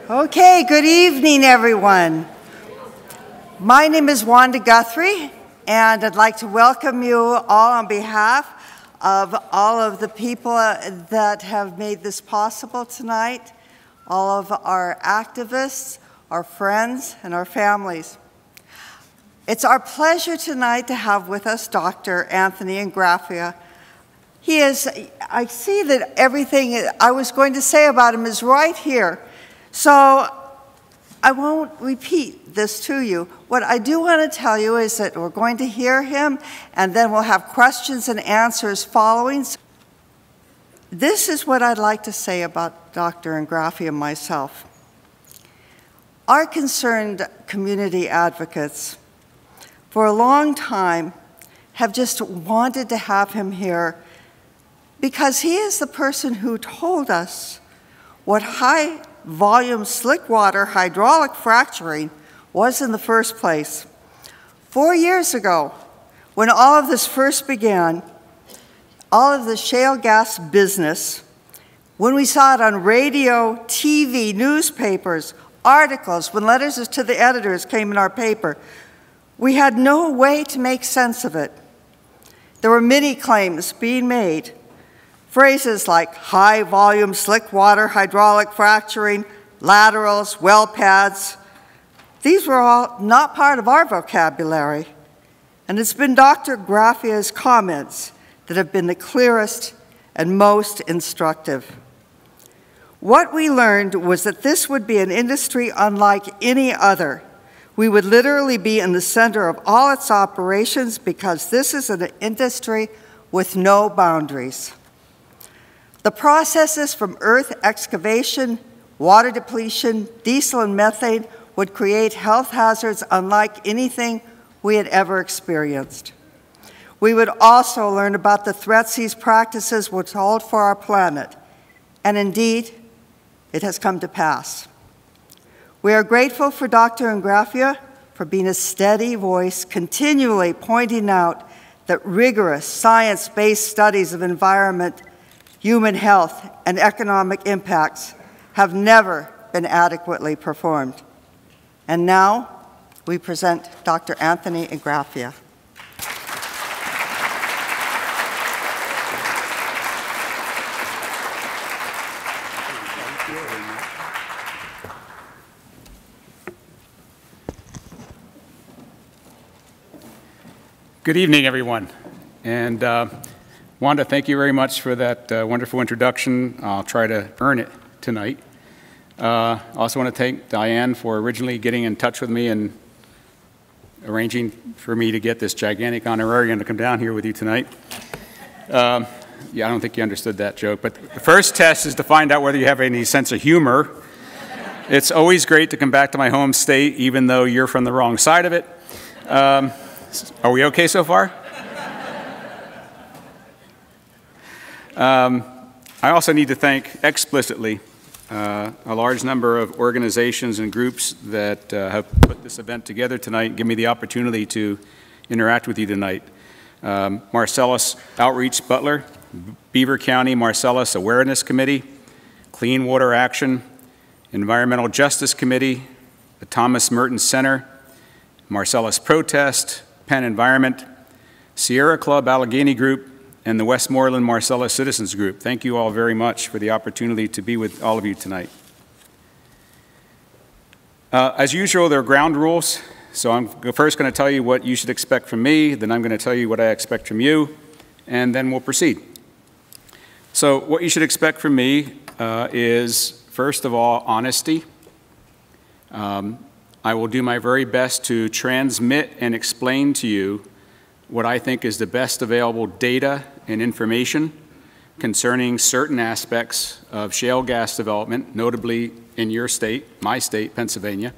Okay, good evening, everyone. My name is Wanda Guthrie, and I'd like to welcome you all on behalf of all of the people that have made this possible tonight, all of our activists, our friends, and our families. It's our pleasure tonight to have with us Dr. Anthony Ingraffea. I see that everything I was going to say about him is right here. So I won't repeat this to you. What I do want to tell you is that we're going to hear him, and then we'll have questions and answers following. This is what I'd like to say about Dr. Ingraffea and myself. Our concerned community advocates for a long time have just wanted to have him here because he is the person who told us what high-volume slick water hydraulic fracturing was in the first place. 4 years ago, when all of this first began, all of the shale gas business, when we saw it on radio, TV, newspapers, articles, when letters to the editors came in our paper, we had no way to make sense of it. There were many claims being made. Phrases like high-volume slick water hydraulic fracturing, laterals, well pads, these were all not part of our vocabulary. And it's been Dr. Ingraffea's comments that have been the clearest and most instructive. What we learned was that this would be an industry unlike any other. We would literally be in the center of all its operations because this is an industry with no boundaries. The processes from earth excavation, water depletion, diesel and methane would create health hazards unlike anything we had ever experienced. We would also learn about the threats these practices would hold for our planet, and indeed, it has come to pass. We are grateful for Dr. Ingraffea for being a steady voice, continually pointing out that rigorous science-based studies of environment, human health, and economic impacts have never been adequately performed. And now, we present Dr. Anthony Ingraffea. Good evening, everyone. And Wanda, thank you very much for that wonderful introduction. I'll try to earn it tonight. I also want to thank Diane for originally getting in touch with me and arranging for me to get this gigantic honorarium to come down here with you tonight. Yeah, I don't think you understood that joke, but the first test is to find out whether you have any sense of humor. It's always great to come back to my home state, even though you're from the wrong side of it. Are we okay so far? I also need to thank explicitly a large number of organizations and groups that have put this event together tonight and give me the opportunity to interact with you tonight. Marcellus Outreach Butler, Beaver County Marcellus Awareness Committee, Clean Water Action, Environmental Justice Committee, the Thomas Merton Center, Marcellus Protest, PennEnvironment, Sierra Club Allegheny Group, and the Westmoreland Marcellus Citizens Group. Thank you all very much for the opportunity to be with all of you tonight. As usual, there are ground rules. So I'm first going to tell you what you should expect from me, then I'm going to tell you what I expect from you, and then we'll proceed. So what you should expect from me is, first of all, honesty. I will do my very best to transmit and explain to you what I think is the best available data and information concerning certain aspects of shale gas development, notably in your state, my state, Pennsylvania.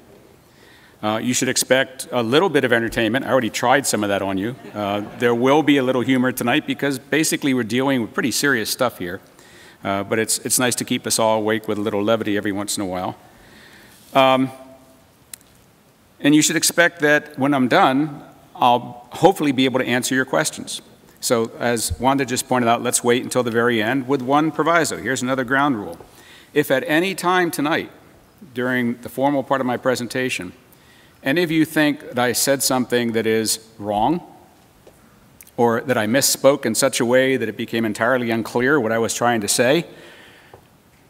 You should expect a little bit of entertainment. I already tried some of that on you. There will be a little humor tonight because basically we're dealing with pretty serious stuff here. But it's nice to keep us all awake with a little levity every once in a while. And you should expect that when I'm done, I'll hopefully be able to answer your questions. So as Wanda just pointed out, let's wait until the very end with one proviso. Here's another ground rule. If at any time tonight during the formal part of my presentation, any of you think that I said something that is wrong, or that I misspoke in such a way that it became entirely unclear what I was trying to say,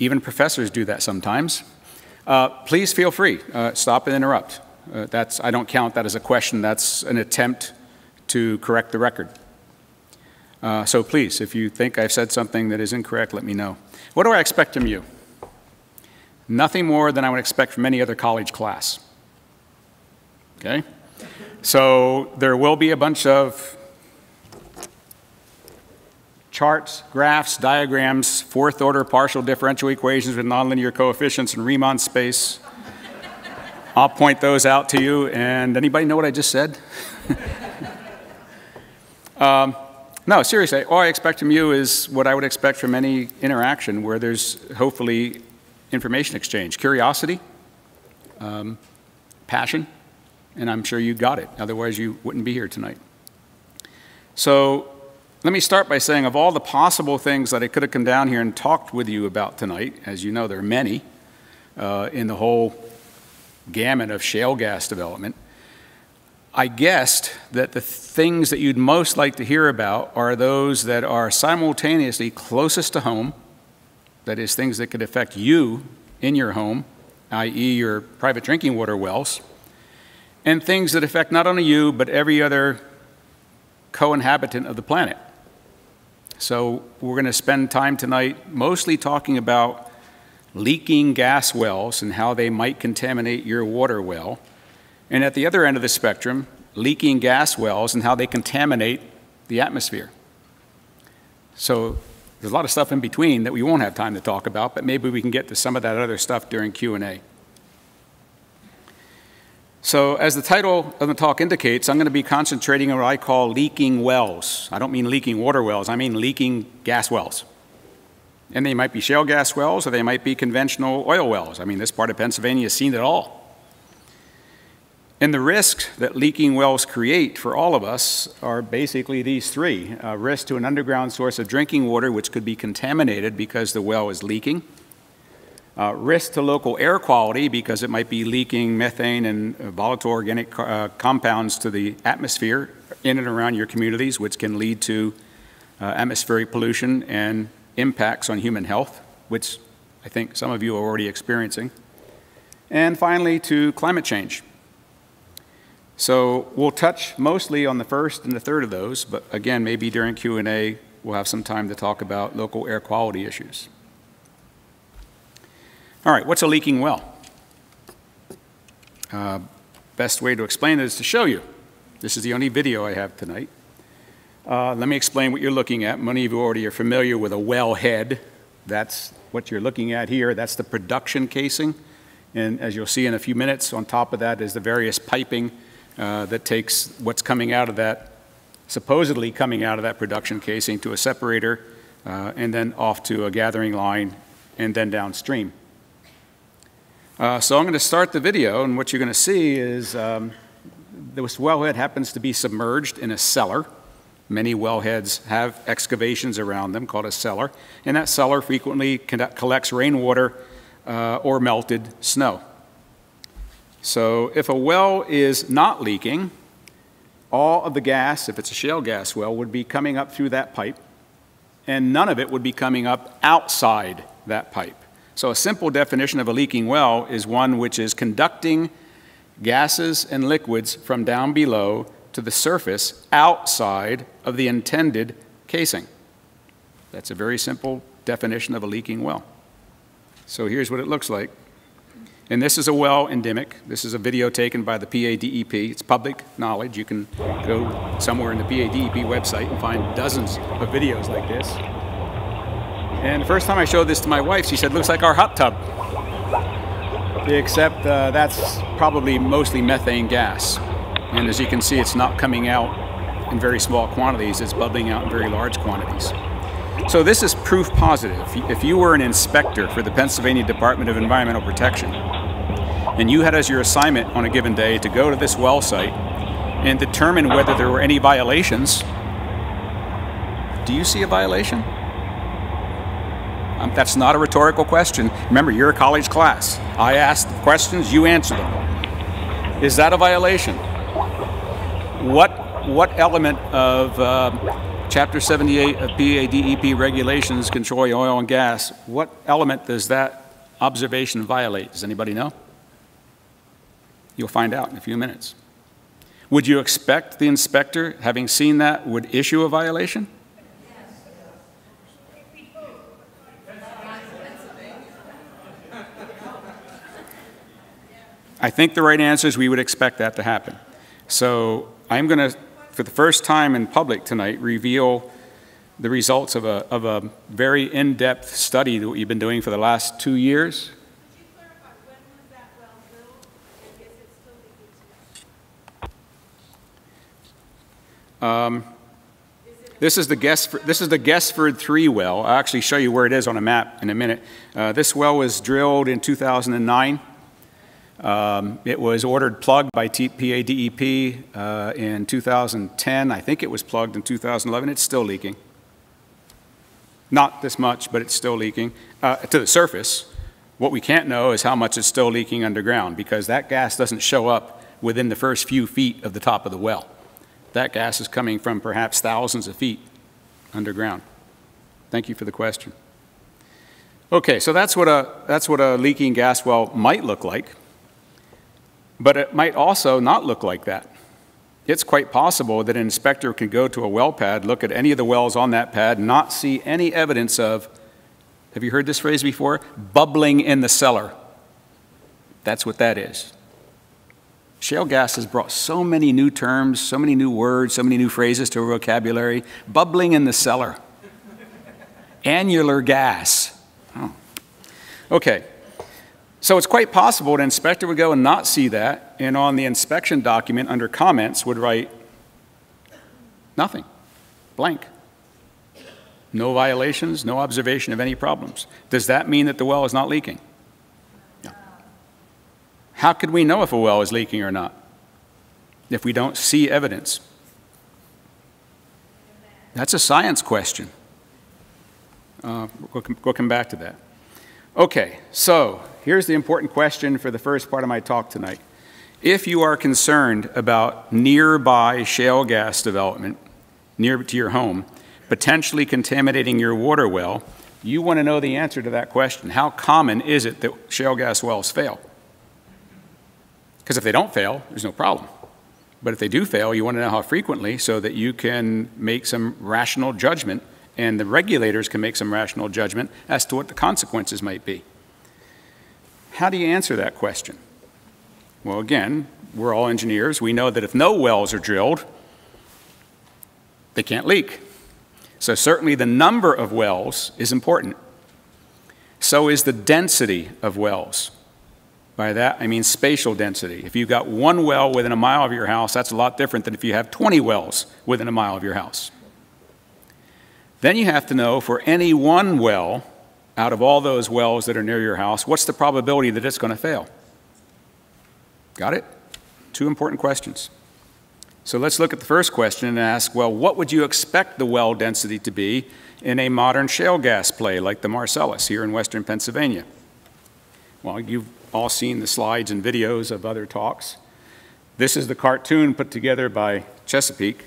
even professors do that sometimes, please feel free, stop and interrupt. I don't count that as a question, that's an attempt to correct the record. So please, if you think I've said something that is incorrect, let me know. What do I expect from you? Nothing more than I would expect from any other college class. Okay? So there will be a bunch of charts, graphs, diagrams, fourth order partial differential equations with nonlinear coefficients in Riemann space. I'll point those out to you, and anybody know what I just said? No, seriously, all I expect from you is what I would expect from any interaction where there's hopefully information exchange, curiosity, passion, and I'm sure you got it. Otherwise, you wouldn't be here tonight. So let me start by saying of all the possible things that I could have come down here and talked with you about tonight, as you know, there are many in the whole gamut of shale gas development, I guessed that the things that you'd most like to hear about are those that are simultaneously closest to home, that is, things that could affect you in your home, i.e. your private drinking water wells, and things that affect not only you, but every other co-inhabitant of the planet. So we're going to spend time tonight mostly talking about leaking gas wells and how they might contaminate your water well. And at the other end of the spectrum, leaking gas wells and how they contaminate the atmosphere. So there's a lot of stuff in between that we won't have time to talk about, but maybe we can get to some of that other stuff during Q&A. So as the title of the talk indicates, I'm going to be concentrating on what I call leaking wells. I don't mean leaking water wells, I mean leaking gas wells. And they might be shale gas wells, or they might be conventional oil wells. I mean, this part of Pennsylvania has seen it all. And the risks that leaking wells create for all of us are basically these three. Risk to an underground source of drinking water, which could be contaminated because the well is leaking. Risk to local air quality, because it might be leaking methane and volatile organic compounds to the atmosphere in and around your communities, which can lead to atmospheric pollution and impacts on human health, which I think some of you are already experiencing. And finally, to climate change. So we'll touch mostly on the first and the third of those, but again, maybe during Q&A, we'll have some time to talk about local air quality issues. All right, what's a leaking well? Best way to explain it is to show you. This is the only video I have tonight. Let me explain what you're looking at. Many of you already are familiar with a well head. That's what you're looking at here. That's the production casing. And as you'll see in a few minutes, on top of that is the various piping that takes what's coming out of that, supposedly coming out of that production casing to a separator, and then off to a gathering line, and then downstream. So I'm going to start the video, and what you're going to see is this wellhead happens to be submerged in a cellar. Many wellheads have excavations around them called a cellar, and that cellar frequently collects rainwater or melted snow. So if a well is not leaking, all of the gas, if it's a shale gas well, would be coming up through that pipe, and none of it would be coming up outside that pipe. So a simple definition of a leaking well is one which is conducting gases and liquids from down below to the surface outside of the intended casing. That's a very simple definition of a leaking well. So here's what it looks like. And this is a well in Dimmock. This is a video taken by the PADEP. It's public knowledge. You can go somewhere in the PADEP website and find dozens of videos like this. And the first time I showed this to my wife, she said, looks like our hot tub. Except that's probably mostly methane gas. And as you can see, it's not coming out in very small quantities. It's bubbling out in very large quantities. So this is proof positive. If you were an inspector for the Pennsylvania Department of Environmental Protection, and you had as your assignment on a given day to go to this well site and determine whether there were any violations, do you see a violation? That's not a rhetorical question. Remember, you're a college class. I ask the questions, you answer them. Is that a violation? What element of Chapter 78 of PADEP regulations controlling oil and gas, what element does that observation violate? Does anybody know? You'll find out in a few minutes. Would you expect the inspector, having seen that, would issue a violation? I think the right answer is we would expect that to happen. So I'm going to, for the first time in public tonight, reveal the results of a very in-depth study that we've been doing for the last 2 years. Could you clarify, when was that well drilled, and is it still leaking? This is the Guessford 3 well. I'll actually show you where it is on a map in a minute. This well was drilled in 2009. It was ordered plugged by PADEP in 2010. I think it was plugged in 2011. It's still leaking. Not this much, but it's still leaking to the surface. What we can't know is how much it's still leaking underground, because that gas doesn't show up within the first few feet of the top of the well. That gas is coming from perhaps thousands of feet underground. Thank you for the question. Okay, so that's what a leaking gas well might look like. But it might also not look like that. It's quite possible that an inspector can go to a well pad, look at any of the wells on that pad, not see any evidence of, have you heard this phrase before? Bubbling in the cellar. That's what that is. Shale gas has brought so many new terms, so many new words, so many new phrases to our vocabulary. Bubbling in the cellar. Annular gas. Oh. Okay. So it's quite possible an inspector would go and not see that, and on the inspection document under comments would write nothing, blank. No violations, no observation of any problems. Does that mean that the well is not leaking? No. How could we know if a well is leaking or not if we don't see evidence? That's a science question. We'll come back to that. Okay, so here's the important question for the first part of my talk tonight. If you are concerned about nearby shale gas development near to your home, potentially contaminating your water well, you want to know the answer to that question. How common is it that shale gas wells fail? Because if they don't fail, there's no problem. But if they do fail, you want to know how frequently so that you can make some rational judgment, and the regulators can make some rational judgment as to what the consequences might be. How do you answer that question? Well, again, we're all engineers. We know that if no wells are drilled, they can't leak. So certainly the number of wells is important. So is the density of wells. By that, I mean spatial density. If you've got one well within a mile of your house, that's a lot different than if you have 20 wells within a mile of your house. Then you have to know for any one well, out of all those wells that are near your house, what's the probability that it's going to fail? Got it? Two important questions. So let's look at the first question and ask, well, what would you expect the well density to be in a modern shale gas play like the Marcellus here in western Pennsylvania? Well, you've all seen the slides and videos of other talks. This is the cartoon put together by Chesapeake.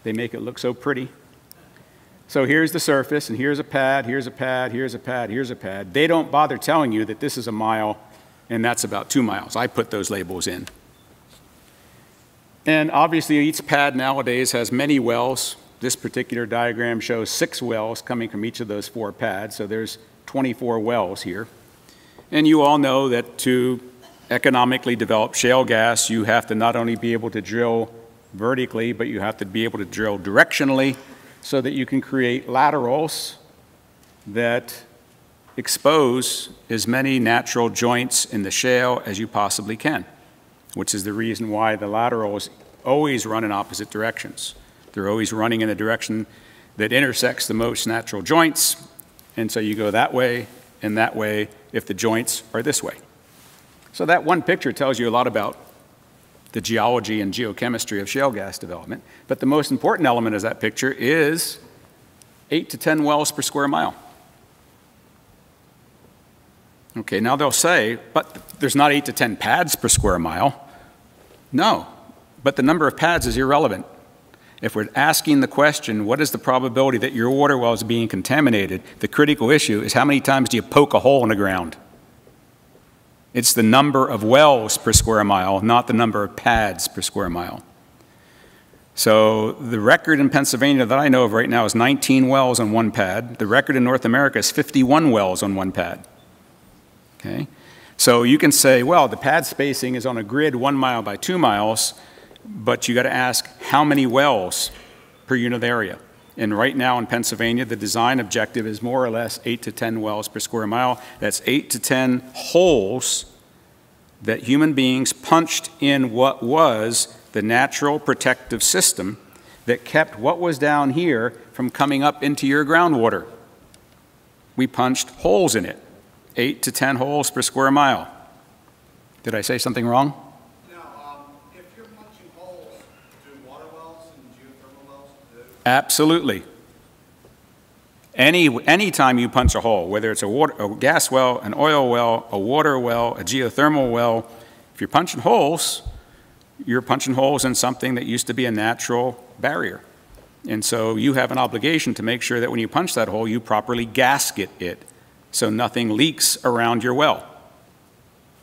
They make it look so pretty. So here's the surface, and here's a pad, here's a pad, here's a pad, here's a pad. They don't bother telling you that this is a mile and that's about 2 miles. I put those labels in. And obviously each pad nowadays has many wells. This particular diagram shows 6 wells coming from each of those 4 pads, so there's 24 wells here. And you all know that to economically develop shale gas, you have to not only be able to drill vertically, but you have to be able to drill directionally, so that you can create laterals that expose as many natural joints in the shale as you possibly can, which is the reason why the laterals always run in opposite directions. They're always running in the direction that intersects the most natural joints, and so you go that way and that way if the joints are this way. So that one picture tells you a lot about the geology and geochemistry of shale gas development. But the most important element of that picture is 8 to 10 wells per square mile. Okay, now they'll say, but there's not 8 to 10 pads per square mile. No, but the number of pads is irrelevant. If we're asking the question, what is the probability that your water well is being contaminated, the critical issue is how many times do you poke a hole in the ground? It's the number of wells per square mile, not the number of pads per square mile. So the record in Pennsylvania that I know of right now is 19 wells on one pad. The record in North America is 51 wells on one pad. Okay? So you can say, well, the pad spacing is on a grid 1 mile by 2 miles, but you got to ask how many wells per unit area. And right now in Pennsylvania, the design objective is more or less 8 to 10 wells per square mile. That's 8 to 10 holes that human beings punched in what was the natural protective system that kept what was down here from coming up into your groundwater. We punched holes in it, 8 to 10 holes per square mile. Did I say something wrong? Absolutely. Any time you punch a hole, whether it's a gas well, an oil well, a water well, a geothermal well, if you're punching holes in something that used to be a natural barrier. And so you have an obligation to make sure that when you punch that hole, you properly gasket it so nothing leaks around your well.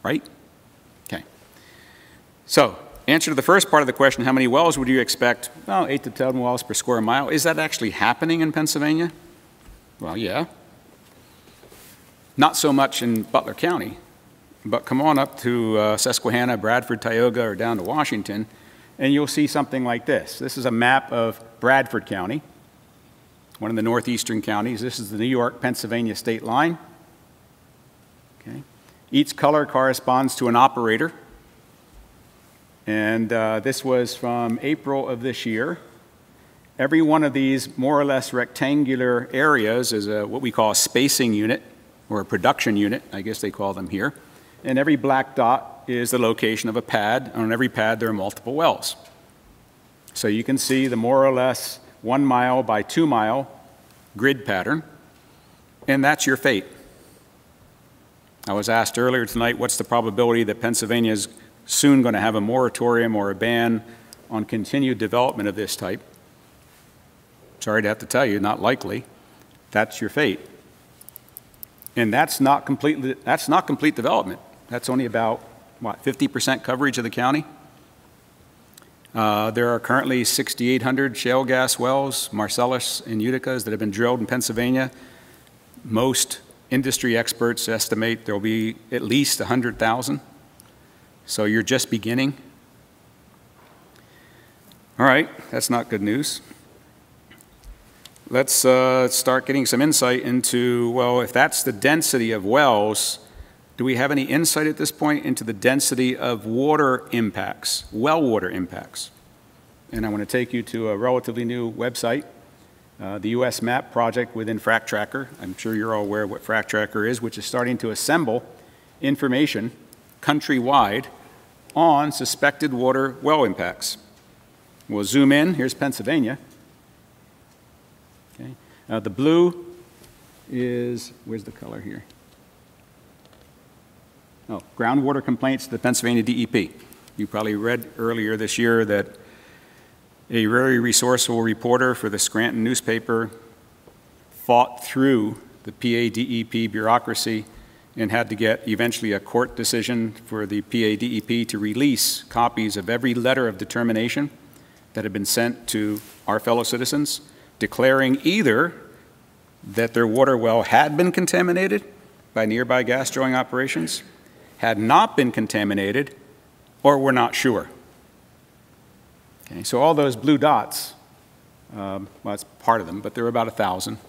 Right? Okay. So, answer to the first part of the question, how many wells would you expect? Well, 8 to 10 wells per square mile. Is that actually happening in Pennsylvania? Well, yeah. Not so much in Butler County, but come on up to Susquehanna, Bradford, Tioga, or down to Washington, and you'll see something like this. This is a map of Bradford County, one of the northeastern counties. This is the New York-Pennsylvania state line. Okay. Each color corresponds to an operator. And this was from April of this year. Every one of these more or less rectangular areas is what we call a spacing unit, or a production unit, I guess they call them here. And every black dot is the location of a pad. On every pad there are multiple wells. So you can see the more or less 1 mile by 2 mile grid pattern, and that's your fate. I was asked earlier tonight, what's the probability that Pennsylvania is soon going to have a moratorium or a ban on continued development of this type? Sorry to have to tell you, not likely. That's your fate. And that's not complete development. That's only about, what, 50% coverage of the county? There are currently 6,800 shale gas wells, Marcellus and Uticas, that have been drilled in Pennsylvania. Most industry experts estimate there will be at least 100,000. So you're just beginning. All right, that's not good news. Let's start getting some insight into, well, if that's the density of wells, do we have any insight at this point into the density of water impacts, well water impacts? And I want to take you to a relatively new website, the US Map project within Frac Tracker. I'm sure you're all aware of what Frac Tracker is, which is starting to assemble information countrywide on suspected water well impacts. We'll zoom in. Here's Pennsylvania. Okay. The blue is, where's the color here? Oh, groundwater complaints to the Pennsylvania DEP. You probably read earlier this year that a very resourceful reporter for the Scranton newspaper fought through the PA-DEP bureaucracy and had to get eventually a court decision for the PA-DEP to release copies of every letter of determination that had been sent to our fellow citizens, declaring either that their water well had been contaminated by nearby gas drilling operations, had not been contaminated, or were not sure. Okay, so all those blue dots, well, that's part of them, but there are about 1,000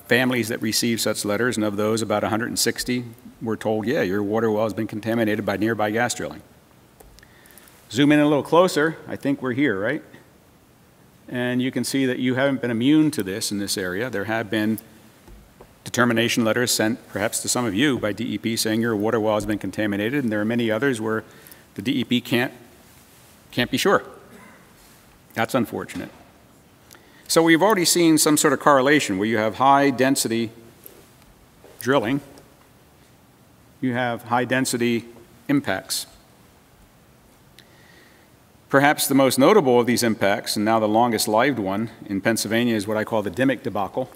families that received such letters, and of those, about 160 were told, yeah, your water well has been contaminated by nearby gas drilling. Zoom in a little closer, I think we're here, right? And you can see that you haven't been immune to this in this area. There have been determination letters sent, perhaps to some of you, by DEP saying your water well has been contaminated, and there are many others where the DEP can't be sure. That's unfortunate. So we've already seen some sort of correlation where you have high density drilling you have high-density impacts. Perhaps the most notable of these impacts, and now the longest-lived one in Pennsylvania, is what I call the Dimmick debacle.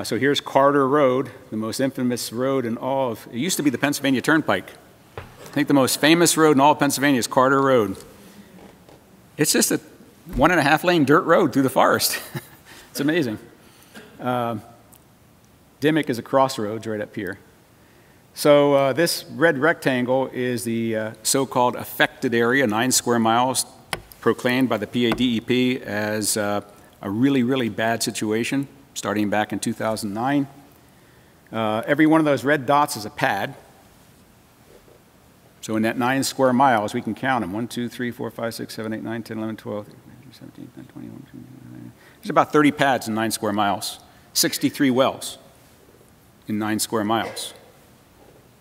So here's Carter Road, the most infamous road in all of, it used to be the Pennsylvania Turnpike. I think the most famous road in all of Pennsylvania is Carter Road. It's just a 1.5 lane dirt road through the forest. It's amazing. Dimmick is a crossroads right up here. So this red rectangle is the so-called affected area, 9 square miles, proclaimed by the Ph.D. as a really, really bad situation, starting back in 2009. Every one of those red dots is a pad. So in that 9 square miles, we can count them. 1, 2, 3, 4, 5, 6, 7, 8, 9, 10, 11, 12, 17, 19, 20, 21, 22. There's about 30 pads in 9 square miles, 63 wells in 9 square miles.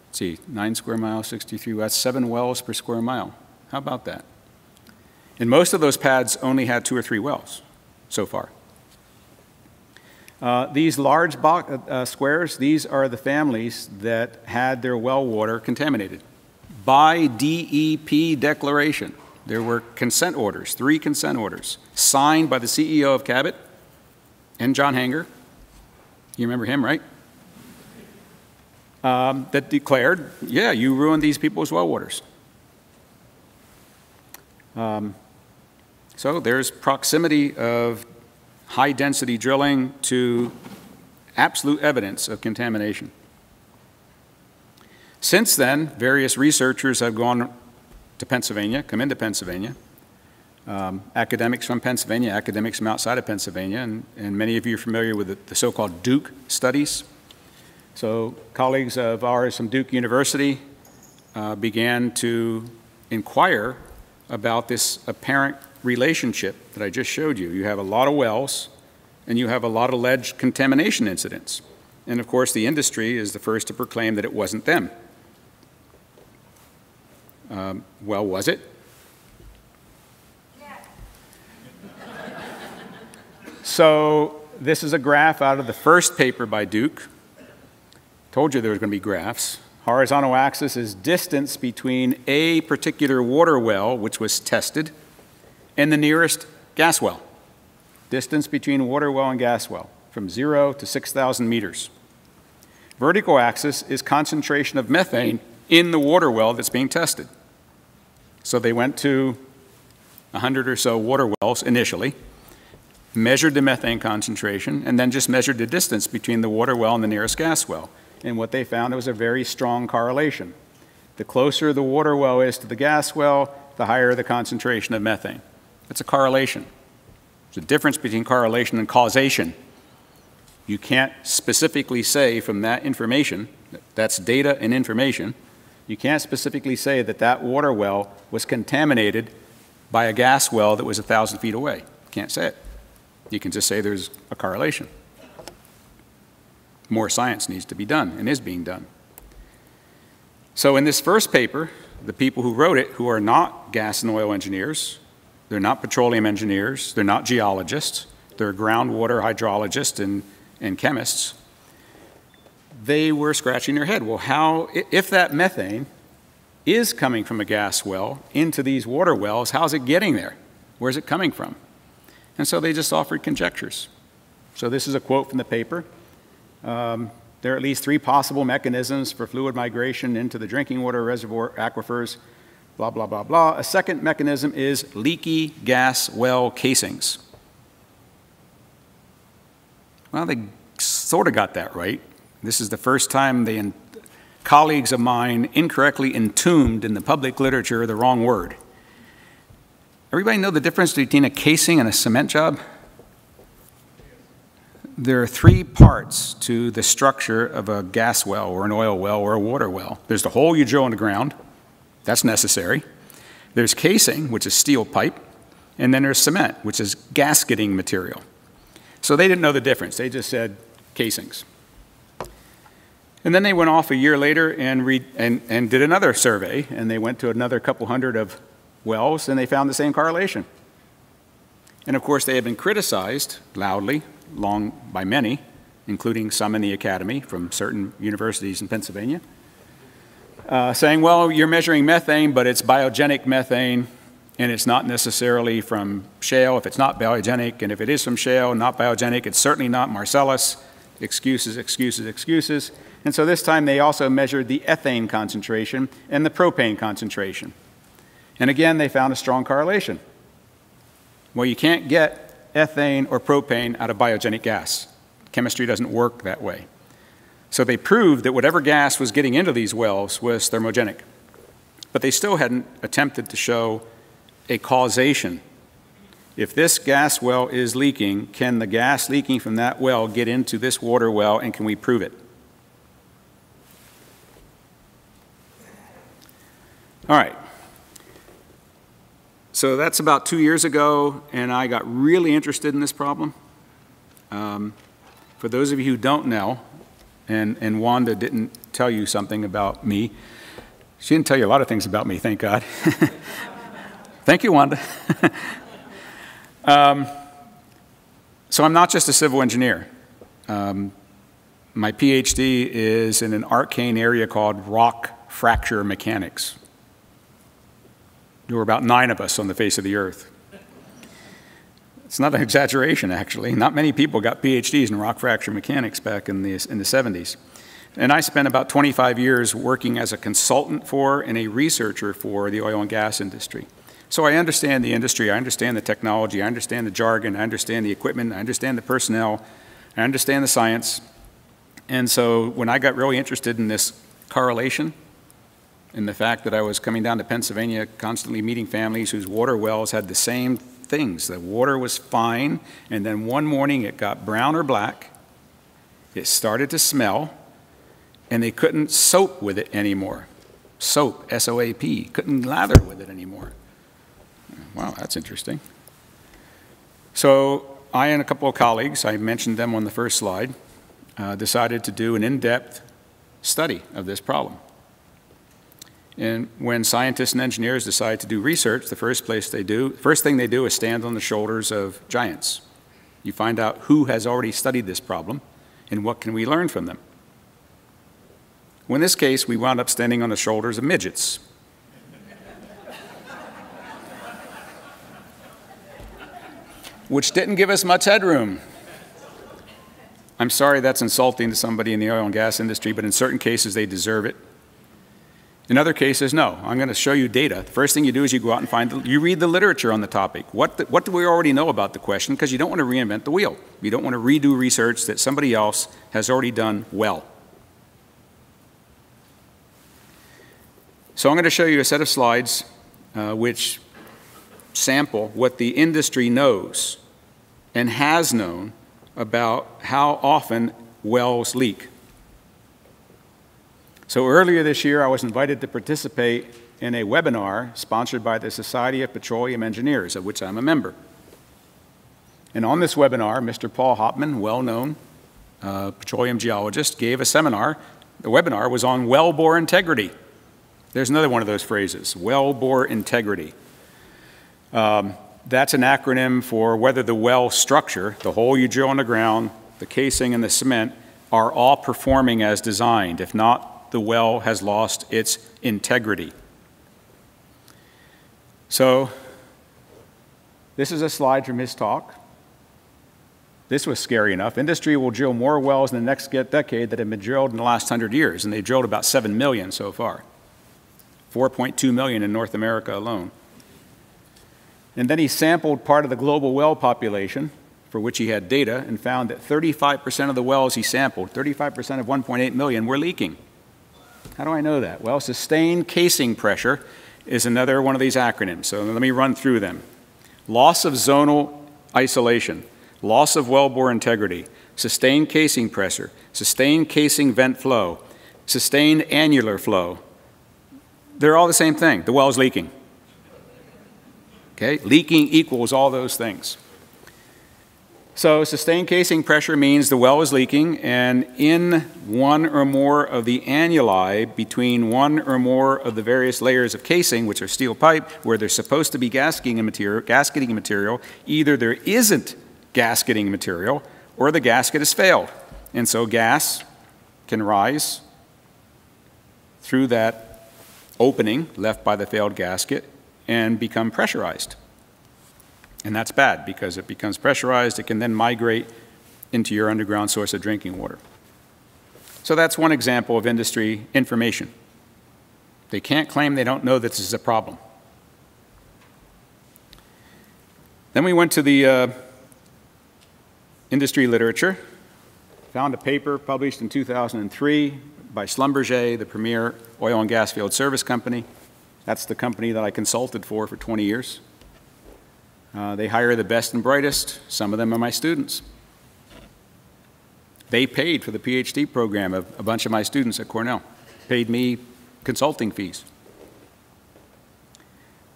Let's see, 9 square miles, 63 wells, 7 wells per square mile. How about that? And most of those pads only had 2 or 3 wells so far. These large squares, these are the families that had their well water contaminated by DEP declaration. There were consent orders, 3 consent orders, signed by the CEO of Cabot and John Hanger. You remember him, right? That declared, yeah, you ruined these people's well waters. So there's proximity of high-density drilling to absolute evidence of contamination. Since then, various researchers have gone to Pennsylvania, come into Pennsylvania, academics from Pennsylvania, academics from outside of Pennsylvania, and many of you are familiar with the so-called Duke studies. So colleagues of ours from Duke University began to inquire about this apparent relationship that I just showed you. You have a lot of wells, and you have a lot of alleged contamination incidents. And of course, the industry is the first to proclaim that it wasn't them. Well, was it? Yes. So this is a graph out of the first paper by Duke. Told you there was going to be graphs. Horizontal axis is distance between a particular water well, which was tested, and the nearest gas well. Distance between water well and gas well, from 0 to 6,000 meters. Vertical axis is concentration of methane in the water well that's being tested. So they went to 100 or so water wells initially, measured the methane concentration, and then just measured the distance between the water well and the nearest gas well. And what they found was a very strong correlation. The closer the water well is to the gas well, the higher the concentration of methane. That's a correlation. There's a difference between correlation and causation. You can't specifically say from that information, that's data and information, you can't specifically say that that water well was contaminated by a gas well that was 1,000 feet away. You can't say it. You can just say there's a correlation. More science needs to be done and is being done. So in this first paper, the people who wrote it, who are not gas and oil engineers, they're not petroleum engineers, they're not geologists, they're groundwater hydrologists and chemists, they were scratching their head. Well, how, if that methane is coming from a gas well into these water wells, how's it getting there? Where's it coming from? And so they just offered conjectures. So this is a quote from the paper. There are at least 3 possible mechanisms for fluid migration into the drinking water reservoir aquifers, blah, blah, blah, blah. A second mechanism is leaky gas well casings. Well, they sort of got that right. This is the first time colleagues of mine incorrectly entombed in the public literature the wrong word. Everybody know the difference between a casing and a cement job? There are 3 parts to the structure of a gas well or an oil well or a water well. There's the hole you drill in the ground. That's necessary. There's casing, which is steel pipe. And then there's cement, which is gasketing material. So they didn't know the difference. They just said casings. And then they went off a year later and did another survey. And they went to another couple hundred of wells, and they found the same correlation. And of course, they had been criticized loudly, long by many, including some in the academy from certain universities in Pennsylvania, saying, well, you're measuring methane, but it's biogenic methane, and it's not necessarily from shale if it's not biogenic, and if it is from shale, not biogenic, it's certainly not Marcellus. Excuses, excuses, excuses. And so this time they also measured the ethane concentration and the propane concentration. And again, they found a strong correlation. Well, you can't get ethane or propane out of biogenic gas. Chemistry doesn't work that way. So they proved that whatever gas was getting into these wells was thermogenic. But they still hadn't attempted to show a causation. If this gas well is leaking, can the gas leaking from that well get into this water well, and can we prove it? All right. So that's about 2 years ago, and I got really interested in this problem. For those of you who don't know, and Wanda didn't tell you something about me. She didn't tell you a lot of things about me, thank God. Thank you, Wanda. So I'm not just a civil engineer. My Ph.D. is in an arcane area called rock fracture mechanics. There were about 9 of us on the face of the earth. It's not an exaggeration, actually. Not many people got Ph.D.s in rock fracture mechanics back in the 70s. And I spent about 25 years working as a consultant for and a researcher for the oil and gas industry. So I understand the industry, I understand the technology, I understand the jargon, I understand the equipment, I understand the personnel, I understand the science. And so when I got really interested in this correlation, and the fact that I was coming down to Pennsylvania constantly meeting families whose water wells had the same things. The water was fine, and then one morning it got brown or black, it started to smell, and they couldn't soap with it anymore. Soap, S-O-A-P, couldn't lather with it anymore. Wow, that's interesting. So I and a couple of colleagues, I mentioned them on the first slide, decided to do an in-depth study of this problem. And when scientists and engineers decide to do research, the first thing they do is stand on the shoulders of giants. You find out who has already studied this problem and what can we learn from them. Well, in this case, we wound up standing on the shoulders of midgets. Which didn't give us much headroom. I'm sorry that's insulting to somebody in the oil and gas industry, but in certain cases they deserve it. In other cases, no. I'm going to show you data. The first thing you do is you go out and you read the literature on the topic. What do we already know about the question? Because you don't want to reinvent the wheel. You don't want to redo research that somebody else has already done well. So I'm going to show you a set of slides which sample what the industry knows and has known about how often wells leak. So earlier this year, I was invited to participate in a webinar sponsored by the Society of Petroleum Engineers, of which I'm a member. And on this webinar, Mr. Paul Hopman, well-known petroleum geologist, gave a seminar. The webinar was on wellbore integrity. There's another one of those phrases, wellbore integrity. That's an acronym for whether the well structure, the hole you drill in the ground, the casing and the cement, are all performing as designed. If not, the well has lost its integrity. So this is a slide from his talk. This was scary enough. Industry will drill more wells in the next decade that have been drilled in the last 100 years, and they drilled about 7 million so far. 4.2 million in North America alone. And then he sampled part of the global well population, for which he had data, and found that 35% of the wells he sampled, 35% of 1.8 million, were leaking. How do I know that? Well, sustained casing pressure is another one of these acronyms. So let me run through them. Loss of zonal isolation, loss of wellbore integrity, sustained casing pressure, sustained casing vent flow, sustained annular flow. They're all the same thing. The well's leaking. Okay? Leaking equals all those things. So sustained casing pressure means the well is leaking, and in one or more of the annuli between one or more of the various layers of casing, which are steel pipe, where there's supposed to be gasketing material, either there isn't gasketing material or the gasket has failed. And so gas can rise through that opening left by the failed gasket and become pressurized. And that's bad because it becomes pressurized. It can then migrate into your underground source of drinking water. So that's one example of industry information. They can't claim they don't know this is a problem. Then we went to the industry literature, found a paper published in 2003 by Schlumberger, the premier oil and gas field service company. That's the company that I consulted for 20 years. They hire the best and brightest. Some of them are my students. They paid for the Ph.D. program of a bunch of my students at Cornell, paid me consulting fees.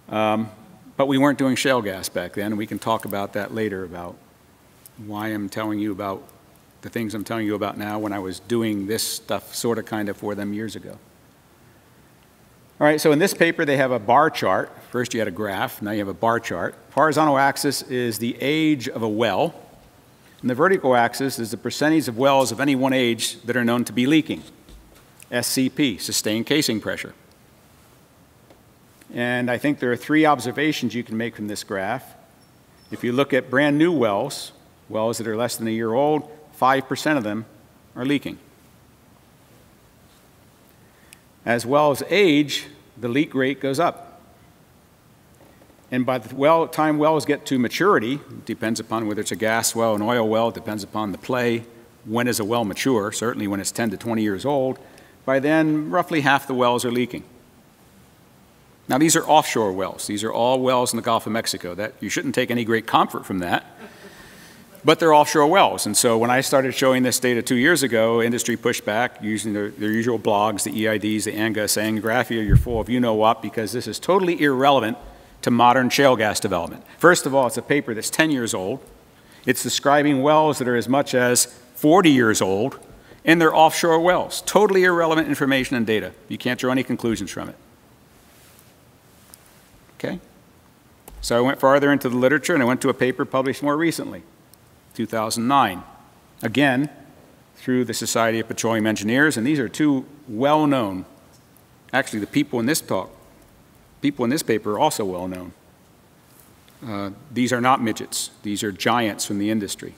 But we weren't doing shale gas back then, and we can talk about that later, about why I'm telling you about the things I'm telling you about now when I was doing this stuff sort of kind of for them years ago. All right, so in this paper they have a bar chart. First you had a graph, now you have a bar chart. Horizontal axis is the age of a well, and the vertical axis is the percentage of wells of any one age that are known to be leaking. SCP, sustained casing pressure. And I think there are 3 observations you can make from this graph. If you look at brand new wells, wells that are less than a year old, 5% of them are leaking. As wells age, the leak rate goes up. And by the time wells get to maturity, it depends upon whether it's a gas well, an oil well, it depends upon the play. When is a well mature? Certainly when it's 10 to 20 years old. By then, roughly half the wells are leaking. Now, these are offshore wells. These are all wells in the Gulf of Mexico. You shouldn't take any great comfort from that. But they're offshore wells. And so when I started showing this data 2 years ago, industry pushed back using their usual blogs, the EIDs, the ANGA, saying, Ingraffea, you're full of you-know-what, because this is totally irrelevant to modern shale gas development. First of all, it's a paper that's 10 years old. It's describing wells that are as much as 40 years old, and they're offshore wells. Totally irrelevant information and data. You can't draw any conclusions from it. Okay? So I went farther into the literature, and I went to a paper published more recently, 2009. Again, through the Society of Petroleum Engineers, and these are 2 well-known, actually the people in this paper are also well-known. These are not midgets. These are giants from the industry.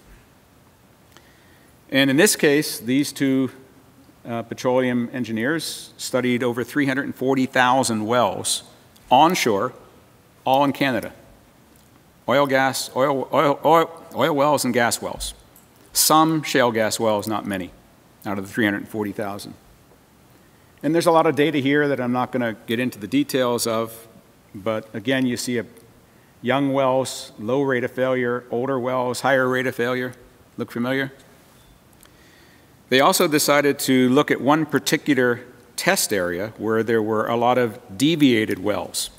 And in this case, these 2 petroleum engineers studied over 340,000 wells onshore, all in Canada. Oil wells and gas wells. Some shale gas wells, not many, out of the 340,000. And there's a lot of data here that I'm not going to get into the details of, but again, you see young wells, low rate of failure, older wells, higher rate of failure. Look familiar? They also decided to look at one particular test area where there were a lot of deviated wells.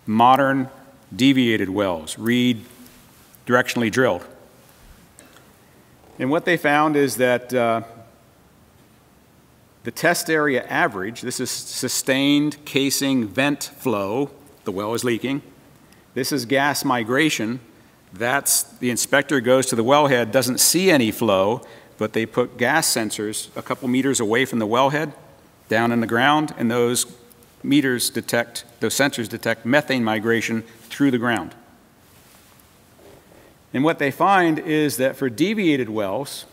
Modern deviated wells, reed directionally drilled. And what they found is that the test area average, this is sustained casing vent flow, the well is leaking. This is gas migration. That's the inspector goes to the wellhead, doesn't see any flow, but they put gas sensors a couple meters away from the wellhead, down in the ground, and those sensors detect methane migration through the ground. And what they find is that for deviated wells,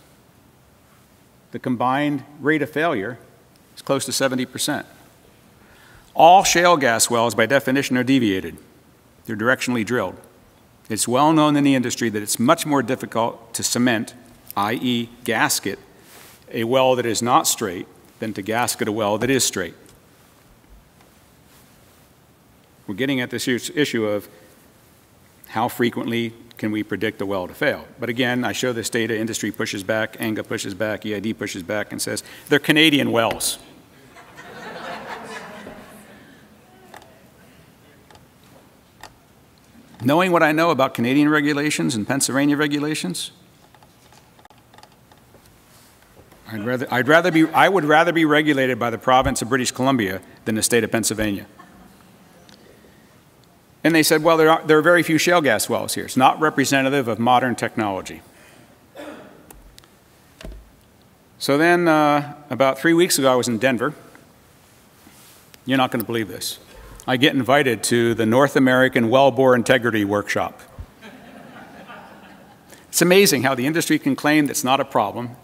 the combined rate of failure is close to 70%. All shale gas wells, by definition, are deviated. They're directionally drilled. It's well known in the industry that it's much more difficult to cement, i.e. gasket, a well that is not straight than to gasket a well that is straight. We're getting at this issue of how frequently can we predict a well to fail. But again, I show this data, industry pushes back, ANGA pushes back, EID pushes back and says, they're Canadian wells. Knowing what I know about Canadian regulations and Pennsylvania regulations, I would rather be regulated by the province of British Columbia than the state of Pennsylvania. And they said, well, there are very few shale gas wells here. It's not representative of modern technology. So then, about 3 weeks ago, I was in Denver. You're not going to believe this. I get invited to the North American Wellbore Integrity Workshop. It's amazing how the industry can claim that's not a problem,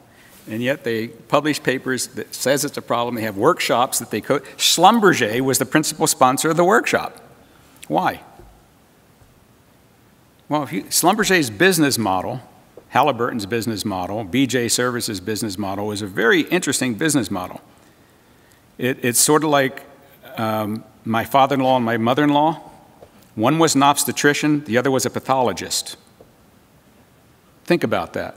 and yet they publish papers that says it's a problem. They have workshops that they code. Schlumberger was the principal sponsor of the workshop. Why? Well, Schlumberger's business model, Halliburton's business model, BJ Services' business model is a very interesting business model. It's sort of like my father-in-law and my mother-in-law. One was an obstetrician, the other was a pathologist. Think about that.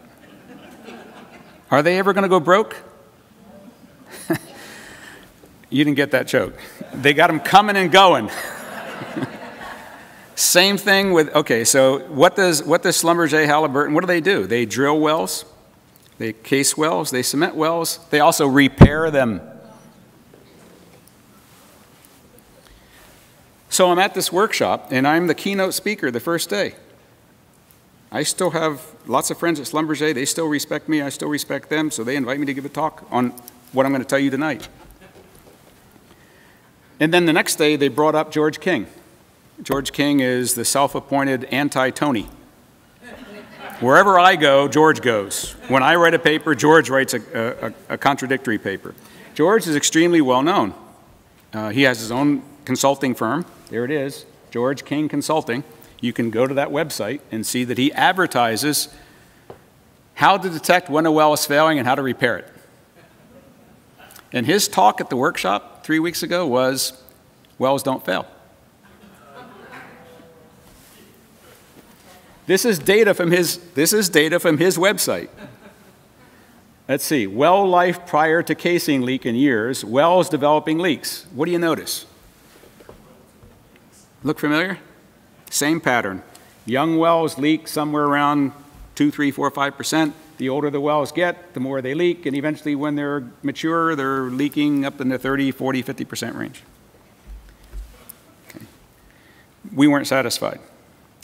Are they ever going to go broke? You didn't get that joke. They got them coming and going. Same thing with, okay, so what does Schlumberger, Halliburton, what do? They drill wells, they case wells, they cement wells, they also repair them. So I'm at this workshop, and I'm the keynote speaker the first day. I still have lots of friends at Schlumberger. They still respect me. I still respect them, so they invite me to give a talk on what I'm going to tell you tonight. And then the next day, they brought up George King. George King is the self-appointed anti-Tony. Wherever I go, George goes. When I write a paper, George writes a contradictory paper. George is extremely well known. He has his own consulting firm. There it is, George King Consulting. You can go to that website and see that he advertises how to detect when a well is failing and how to repair it. And his talk at the workshop 3 weeks ago was, wells don't fail. This is data from his website. Let's see, well life prior to casing leak in years, wells developing leaks. What do you notice? Look familiar? Same pattern. Young wells leak somewhere around 2, 3, 4, 5%. The older the wells get, the more they leak, and eventually when they're mature, they're leaking up in the 30, 40, 50% range. Okay. We weren't satisfied.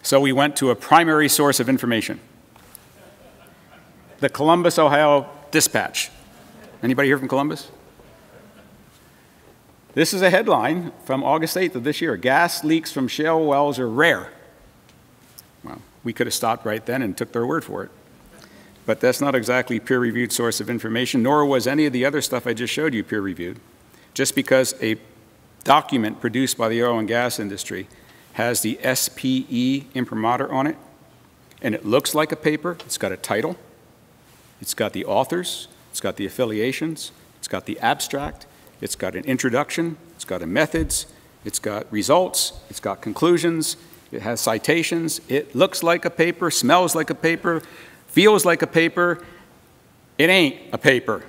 So we went to a primary source of information. The Columbus, Ohio Dispatch. Anybody here from Columbus? This is a headline from August 8th of this year. Gas leaks from shale wells are rare. Well, we could have stopped right then and took their word for it. But that's not exactly a peer-reviewed source of information, nor was any of the other stuff I just showed you peer-reviewed. Just because a document produced by the oil and gas industry has the SPE imprimatur on it, and it looks like a paper, it's got a title, it's got the authors, it's got the affiliations, it's got the abstract, it's got an introduction, it's got a methods, it's got results, it's got conclusions, it has citations, it looks like a paper, smells like a paper, feels like a paper. It ain't a paper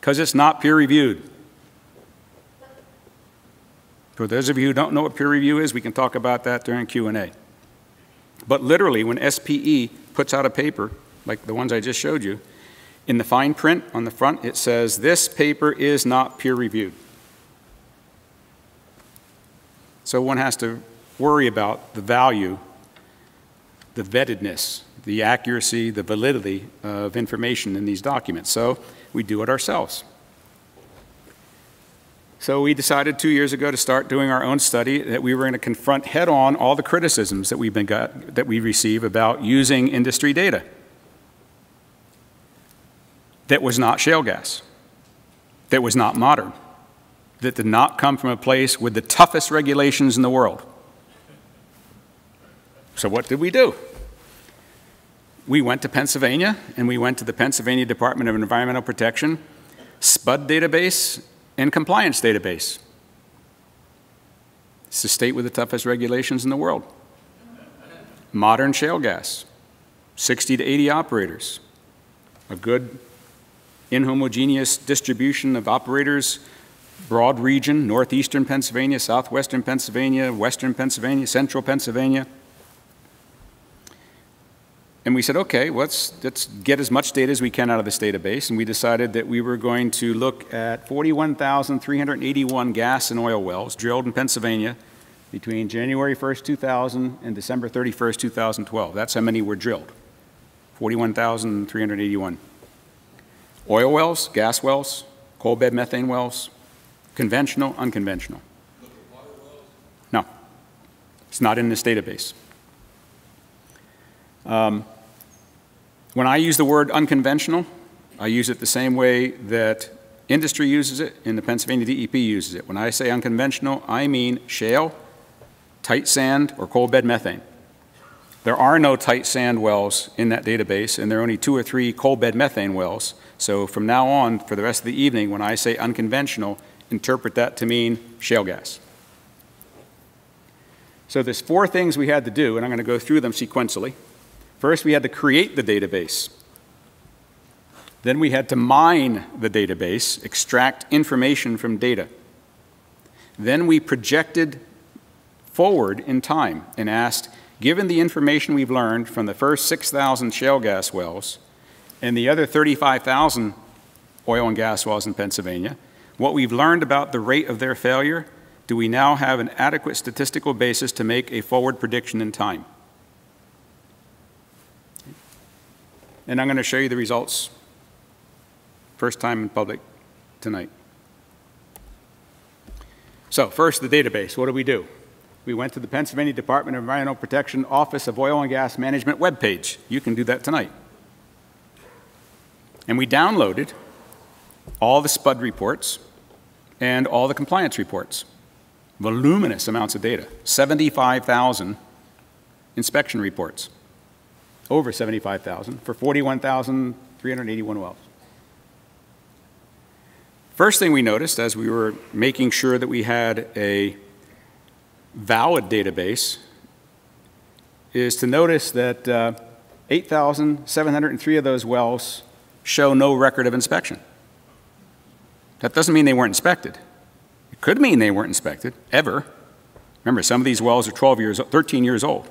because it's not peer-reviewed. For those of you who don't know what peer review is, we can talk about that during Q&A. But literally, when SPE puts out a paper, like the ones I just showed you, in the fine print on the front, it says, this paper is not peer-reviewed. So one has to worry about the value, the vettedness, the accuracy, the validity of information in these documents. So we do it ourselves. So we decided 2 years ago to start doing our own study that we were going to confront head-on all the criticisms that we receive about using industry data that was not shale gas, that was not modern, that did not come from a place with the toughest regulations in the world. So what did we do? We went to Pennsylvania, and we went to the Pennsylvania Department of Environmental Protection SPUD database and compliance database. It's the state with the toughest regulations in the world. Modern shale gas, 60 to 80 operators, a good inhomogeneous distribution of operators, broad region, northeastern Pennsylvania, southwestern Pennsylvania, western Pennsylvania, central Pennsylvania. And we said, okay, let's get as much data as we can out of this database. And we decided that we were going to look at 41,381 gas and oil wells drilled in Pennsylvania between January 1st, 2000 and December 31st, 2012. That's how many were drilled, 41,381. Oil wells, gas wells, coal bed methane wells, conventional, unconventional. No, it's not in this database. When I use the word unconventional, I use it the same way that industry uses it and the Pennsylvania DEP uses it. When I say unconventional, I mean shale, tight sand, or coal bed methane. There are no tight sand wells in that database, and there are only 2 or 3 coal bed methane wells. So from now on, for the rest of the evening, when I say unconventional, interpret that to mean shale gas. So there's 4 things we had to do, and I'm going to go through them sequentially. First, we had to create the database. Then we had to mine the database, extract information from data. Then we projected forward in time and asked, given the information we've learned from the first 6,000 shale gas wells and the other 35,000 oil and gas wells in Pennsylvania, what we've learned about the rate of their failure, do we now have an adequate statistical basis to make a forward prediction in time? And I'm going to show you the results first time in public tonight. So first, the database. What do? We went to the Pennsylvania Department of Environmental Protection Office of Oil and Gas Management webpage. You can do that tonight. And we downloaded all the SPUD reports and all the compliance reports. Voluminous amounts of data, 75,000 inspection reports, over 75,000 for 41,381 wells. First thing we noticed as we were making sure that we had a valid database is to notice that 8,703 of those wells show no record of inspection. That doesn't mean they weren't inspected. It could mean they weren't inspected, ever. Remember, some of these wells are 13 years old.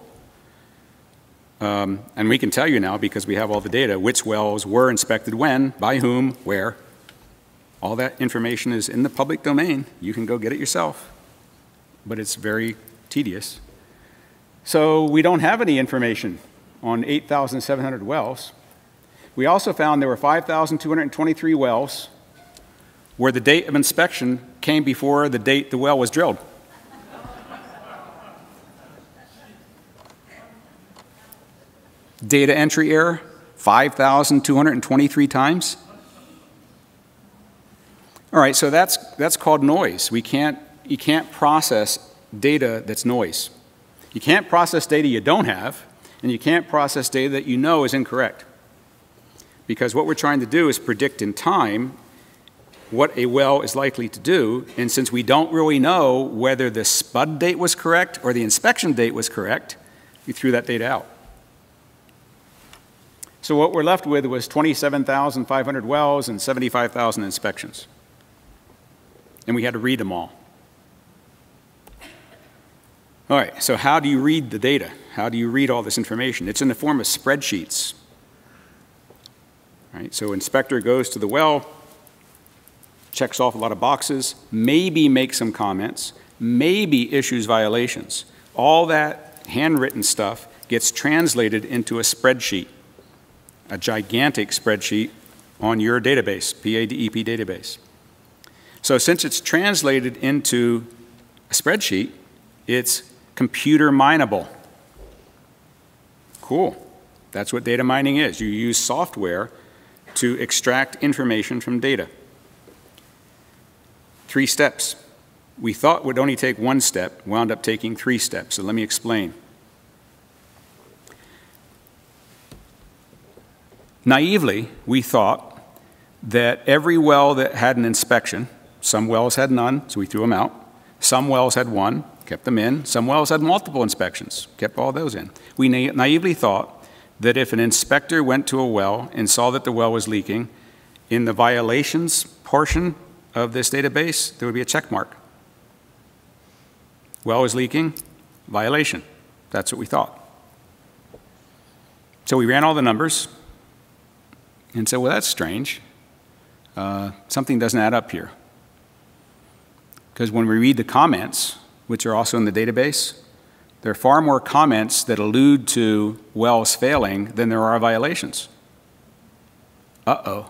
And we can tell you now, because we have all the data, which wells were inspected when, by whom, where. All that information is in the public domain. You can go get it yourself. But it's very tedious. So we don't have any information on 8,700 wells. We also found there were 5,223 wells where the date of inspection came before the date the well was drilled. Data entry error, 5,223 times. All right, so that's called noise. You can't process data that's noise. You can't process data you don't have, and you can't process data that you know is incorrect. Because what we're trying to do is predict in time what a well is likely to do, and since we don't really know whether the SPUD date was correct or the inspection date was correct, we threw that data out. So what we're left with was 27,500 wells and 75,000 inspections. And we had to read them all. All right, so how do you read the data? How do you read all this information? It's in the form of spreadsheets. All right, so inspector goes to the well, checks off a lot of boxes, maybe makes some comments, maybe issues violations. All that handwritten stuff gets translated into a spreadsheet, a gigantic spreadsheet on your database, PADEP database. So since it's translated into a spreadsheet, it's computer mineable. Cool. That's what data mining is. You use software to extract information from data. 3 steps. We thought would only take 1 step, wound up taking 3 steps. So let me explain. Naively, we thought that every well that had an inspection, some wells had none, so we threw them out. Some wells had 1, kept them in. Some wells had multiple inspections, kept all those in. We naively thought that if an inspector went to a well and saw that the well was leaking, in the violations portion of this database, there would be a check mark. Well is leaking, violation. That's what we thought. So we ran all the numbers and said, well, that's strange. Something doesn't add up here. Because when we read the comments, which are also in the database, there are far more comments that allude to wells failing than there are violations. Uh-oh.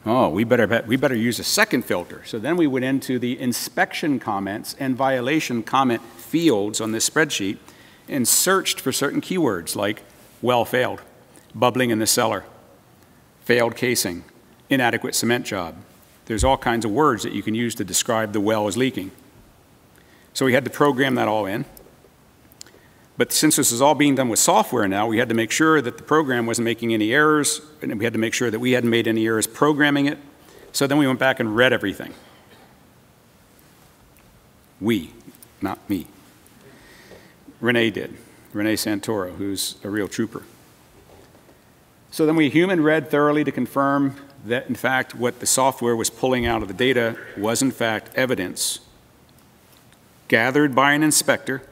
oh, we better use a second filter. So then we went into the inspection comments and violation comment fields on this spreadsheet and searched for certain keywords like well failed, bubbling in the cellar, failed casing, inadequate cement job. There's all kinds of words that you can use to describe the well as leaking. So we had to program that all in. But since this is all being done with software now, we had to make sure that the program wasn't making any errors, and we had to make sure that we hadn't made any errors programming it. So then we went back and read everything. We, not me. Renee did. Renee Santoro, who's a real trooper. So then we human read thoroughly to confirm that, in fact, what the software was pulling out of the data was, in fact, evidence gathered by an inspector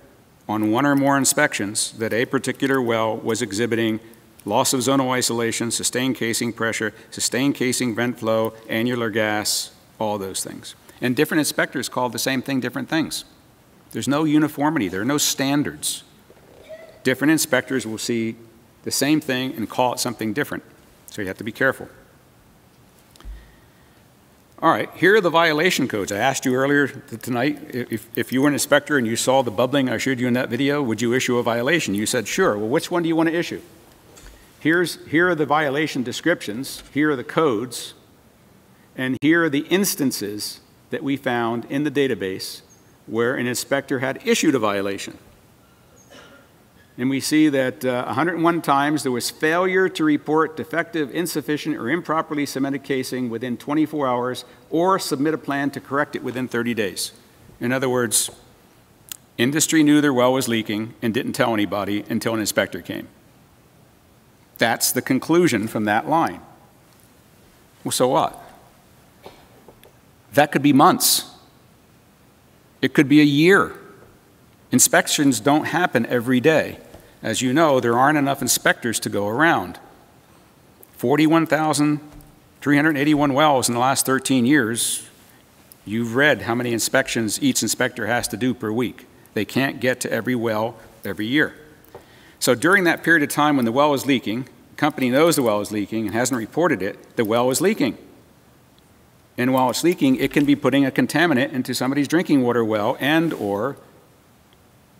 on one or more inspections that a particular well was exhibiting loss of zonal isolation, sustained casing pressure, sustained casing vent flow, annular gas, all those things. And different inspectors call the same thing different things. There's no uniformity. There are no standards. Different inspectors will see the same thing and call it something different. So you have to be careful. All right, here are the violation codes. I asked you earlier tonight, if you were an inspector and you saw the bubbling I showed you in that video, would you issue a violation? You said, sure. Well, which one do you want to issue? Here are the violation descriptions. Here are the codes. And here are the instances that we found in the database where an inspector had issued a violation. And we see that 101 times there was failure to report defective, insufficient, or improperly cemented casing within 24 hours or submit a plan to correct it within 30 days. In other words, industry knew their well was leaking and didn't tell anybody until an inspector came. That's the conclusion from that line. Well, so what? That could be months. It could be a year. Inspections don't happen every day. As you know, there aren't enough inspectors to go around. 41,381 wells in the last 13 years. You've read how many inspections each inspector has to do per week. They can't get to every well every year. So during that period of time when the well is leaking, the company knows the well is leaking and hasn't reported it, the well is leaking. And while it's leaking, it can be putting a contaminant into somebody's drinking water well and or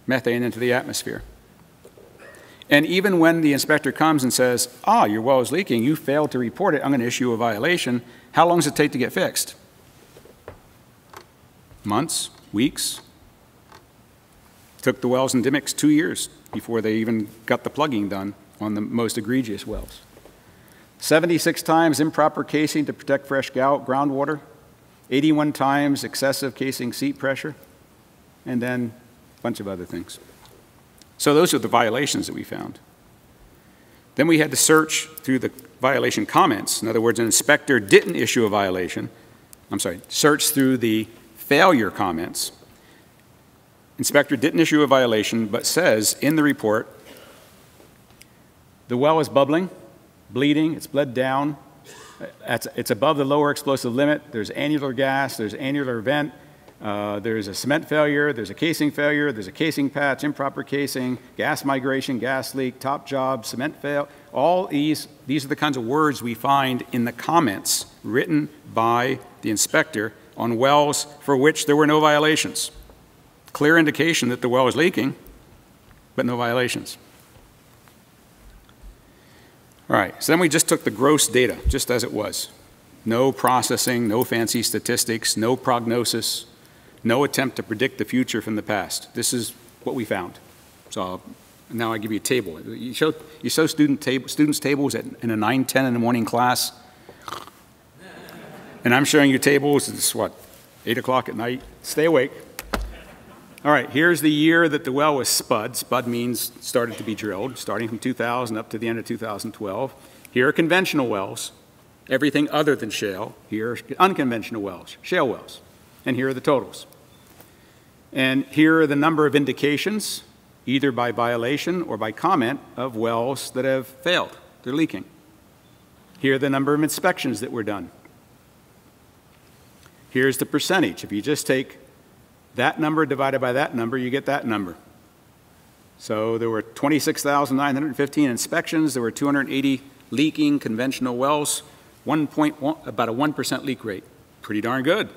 methane into the atmosphere. And even when the inspector comes and says, your well is leaking, you failed to report it, I'm going to issue a violation, how long does it take to get fixed? Months? Weeks? Took the wells in Dimick's 2 years before they even got the plugging done on the most egregious wells. 76 times improper casing to protect fresh groundwater, 81 times excessive casing seat pressure, and then a bunch of other things. So those are the violations that we found. Then we had to search through the violation comments. In other words, an inspector didn't issue a violation. Search through the failure comments. Inspector didn't issue a violation, but says in the report, the well is bubbling, bleeding, it's bled down, it's above the lower explosive limit, there's annular gas, there's annular vent, there's a cement failure, there's a casing failure, there's a casing patch, improper casing, gas migration, gas leak, top job, cement fail. All these are the kinds of words we find in the comments written by the inspector on wells for which there were no violations. Clear indication that the well was leaking, but no violations. All right, so then we just took the gross data, just as it was. No processing, no fancy statistics, no prognosis, no attempt to predict the future from the past. This is what we found. So now I give you a table. You show students tables in a 9:10 in the morning class. And I'm showing you tables, it's what, 8 o'clock at night? Stay awake. All right, here's the year that the well was spud. Spud means started to be drilled, starting from 2000 up to the end of 2012. Here are conventional wells, everything other than shale. Here are unconventional wells, shale wells. And here are the totals. And here are the number of indications, either by violation or by comment, of wells that have failed. They're leaking. Here are the number of inspections that were done. Here's the percentage. If you just take that number divided by that number, you get that number. So there were 26,915 inspections. There were 280 leaking conventional wells. about a 1% leak rate. Pretty darn good.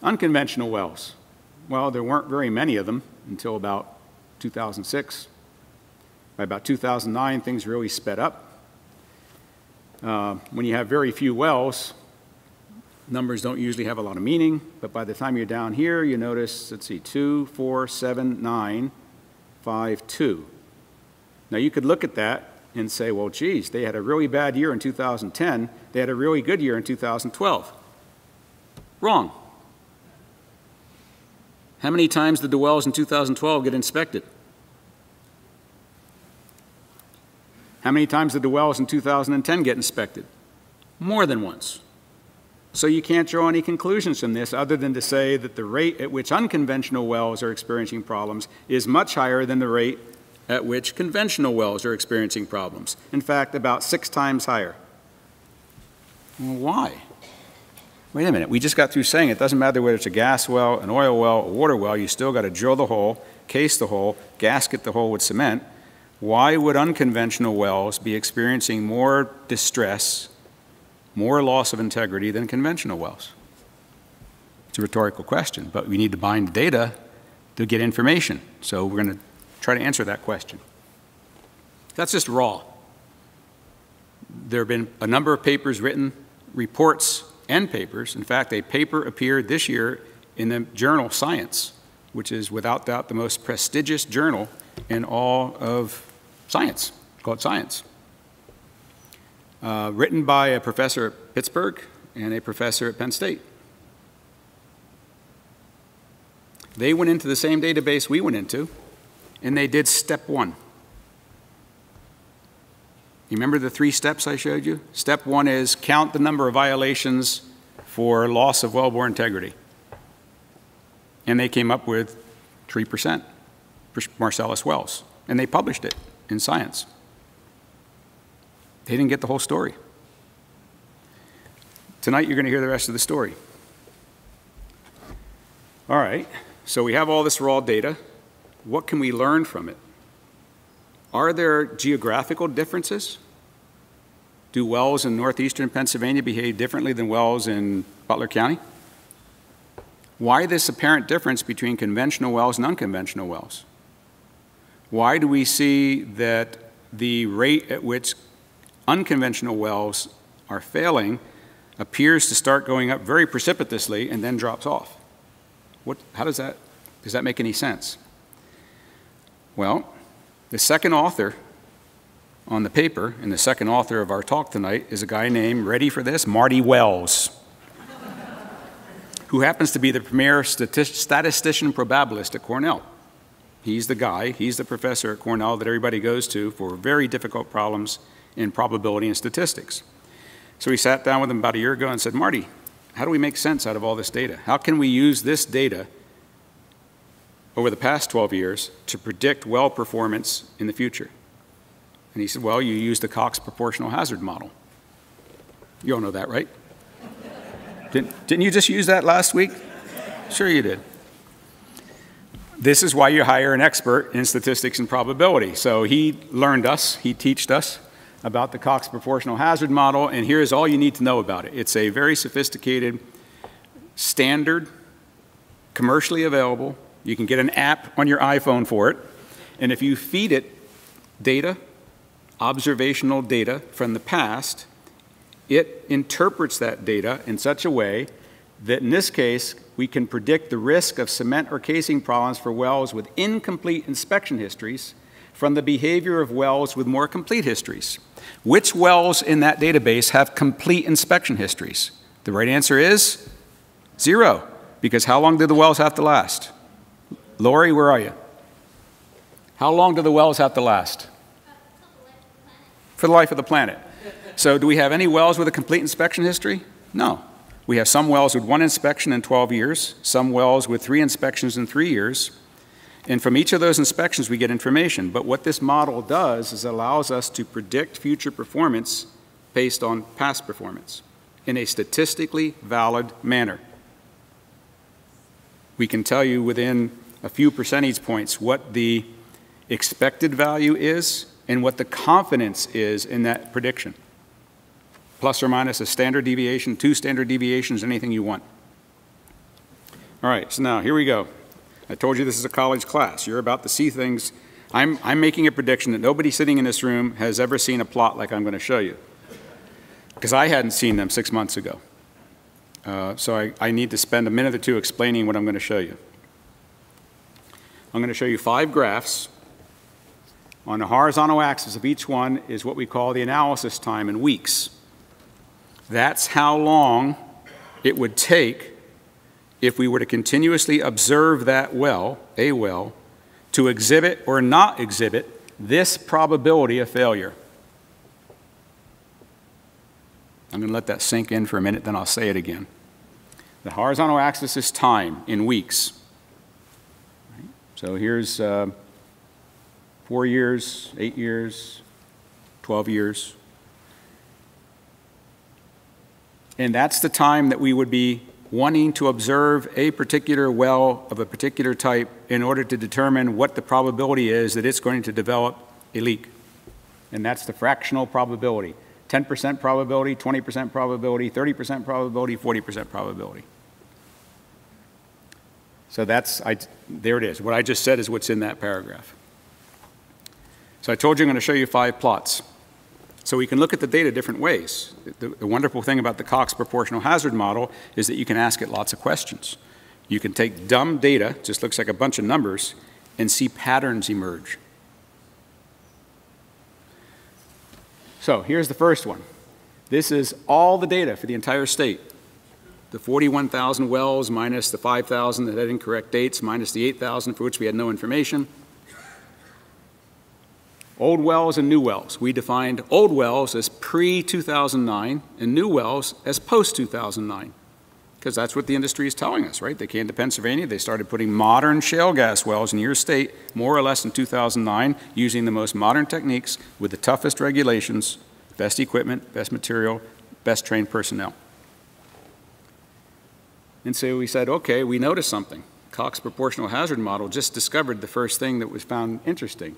Unconventional wells. Well, there weren't very many of them until about 2006. By about 2009, things really sped up. When you have very few wells, numbers don't usually have a lot of meaning, but by the time you're down here, you notice, let's see, 2, 4, 7, 9, 5, 2. Now you could look at that and say, well, geez, they had a really bad year in 2010, they had a really good year in 2012. Wrong. How many times did the wells in 2012 get inspected? How many times did the wells in 2010 get inspected? More than once. So you can't draw any conclusions from this other than to say that the rate at which unconventional wells are experiencing problems is much higher than the rate at which conventional wells are experiencing problems. In fact, about 6 times higher. Well, why? Wait a minute, we just got through saying it doesn't matter whether it's a gas well, an oil well, a water well, you still got to drill the hole, case the hole, gasket the hole with cement. Why would unconventional wells be experiencing more distress, more loss of integrity than conventional wells? It's a rhetorical question, but we need to bind data to get information. So we're going to try to answer that question. That's just raw. There have been a number of papers written, reports and papers. In fact, a paper appeared this year in the journal Science, which is without doubt the most prestigious journal in all of science, called Science. Written by a professor at Pittsburgh and a professor at Penn State. They went into the same database we went into, and they did step 1. You remember the 3 steps I showed you? Step 1 is count the number of violations for loss of wellbore integrity. And they came up with 3% for Marcellus wells. And they published it in Science. They didn't get the whole story. Tonight you're going to hear the rest of the story. All right, so we have all this raw data. What can we learn from it? Are there geographical differences? Do wells in northeastern Pennsylvania behave differently than wells in Butler County? Why this apparent difference between conventional wells and unconventional wells? Why do we see that the rate at which unconventional wells are failing appears to start going up very precipitously and then drops off? How does that make any sense? Well, the second author on the paper, and the second author of our talk tonight, is a guy named, ready for this, Marty Wells, who happens to be the premier statistician probabilist at Cornell. He's the guy, he's the professor at Cornell that everybody goes to for very difficult problems in probability and statistics. So we sat down with him about a year ago and said, Marty, how do we make sense out of all this data? How can we use this data over the past 12 years to predict well performance in the future? And he said, well, you use the Cox proportional hazard model. You all know that, right? Didn't you just use that last week? Sure you did. This is why you hire an expert in statistics and probability. So he taught us about the Cox proportional hazard model, and here's all you need to know about it. It's a very sophisticated, standard, commercially available. You can get an app on your iPhone for it, and if you feed it data, observational data from the past, it interprets that data in such a way that in this case, we can predict the risk of cement or casing problems for wells with incomplete inspection histories from the behavior of wells with more complete histories. Which wells in that database have complete inspection histories? The right answer is 0, because how long do the wells have to last? Lori, where are you? How long do the wells have to last? For the life of the planet. So do we have any wells with a complete inspection history? No. We have some wells with 1 inspection in 12 years, some wells with 3 inspections in 3 years, and from each of those inspections we get information. But what this model does is it allows us to predict future performance based on past performance in a statistically valid manner. We can tell you within a few percentage points what the expected value is and what the confidence is in that prediction. Plus or minus a standard deviation, 2 standard deviations, anything you want. All right, so now here we go. I told you this is a college class. You're about to see things. I'm making a prediction that nobody sitting in this room has ever seen a plot like I'm going to show you, because I hadn't seen them 6 months ago. So I need to spend a minute or two explaining what I'm going to show you. I'm going to show you 5 graphs. On the horizontal axis of each one is what we call the analysis time in weeks. That's how long it would take if we were to continuously observe that well, a well, to exhibit or not exhibit this probability of failure. I'm going to let that sink in for a minute, then I'll say it again. The horizontal axis is time in weeks. So here's 4 years, 8 years, 12 years. And that's the time that we would be wanting to observe a particular well of a particular type in order to determine what the probability is that it's going to develop a leak. And that's the fractional probability. 10% probability, 20% probability, 30% probability, 40% probability. So there it is. What I just said is what's in that paragraph. So I told you I'm going to show you 5 plots. So we can look at the data different ways. The wonderful thing about the Cox proportional hazard model is that you can ask it lots of questions. You can take dumb data, just looks like a bunch of numbers, and see patterns emerge. So here's the first one. This is all the data for the entire state. The 41,000 wells minus the 5,000 that had incorrect dates, minus the 8,000 for which we had no information. Old wells and new wells. We defined old wells as pre-2009 and new wells as post-2009, because that's what the industry is telling us, right? They came to Pennsylvania, they started putting modern shale gas wells in your state more or less in 2009, using the most modern techniques with the toughest regulations, best equipment, best material, best trained personnel. And so we said, okay, we noticed something. Cox proportional hazard model just discovered the first thing that was found interesting.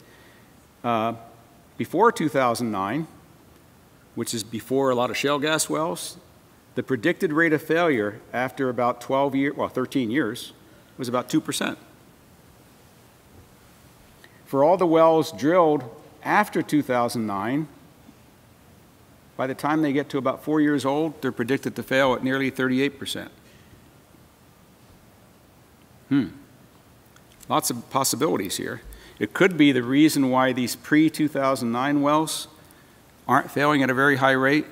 Before 2009, which is before a lot of shale gas wells, the predicted rate of failure after about 13 years was about 2%. For all the wells drilled after 2009, by the time they get to about 4 years old, they're predicted to fail at nearly 38%. Lots of possibilities here. It could be the reason why these pre-2009 wells aren't failing at a very high rate.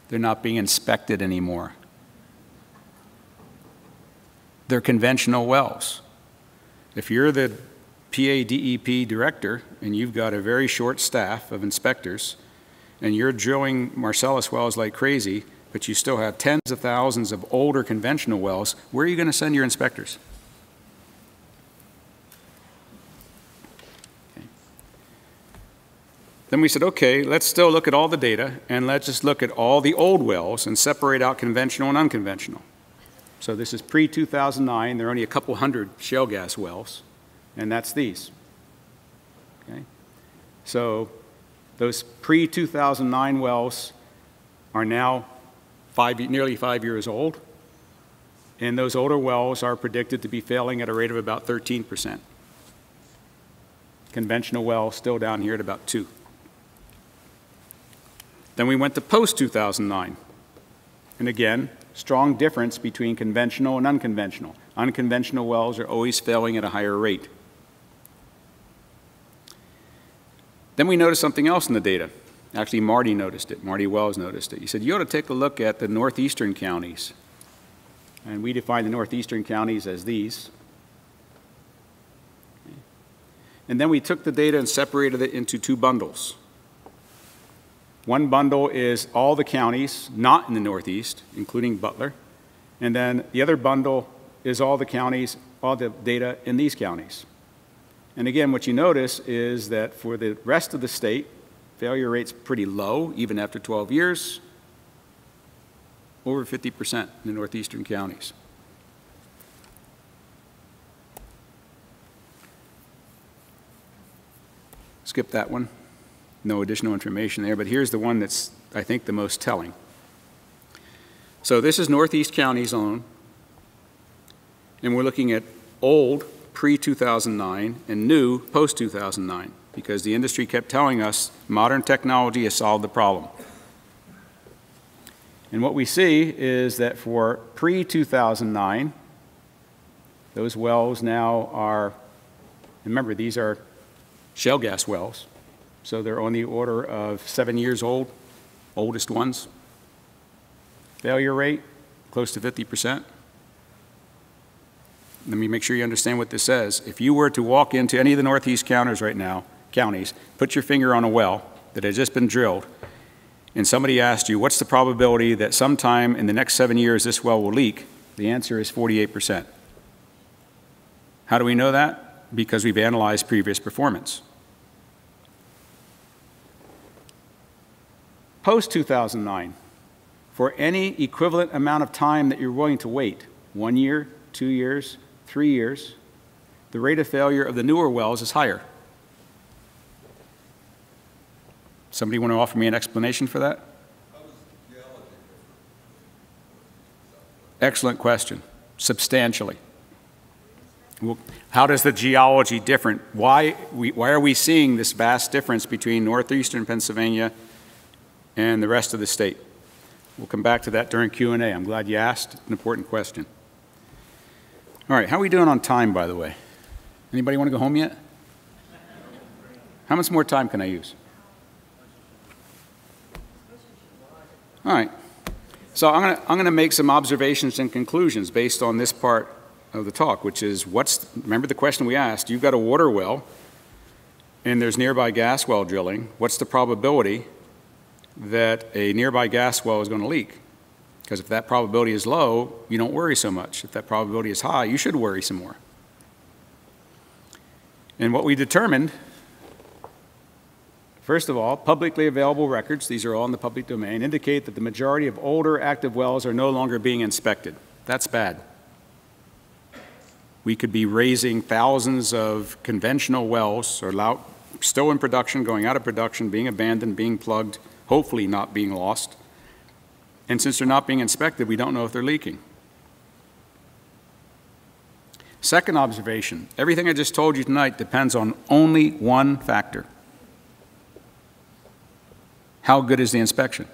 They're not being inspected anymore. They're conventional wells. If you're the Ph.D. director and you've got a very short staff of inspectors and you're drilling Marcellus wells like crazy, but you still have tens of thousands of older conventional wells, where are you going to send your inspectors? Then we said, okay, let's still look at all the data, and let's just look at all the old wells and separate out conventional and unconventional. So this is pre-2009. There are only a couple hundred shale gas wells, and that's these. Okay? So those pre-2009 wells are now nearly 5 years old, and those older wells are predicted to be failing at a rate of about 13%. Conventional wells still down here at about 2%. Then we went to post-2009. And again, strong difference between conventional and unconventional. Unconventional wells are always failing at a higher rate. Then we noticed something else in the data. Actually, Marty noticed it. Marty Wells noticed it. He said, you ought to take a look at the northeastern counties. And we define the northeastern counties as these. And then we took the data and separated it into 2 bundles. One bundle is all the counties not in the Northeast, including Butler. And then the other bundle is all the counties, all the data in these counties. And again, what you notice is that for the rest of the state, failure rate's pretty low, even after 12 years, over 50% in the northeastern counties. Skip that one. No additional information there, but here's the one that's, I think, the most telling. So this is Northeast County zone, and we're looking at old pre-2009 and new post-2009, because the industry kept telling us modern technology has solved the problem. And what we see is that for pre-2009, those wells now are, remember, these are shale gas wells, so they're on the order of 7 years old, oldest ones. Failure rate, close to 50%. Let me make sure you understand what this says. If you were to walk into any of the Northeast counties right now, put your finger on a well that had just been drilled, and somebody asked you, what's the probability that sometime in the next 7 years this well will leak? The answer is 48%. How do we know that? Because we've analyzed previous performance. Post-2009, for any equivalent amount of time that you're willing to wait, 1 year, 2 years, 3 years, the rate of failure of the newer wells is higher. Somebody want to offer me an explanation for that? Excellent question. Substantially. Well, how does the geology differ? Why are we seeing this vast difference between northeastern Pennsylvania and the rest of the state? We'll come back to that during Q&A. I'm glad you asked. An important question. All right, how are we doing on time, by the way? Anybody want to go home yet? How much more time can I use? All right. So I'm going to make some observations and conclusions based on this part of the talk, which is remember the question we asked, you've got a water well and there's nearby gas well drilling. What's the probability that a nearby gas well is going to leak? Because if that probability is low, you don't worry so much. If that probability is high, you should worry some more. And what we determined, first of all, publicly available records, these are all in the public domain, indicate that the majority of older active wells are no longer being inspected. That's bad. We could be raising thousands of conventional wells, or still in production, going out of production, being abandoned, being plugged, hopefully not being lost. And since they're not being inspected, we don't know if they're leaking. Second observation, everything I just told you tonight depends on only one factor. How good is the inspection?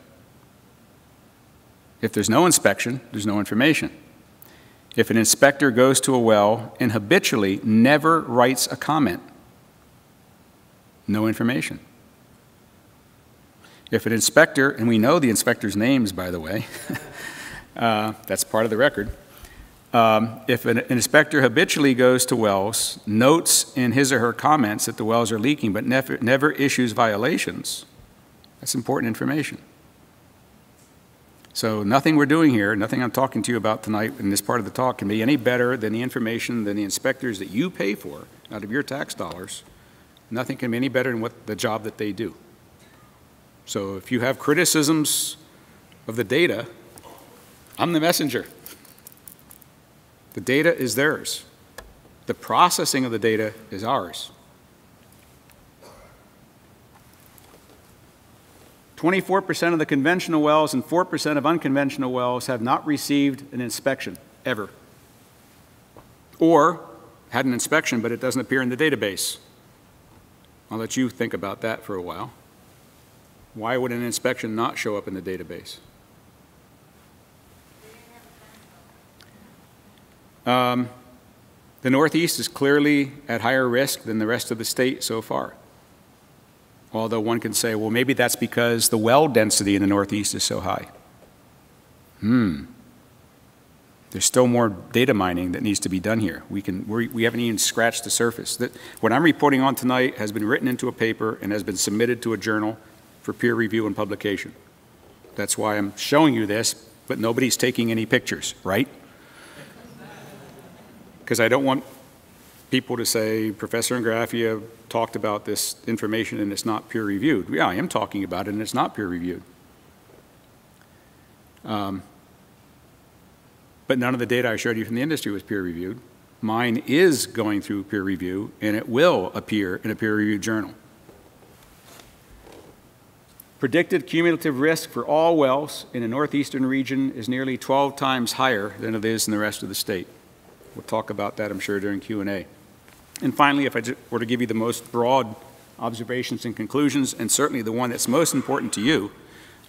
If there's no inspection, there's no information. If an inspector goes to a well and habitually never writes a comment, no information. If an inspector, and we know the inspector's names, by the way, that's part of the record. If an inspector habitually goes to wells, notes in his or her comments that the wells are leaking, but never issues violations, that's important information. So nothing we're doing here, nothing I'm talking to you about tonight in this part of the talk can be any better than the information than the inspectors that you pay for out of your tax dollars. Nothing can be any better than the job that they do. So if you have criticisms of the data, I'm the messenger. The data is theirs. The processing of the data is ours. 24% of the conventional wells and 4% of unconventional wells have not received an inspection, ever. Or had an inspection, but it doesn't appear in the database. I'll let you think about that for a while. Why would an inspection not show up in the database? The Northeast is clearly at higher risk than the rest of the state so far. Although one can say, well, maybe that's because the well density in the Northeast is so high. There's still more data mining that needs to be done here. We haven't even scratched the surface. What I'm reporting on tonight has been written into a paper and has been submitted to a journal for peer review and publication. That's why I'm showing you this, but nobody's taking any pictures, right? Because I don't want people to say, Professor Ingraffea talked about this information and it's not peer reviewed. Yeah, I am talking about it and it's not peer reviewed. But none of the data I showed you from the industry was peer reviewed. Mine is going through peer review and it will appear in a peer reviewed journal. Predicted cumulative risk for all wells in the northeastern region is nearly 12 times higher than it is in the rest of the state. We'll talk about that, I'm sure, during Q&A. And finally, if I were to give you the most broad observations and conclusions, and certainly the one that's most important to you,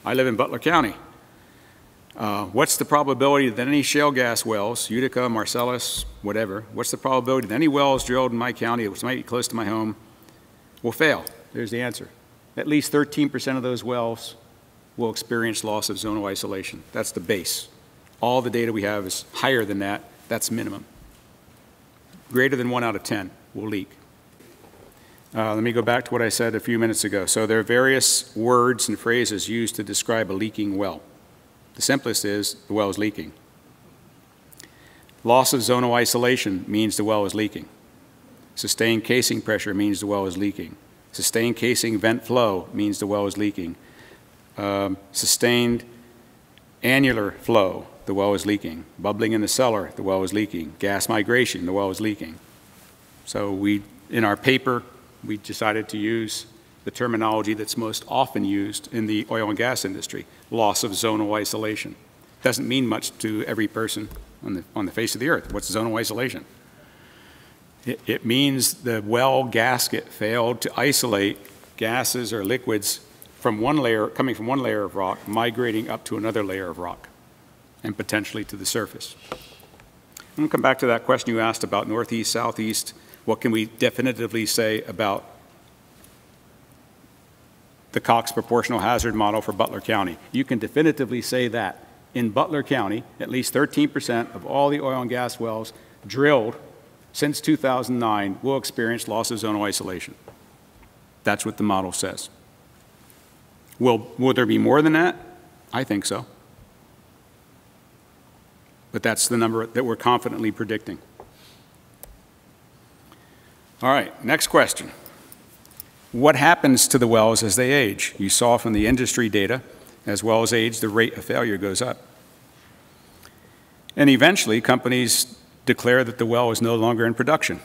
I live in Butler County. What's the probability that any shale gas wells, Utica, Marcellus, whatever, what's the probability that any wells drilled in my county, which might be close to my home, will fail? There's the answer. At least 13% of those wells will experience loss of zonal isolation. That's the base. All the data we have is higher than that. That's minimum. Greater than 1 out of 10 will leak. Let me go back to what I said a few minutes ago. So there are various words and phrases used to describe a leaking well. The simplest is the well is leaking. Loss of zonal isolation means the well is leaking. Sustained casing pressure means the well is leaking. Sustained casing vent flow means the well is leaking. Sustained annular flow, the well is leaking. Bubbling in the cellar, the well is leaking. Gas migration, the well is leaking. So in our paper, we decided to use the terminology that's most often used in the oil and gas industry, loss of zonal isolation. Doesn't mean much to every person on the face of the earth. What's zonal isolation? It means the well gasket failed to isolate gases or liquids from one layer, coming from one layer of rock, migrating up to another layer of rock, and potentially to the surface. I'm going to come back to that question you asked about northeast, southeast. What can we definitively say about the Cox proportional hazard model for Butler County? You can definitively say that in Butler County, at least 13% of all the oil and gas wells drilled since 2009 will experience loss of zonal isolation. That's what the model says. Will there be more than that? I think so. But that's the number that we're confidently predicting. All right, next question. What happens to the wells as they age? You saw from the industry data, as well as age, the rate of failure goes up. And eventually, companies declare that the well is no longer in production.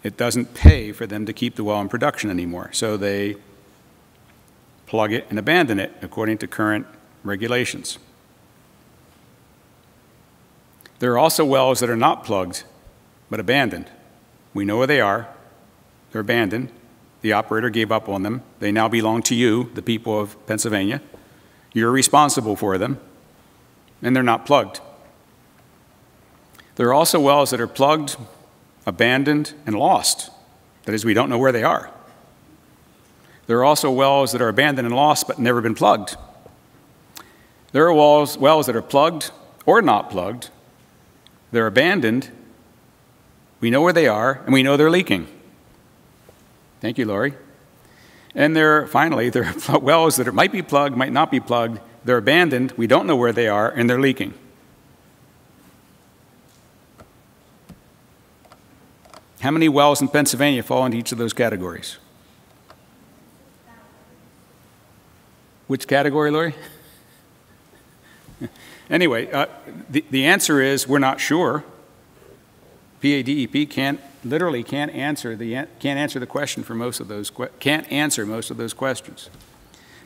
It doesn't pay for them to keep the well in production anymore, so they plug it and abandon it according to current regulations. There are also wells that are not plugged, but abandoned. We know where they are. They're abandoned. The operator gave up on them. They now belong to you, the people of Pennsylvania. You're responsible for them, and they're not plugged. There are also wells that are plugged, abandoned, and lost. That is, we don't know where they are. There are also wells that are abandoned and lost but never been plugged. There are wells that are plugged or not plugged. They're abandoned. We know where they are, and we know they're leaking. Thank you, Lori. And finally, there are wells that might be plugged, might not be plugged. They're abandoned. We don't know where they are, and they're leaking. How many wells in Pennsylvania fall into each of those categories? Which category, Lori? Anyway, the answer is we're not sure. PADEP literally can't answer the question for most of those can't answer most of those questions.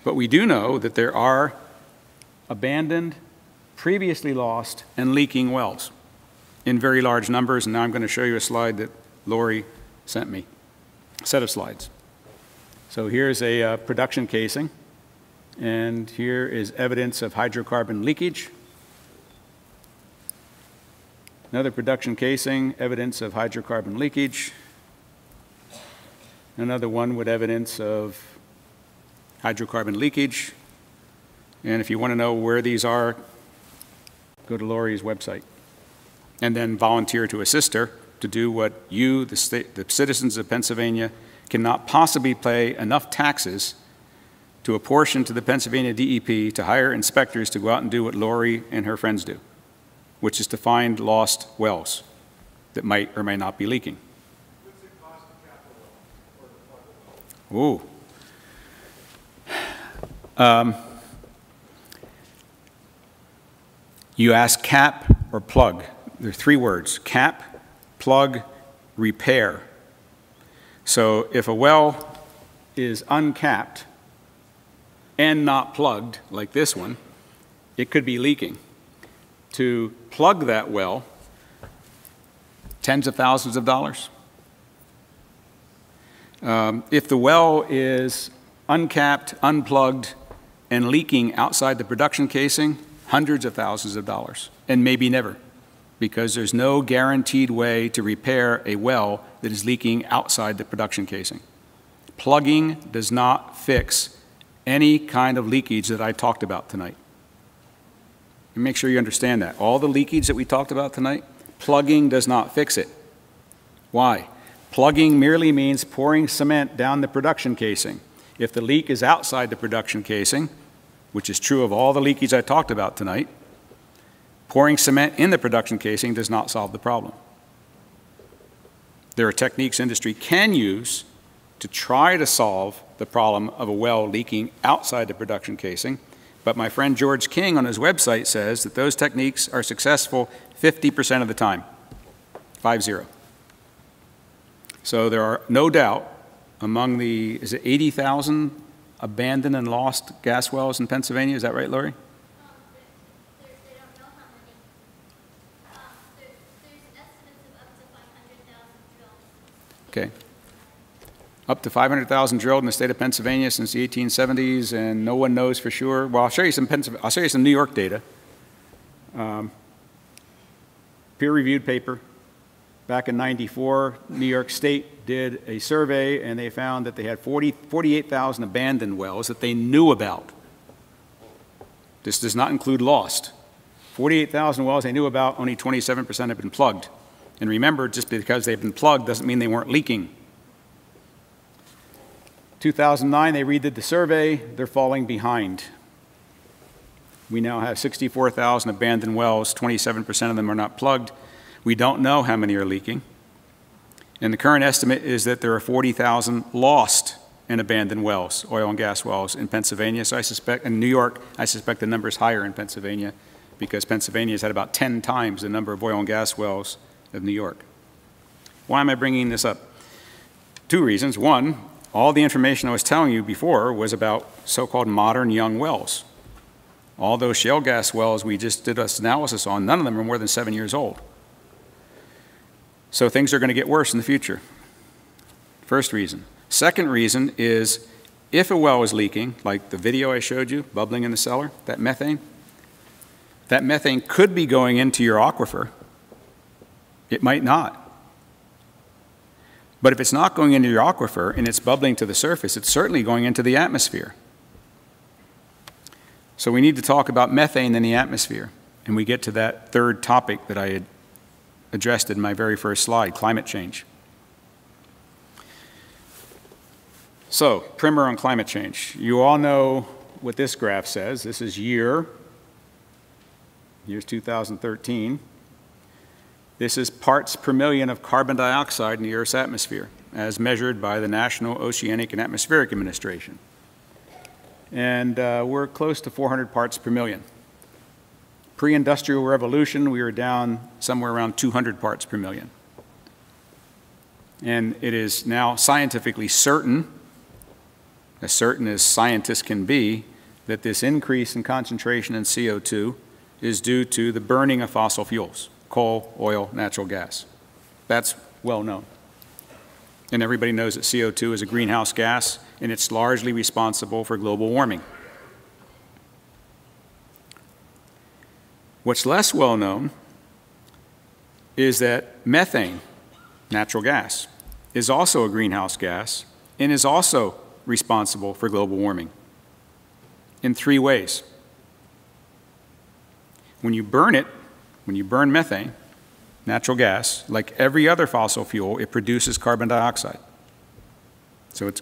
But we do know that there are abandoned, previously lost, and leaking wells in very large numbers. And now I'm going to show you a slide that Lori sent me, a set of slides. So here's a production casing, and here is evidence of hydrocarbon leakage. Another production casing, evidence of hydrocarbon leakage. Another one with evidence of hydrocarbon leakage. And if you want to know where these are, go to Lori's website. And then volunteer to assist her to do what you, the citizens of Pennsylvania, cannot possibly pay enough taxes to apportion to the Pennsylvania DEP to hire inspectors to go out and do what Lori and her friends do, which is to find lost wells that might or may not be leaking. What's it cost to capital well? Ooh. You ask cap or plug. There are three words: cap, plug, repair. So if a well is uncapped, and not plugged, like this one, it could be leaking. To plug that well, tens of thousands of dollars. If the well is uncapped, unplugged, and leaking outside the production casing, hundreds of thousands of dollars, and maybe never, because there's no guaranteed way to repair a well that is leaking outside the production casing. Plugging does not fix any kind of leakage that I talked about tonight. And make sure you understand that. All the leakage that we talked about tonight, plugging does not fix it. Why? Plugging merely means pouring cement down the production casing. If the leak is outside the production casing, which is true of all the leakage I talked about tonight, pouring cement in the production casing does not solve the problem. There are techniques industry can use to try to solve the problem of a well leaking outside the production casing, but my friend George King on his website says that those techniques are successful 50% of the time, 50. So there are no doubt among the, is it 80,000 abandoned and lost gas wells in Pennsylvania? Is that right, Lori? They don't know how many. There's estimates of up to 500,000 drilled. Okay. Up to 500,000 drilled in the state of Pennsylvania since the 1870s, and no one knows for sure. Well, I'll show you some New York data. Peer-reviewed paper. Back in '94, New York State did a survey, and they found that they had 48,000 abandoned wells that they knew about. This does not include lost. 48,000 wells they knew about, only 27% have been plugged. And remember, just because they've been plugged doesn't mean they weren't leaking. 2009, they redid the survey. They're falling behind. We now have 64,000 abandoned wells. 27% of them are not plugged. We don't know how many are leaking. And the current estimate is that there are 40,000 lost and abandoned wells, oil and gas wells, in Pennsylvania. So I suspect, in New York, I suspect the number is higher in Pennsylvania because Pennsylvania has had about 10 times the number of oil and gas wells of New York. Why am I bringing this up? Two reasons. One, all the information I was telling you before was about so-called modern young wells. All those shale gas wells we just did this analysis on, none of them are more than 7 years old. So things are going to get worse in the future. First reason. Second reason is if a well is leaking, like the video I showed you, bubbling in the cellar, that methane could be going into your aquifer. It might not. But if it's not going into your aquifer and it's bubbling to the surface, it's certainly going into the atmosphere. So we need to talk about methane in the atmosphere. And we get to that third topic that I had addressed in my very first slide, climate change. So, primer on climate change. You all know what this graph says. This is year's 2013. This is parts per million of carbon dioxide in the Earth's atmosphere, as measured by the National Oceanic and Atmospheric Administration. And we're close to 400 parts per million. Pre-industrial revolution, we were down somewhere around 200 parts per million. And it is now scientifically certain, as certain as scientists can be, that this increase in concentration in CO2 is due to the burning of fossil fuels, coal, oil, natural gas. That's well known. And everybody knows that CO2 is a greenhouse gas, and it's largely responsible for global warming. What's less well known is that methane, natural gas, is also a greenhouse gas and is also responsible for global warming in 3 ways. When you burn it, when you burn methane, natural gas, like every other fossil fuel, it produces carbon dioxide. So it's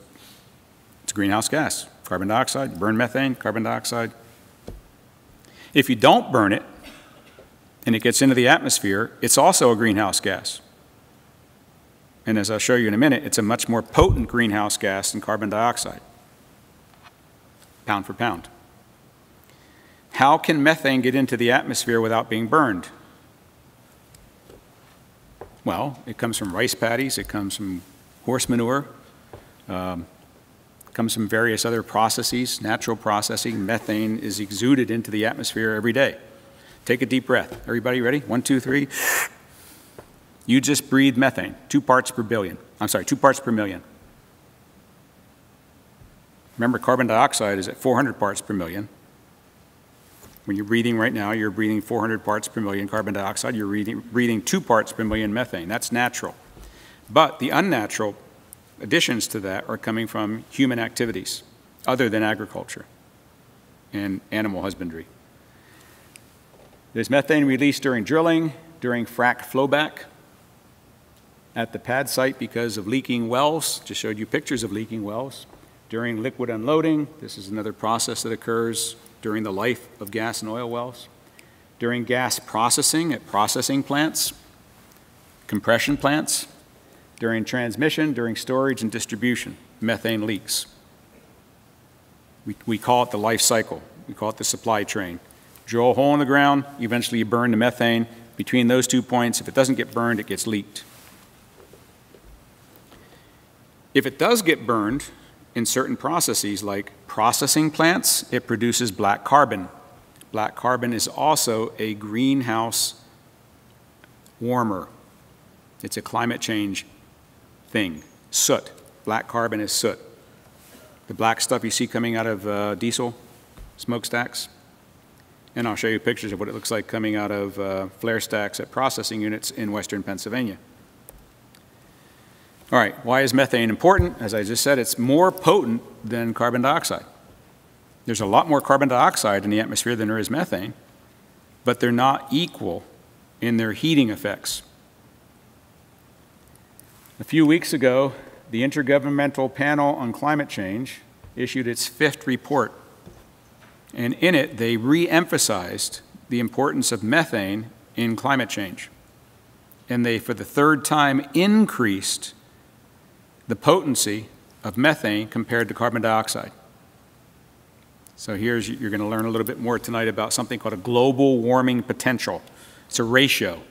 a greenhouse gas. Carbon dioxide, you burn methane, carbon dioxide. If you don't burn it, and it gets into the atmosphere, it's also a greenhouse gas. And as I'll show you in a minute, it's a much more potent greenhouse gas than carbon dioxide, pound for pound. How can methane get into the atmosphere without being burned? Well, it comes from rice paddies, it comes from horse manure, comes from various other processes, natural processing. Methane is exuded into the atmosphere every day. Take a deep breath. Everybody ready? 1, 2, 3. You just breathed methane, 2 parts per billion. I'm sorry, 2 parts per million. Remember, carbon dioxide is at 400 parts per million. When you're breathing right now, you're breathing 400 parts per million carbon dioxide. You're breathing 2 parts per million methane. That's natural. But the unnatural additions to that are coming from human activities other than agriculture and animal husbandry. There's methane released during drilling, during frac flowback, at the pad site because of leaking wells. Just showed you pictures of leaking wells. During liquid unloading, this is another process that occurs during the life of gas and oil wells. During gas processing at processing plants, compression plants. During transmission, during storage and distribution, methane leaks. We call it the life cycle. We call it the supply train. Drill a hole in the ground, eventually you burn the methane. Between those 2 points, if it doesn't get burned, it gets leaked. If it does get burned in certain processes like processing plants, it produces black carbon. Black carbon is also a greenhouse warmer. It's a climate change thing. Soot. Black carbon is soot. The black stuff you see coming out of diesel smokestacks. And I'll show you pictures of what it looks like coming out of flare stacks at processing units in western Pennsylvania. All right, why is methane important? As I just said, it's more potent than carbon dioxide. There's a lot more carbon dioxide in the atmosphere than there is methane, but they're not equal in their heating effects. A few weeks ago, the Intergovernmental Panel on Climate Change issued its 5th report, and in it they re-emphasized the importance of methane in climate change. And they, for the 3rd time, increased the potency of methane compared to carbon dioxide. So you're going to learn a little bit more tonight about something called a global warming potential. It's a ratio.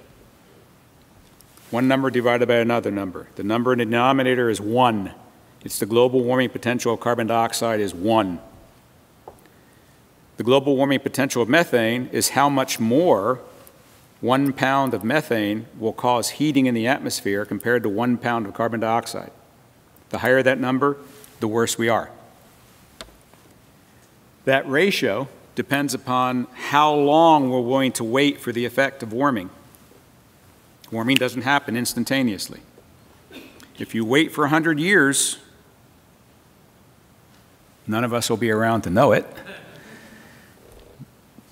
One number divided by another number. The number in the denominator is 1. It's the global warming potential of carbon dioxide is 1. The global warming potential of methane is how much more 1 pound of methane will cause heating in the atmosphere compared to 1 pound of carbon dioxide. The higher that number, the worse we are. That ratio depends upon how long we're willing to wait for the effect of warming. Warming doesn't happen instantaneously. If you wait for 100 years, none of us will be around to know it.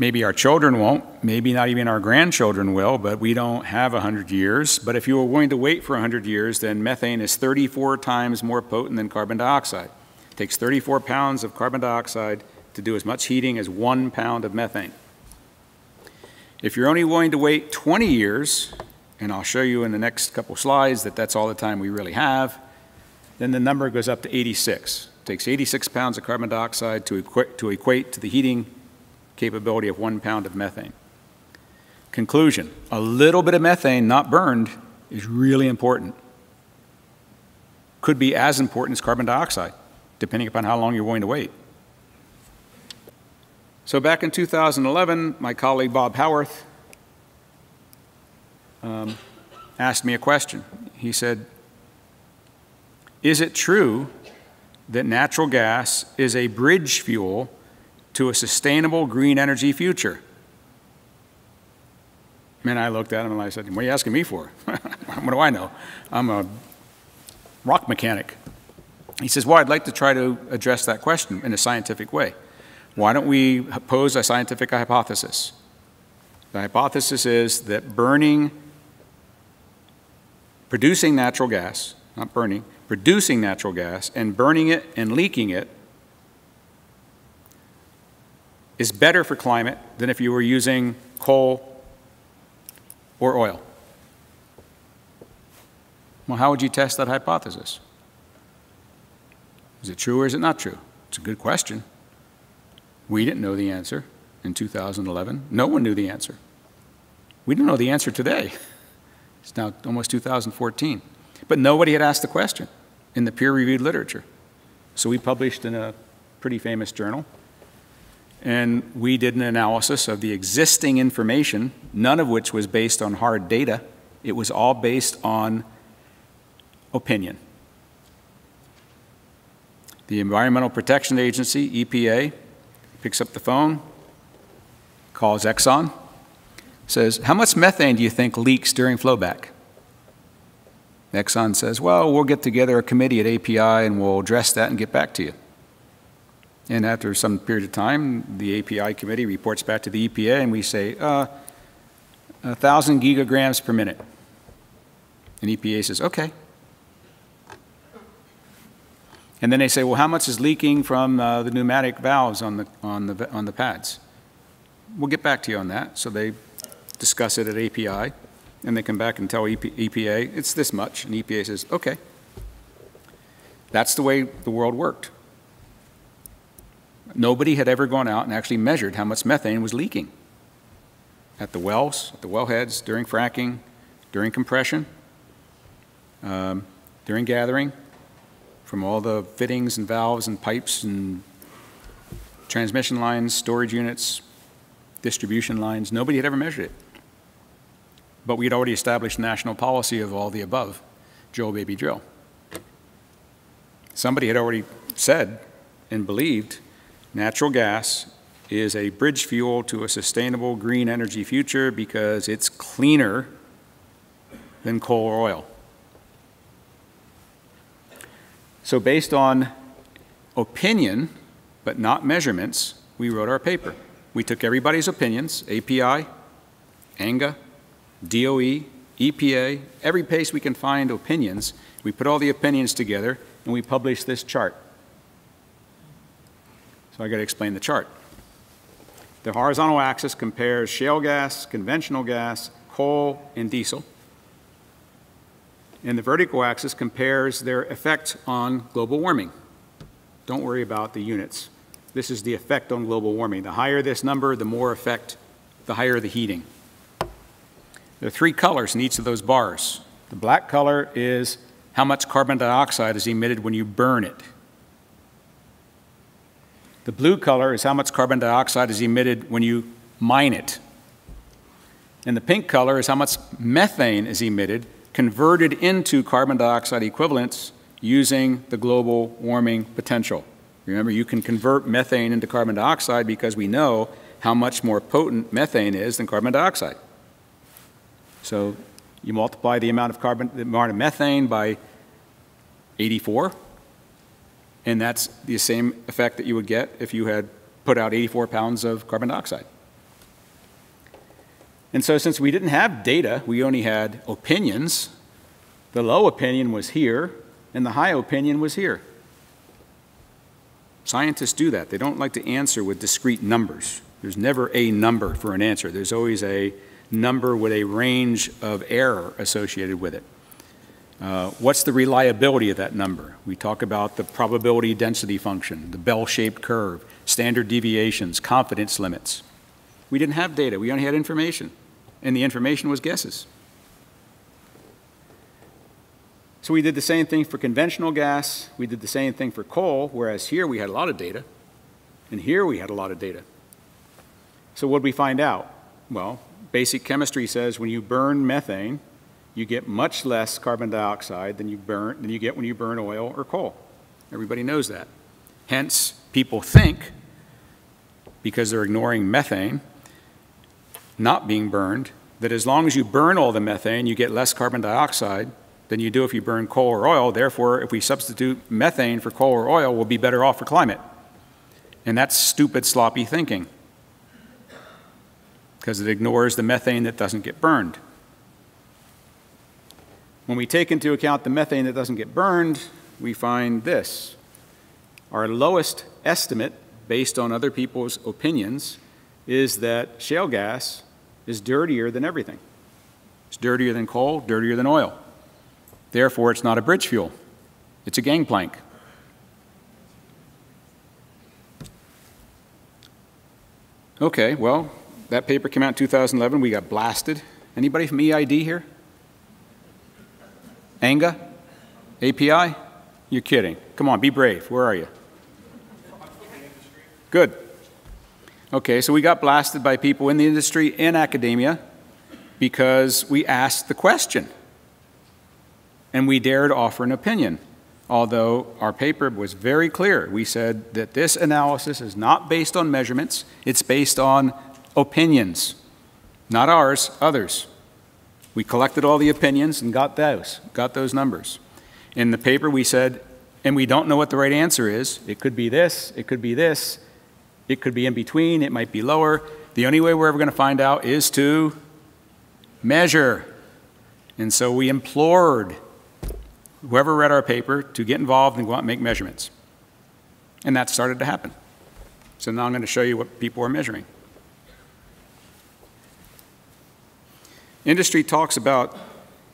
Maybe our children won't, maybe not even our grandchildren will, but we don't have 100 years. But if you were willing to wait for 100 years, then methane is 34 times more potent than carbon dioxide. It takes 34 pounds of carbon dioxide to do as much heating as 1 pound of methane. If you're only willing to wait 20 years, and I'll show you in the next couple slides that that's all the time we really have, then the number goes up to 86. It takes 86 pounds of carbon dioxide to equate to the heating capability of 1 pound of methane. Conclusion, a little bit of methane not burned is really important. Could be as important as carbon dioxide, depending upon how long you're willing to wait. So back in 2011, my colleague Bob Howarth asked me a question. He said, is it true that natural gas is a bridge fuel to a sustainable green energy future? And I looked at him and I said, what are you asking me for? What do I know? I'm a rock mechanic. He says, well, I'd like to try to address that question in a scientific way. Why don't we pose a scientific hypothesis? The hypothesis is that producing natural gas, not burning, producing natural gas and burning it and leaking it is better for climate than if you were using coal or oil. Well, how would you test that hypothesis? Is it true or is it not true? It's a good question. We didn't know the answer in 2011. No one knew the answer. We don't know the answer today. It's now almost 2014. But nobody had asked the question in the peer-reviewed literature. So we published in a pretty famous journal, and we did an analysis of the existing information, none of which was based on hard data. It was all based on opinion. The Environmental Protection Agency, EPA, picks up the phone, calls Exxon, says, how much methane do you think leaks during flowback? Exxon says, well, we'll get together a committee at API and we'll address that and get back to you. And after some period of time, the API committee reports back to the EPA and we say, 1,000 gigograms per minute. And EPA says, okay. And then they say, well, how much is leaking from the pneumatic valves on the pads? We'll get back to you on that. So they discuss it at API, and they come back and tell EPA, it's this much. And EPA says, okay. That's the way the world worked. Nobody had ever gone out and actually measured how much methane was leaking at the wells, at the wellheads, during fracking, during compression, during gathering, from all the fittings and valves and pipes and transmission lines, storage units, distribution lines. Nobody had ever measured it. But we had already established national policy of all the above, drill, baby, drill. Somebody had already said and believed natural gas is a bridge fuel to a sustainable green energy future because it's cleaner than coal or oil. So based on opinion, but not measurements, we wrote our paper. We took everybody's opinions, API, ANGA, DOE, EPA, every place we can find opinions. We put all the opinions together and we published this chart. So I got to explain the chart. The horizontal axis compares shale gas, conventional gas, coal, and diesel. And the vertical axis compares their effect on global warming. Don't worry about the units. This is the effect on global warming. The higher this number, the more effect, the higher the heating. There are three colors in each of those bars. The black color is how much carbon dioxide is emitted when you burn it. The blue color is how much carbon dioxide is emitted when you mine it. And the pink color is how much methane is emitted, converted into carbon dioxide equivalents using the global warming potential. Remember, you can convert methane into carbon dioxide because we know how much more potent methane is than carbon dioxide. So you multiply the amount of methane by 84, and that's the same effect that you would get if you had put out 84 pounds of carbon dioxide. And so since we didn't have data, we only had opinions. The low opinion was here, and the high opinion was here. Scientists do that. They don't like to answer with discrete numbers. There's never a number for an answer. There's always a number with a range of error associated with it. What's the reliability of that number? We talk about the probability density function, the bell-shaped curve, standard deviations, confidence limits. We didn't have data. We only had information, and the information was guesses. So we did the same thing for conventional gas. We did the same thing for coal, whereas here we had a lot of data, and here we had a lot of data. So what did we find out? Well, basic chemistry says when you burn methane, you get much less carbon dioxide than you get when you burn oil or coal. Everybody knows that. Hence, people think, because they're ignoring methane not being burned, that as long as you burn all the methane, you get less carbon dioxide than you do if you burn coal or oil. Therefore, if we substitute methane for coal or oil, we'll be better off for climate. And that's stupid, sloppy thinking, because it ignores the methane that doesn't get burned. When we take into account the methane that doesn't get burned, we find this. Our lowest estimate, based on other people's opinions, is that shale gas is dirtier than everything. It's dirtier than coal, dirtier than oil. Therefore, it's not a bridge fuel. It's a gangplank. Okay, well, that paper came out in 2011. We got blasted. Anybody from EID here? ANGA? API? You're kidding. Come on, be brave. Where are you? Good. Okay, so we got blasted by people in the industry and academia because we asked the question. And we dared offer an opinion, although our paper was very clear. We said that this analysis is not based on measurements, it's based on opinions. Not ours, others. We collected all the opinions and got those numbers. In the paper we said, and we don't know what the right answer is. It could be this, it could be this, it could be in between, it might be lower. The only way we're ever going to find out is to measure. And so we implored whoever read our paper to get involved and go out and make measurements. And that started to happen. So now I'm going to show you what people are measuring. Industry talks about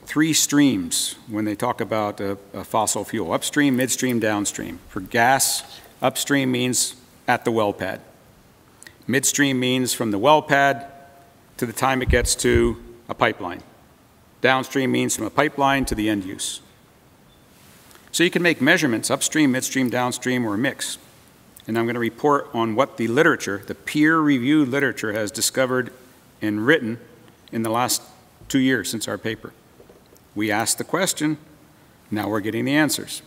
3 streams when they talk about a fossil fuel: upstream, midstream, downstream. For gas, upstream means at the well pad. Midstream means from the well pad to the time it gets to a pipeline. Downstream means from a pipeline to the end use. So you can make measurements upstream, midstream, downstream, or a mix. And I'm going to report on what the literature, the peer-reviewed literature, has discovered and written in the last 2 years since our paper. We asked the question, now we're getting the answers.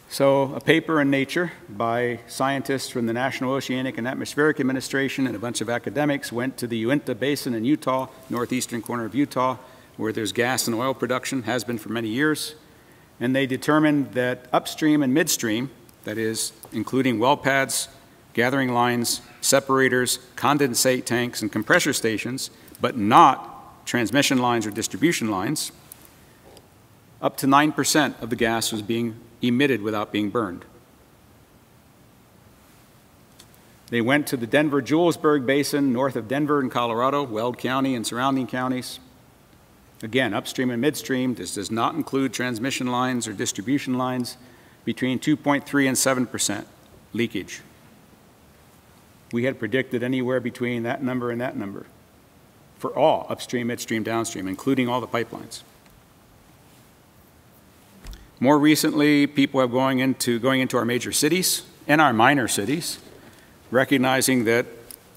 So a paper in Nature by scientists from the National Oceanic and Atmospheric Administration and a bunch of academics went to the Uinta Basin in Utah, northeastern corner of Utah, where there's gas and oil production, has been for many years. And they determined that upstream and midstream, that is, including well pads, gathering lines, separators, condensate tanks, and compressor stations, but not transmission lines or distribution lines, up to 9% of the gas was being emitted without being burned. They went to the Denver-Julesburg Basin, north of Denver in Colorado, Weld County and surrounding counties. Again, upstream and midstream, this does not include transmission lines or distribution lines, between 2.3 and 7% leakage. We had predicted anywhere between that number and that number for all upstream, midstream, downstream, including all the pipelines. More recently, people are going into our major cities and our minor cities, recognizing that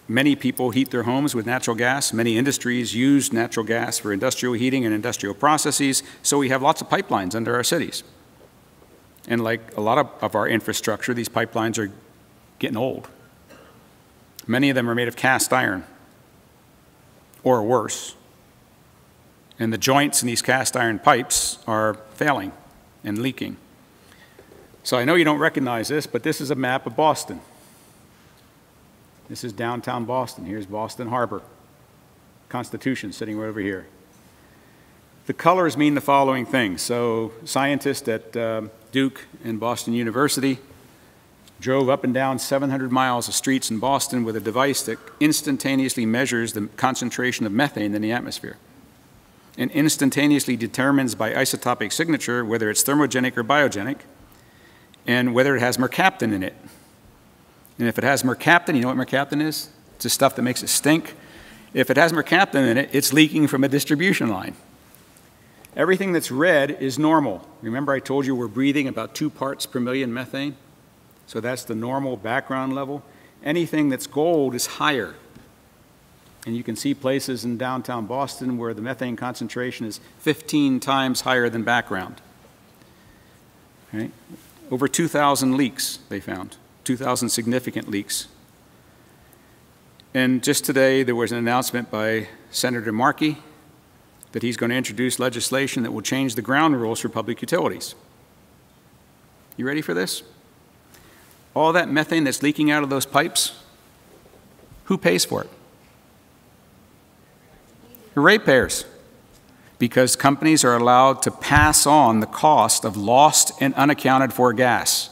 many people heat their homes with natural gas. Many industries use natural gas for industrial heating and industrial processes, so we have lots of pipelines under our cities. And like a lot of our infrastructure, these pipelines are getting old. Many of them are made of cast iron, or worse. And the joints in these cast iron pipes are failing and leaking. So I know you don't recognize this, but this is a map of Boston. This is downtown Boston. Here's Boston Harbor. Constitution sitting right over here. The colors mean the following things. So scientists at Duke and Boston University drove up and down 700 miles of streets in Boston with a device that instantaneously measures the concentration of methane in the atmosphere and instantaneously determines by isotopic signature whether it's thermogenic or biogenic and whether it has mercaptan in it. And if it has mercaptan, you know what mercaptan is? It's the stuff that makes it stink. If it has mercaptan in it, it's leaking from a distribution line. Everything that's red is normal. Remember I told you we're breathing about 2 parts per million methane? So that's the normal background level. Anything that's gold is higher. And you can see places in downtown Boston where the methane concentration is 15 times higher than background. Okay? Over 2,000 leaks they found, 2,000 significant leaks. And just today there was an announcement by Senator Markey that he's going to introduce legislation that will change the ground rules for public utilities. You ready for this? All that methane that's leaking out of those pipes, who pays for it? The ratepayers. Because companies are allowed to pass on the cost of lost and unaccounted for gas.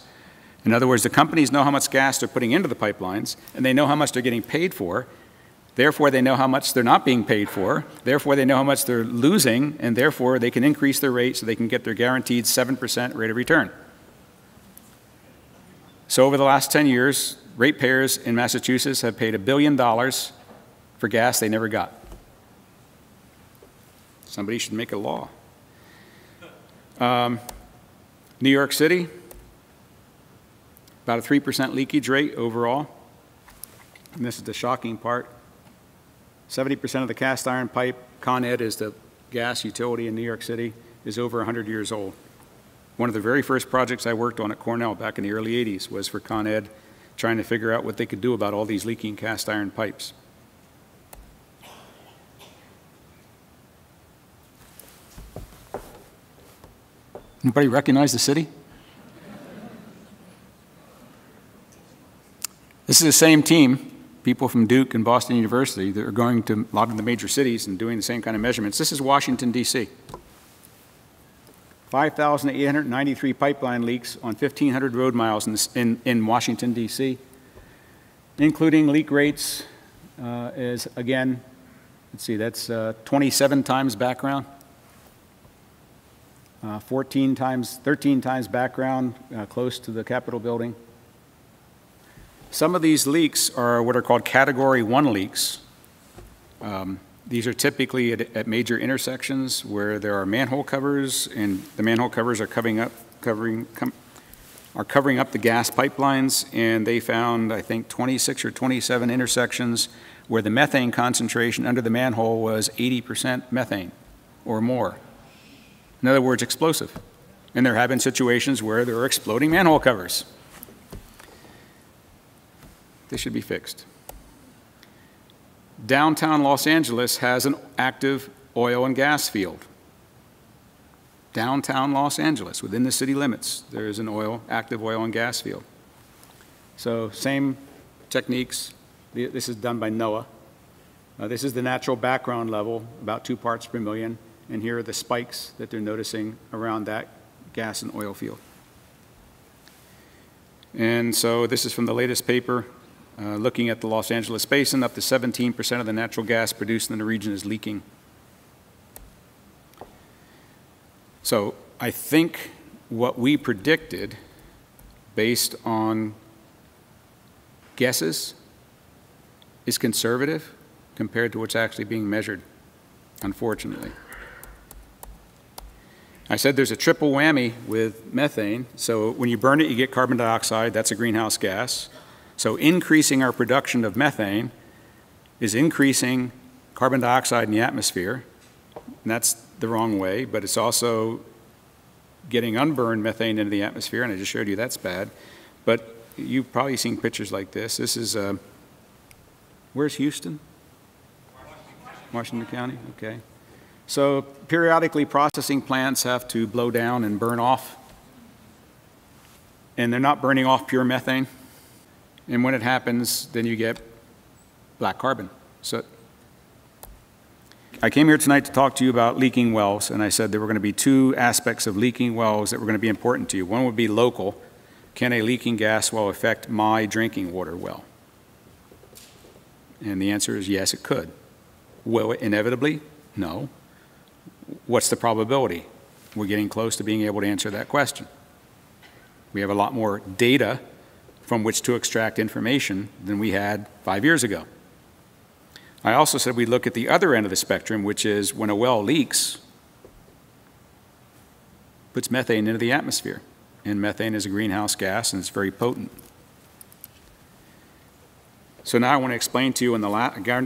In other words, the companies know how much gas they're putting into the pipelines, and they know how much they're getting paid for. Therefore, they know how much they're not being paid for. Therefore, they know how much they're losing, and therefore, they can increase their rate so they can get their guaranteed 7% rate of return. So over the last 10 years, ratepayers in Massachusetts have paid $1 billion for gas they never got. Somebody should make a law. New York City, about a 3% leakage rate overall. And this is the shocking part. 70% of the cast iron pipe, Con Ed is the gas utility in New York City, is over 100 years old. One of the very first projects I worked on at Cornell back in the early 80s was for Con Ed, trying to figure out what they could do about all these leaking cast iron pipes. Anybody recognize the city? This is the same team, people from Duke and Boston University, that are going to a lot of the major cities and doing the same kind of measurements. This is Washington, D.C. 5,893 pipeline leaks on 1,500 road miles in Washington, D.C., including leak rates is, again, let's see, that's 27 times background, 13 times background, close to the Capitol building. Some of these leaks are what are called Category 1 leaks. These are typically at major intersections where there are manhole covers, and the manhole covers are covering up the gas pipelines, and they found, I think, 26 or 27 intersections where the methane concentration under the manhole was 80% methane or more. In other words, explosive. And there have been situations where there are exploding manhole covers. They should be fixed. Downtown Los Angeles has an active oil and gas field. Downtown Los Angeles, within the city limits, there is an active oil and gas field. So same techniques. This is done by NOAA. This is the natural background level, about 2 parts per million, and here are the spikes that they're noticing around that gas and oil field. And so this is from the latest paper. Looking at the Los Angeles basin, up to 17% of the natural gas produced in the region is leaking. So I think what we predicted, based on guesses, is conservative compared to what's actually being measured, unfortunately. I said there's a triple whammy with methane. So when you burn it, you get carbon dioxide. That's a greenhouse gas. So increasing our production of methane is increasing carbon dioxide in the atmosphere. And that's the wrong way, but it's also getting unburned methane into the atmosphere, and I just showed you that's bad. But you've probably seen pictures like this. This is, where's Houston? Washington County, okay. So periodically processing plants have to blow down and burn off, and they're not burning off pure methane. And when it happens, then you get black carbon. So I came here tonight to talk to you about leaking wells, and I said there were going to be 2 aspects of leaking wells that were going to be important to you. One would be local. Can a leaking gas well affect my drinking water well? And the answer is yes, it could. Will it inevitably? No. What's the probability? We're getting close to being able to answer that question. We have a lot more data from which to extract information than we had 5 years ago. I also said we'd look at the other end of the spectrum, which is when a well leaks, puts methane into the atmosphere. And methane is a greenhouse gas, and it's very potent. So now I want to explain to you,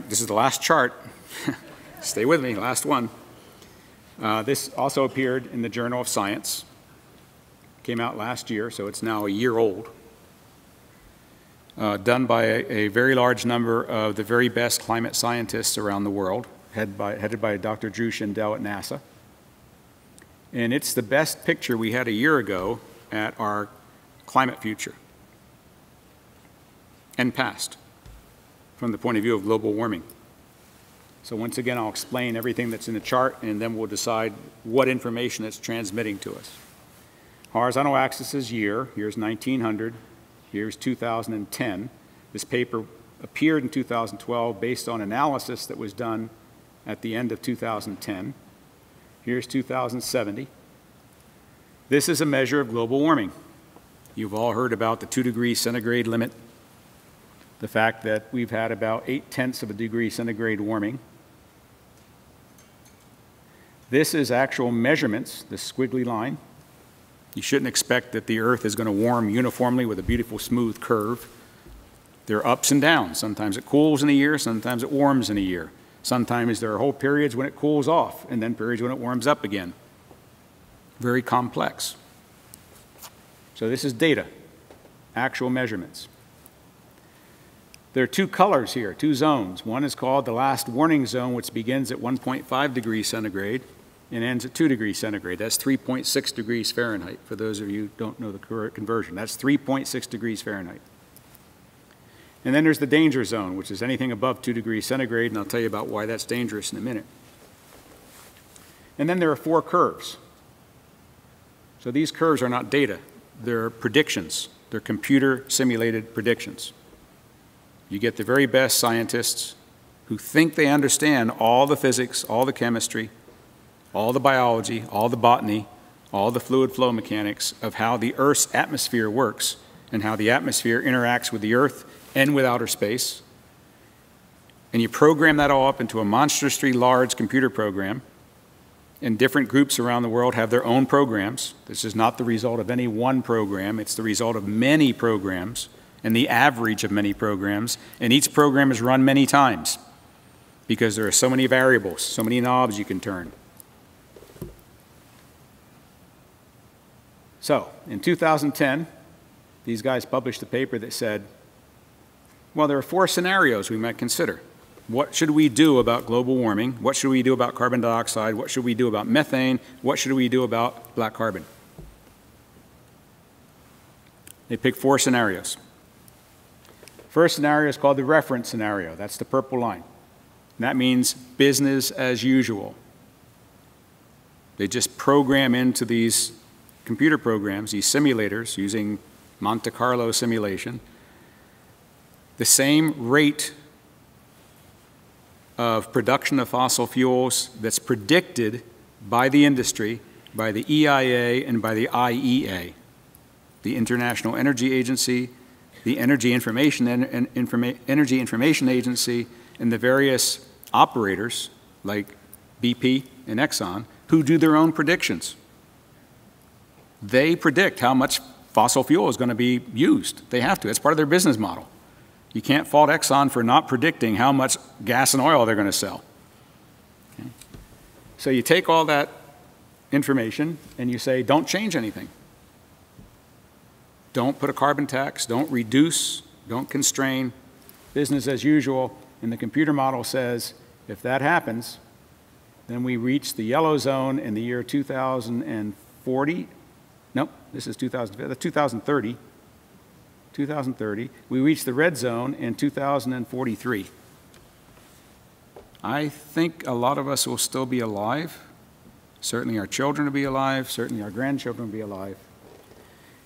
this is the last chart. Stay with me, last one. This also appeared in the Journal of Science. Came out last year, so it's now a year old. Done by a very large number of the very best climate scientists around the world, headed by Dr. Drew Shindell at NASA. And it's the best picture we had a year ago at our climate future and past from the point of view of global warming. So once again, I'll explain everything that's in the chart, and then we'll decide what information it's transmitting to us. Horizontal axis is year. Here's 1900. Here's 2010. This paper appeared in 2012 based on analysis that was done at the end of 2010. Here's 2070. This is a measure of global warming. You've all heard about the 2 degrees centigrade limit, the fact that we've had about 0.8 of a degree centigrade warming. This is actual measurements, the squiggly line. You shouldn't expect that the Earth is going to warm uniformly with a beautiful smooth curve. There are ups and downs. Sometimes it cools in a year, sometimes it warms in a year. Sometimes there are whole periods when it cools off, and then periods when it warms up again. Very complex. So this is data, actual measurements. There are two colors here, two zones. One is called the last warning zone, which begins at 1.5 degrees centigrade and ends at 2 degrees centigrade. That's 3.6 degrees Fahrenheit. For those of you who don't know the correct conversion, that's 3.6 degrees Fahrenheit. And then there's the danger zone, which is anything above 2 degrees centigrade, and I'll tell you about why that's dangerous in a minute. And then there are 4 curves. So these curves are not data, they're predictions. They're computer simulated predictions. You get the very best scientists who think they understand all the physics, all the chemistry, all the biology, all the botany, all the fluid flow mechanics of how the Earth's atmosphere works and how the atmosphere interacts with the Earth and with outer space. And you program that all up into a monstrously large computer program, and different groups around the world have their own programs. This is not the result of any one program, it's the result of many programs and the average of many programs, and each program is run many times because there are so many variables, so many knobs you can turn. So, in 2010, these guys published a paper that said, well, there are 4 scenarios we might consider. What should we do about global warming? What should we do about carbon dioxide? What should we do about methane? What should we do about black carbon? They picked 4 scenarios. First scenario is called the reference scenario. That's the purple line. And that means business as usual. They just program into these computer programs, these simulators, using Monte Carlo simulation, the same rate of production of fossil fuels that's predicted by the industry, by the EIA and by the IEA, the International Energy Agency, the Energy Information Agency, and the various operators like BP and Exxon who do their own predictions. They predict how much fossil fuel is going to be used. They have to. It's part of their business model. You can't fault Exxon for not predicting how much gas and oil they're going to sell. Okay? So you take all that information and you say, don't change anything. Don't put a carbon tax, don't reduce, don't constrain, business as usual. And the computer model says, if that happens, then we reach the yellow zone in the year 2040. Nope, this is 2030. 2030. We reach the red zone in 2043. I think a lot of us will still be alive. Certainly our children will be alive. Certainly our grandchildren will be alive.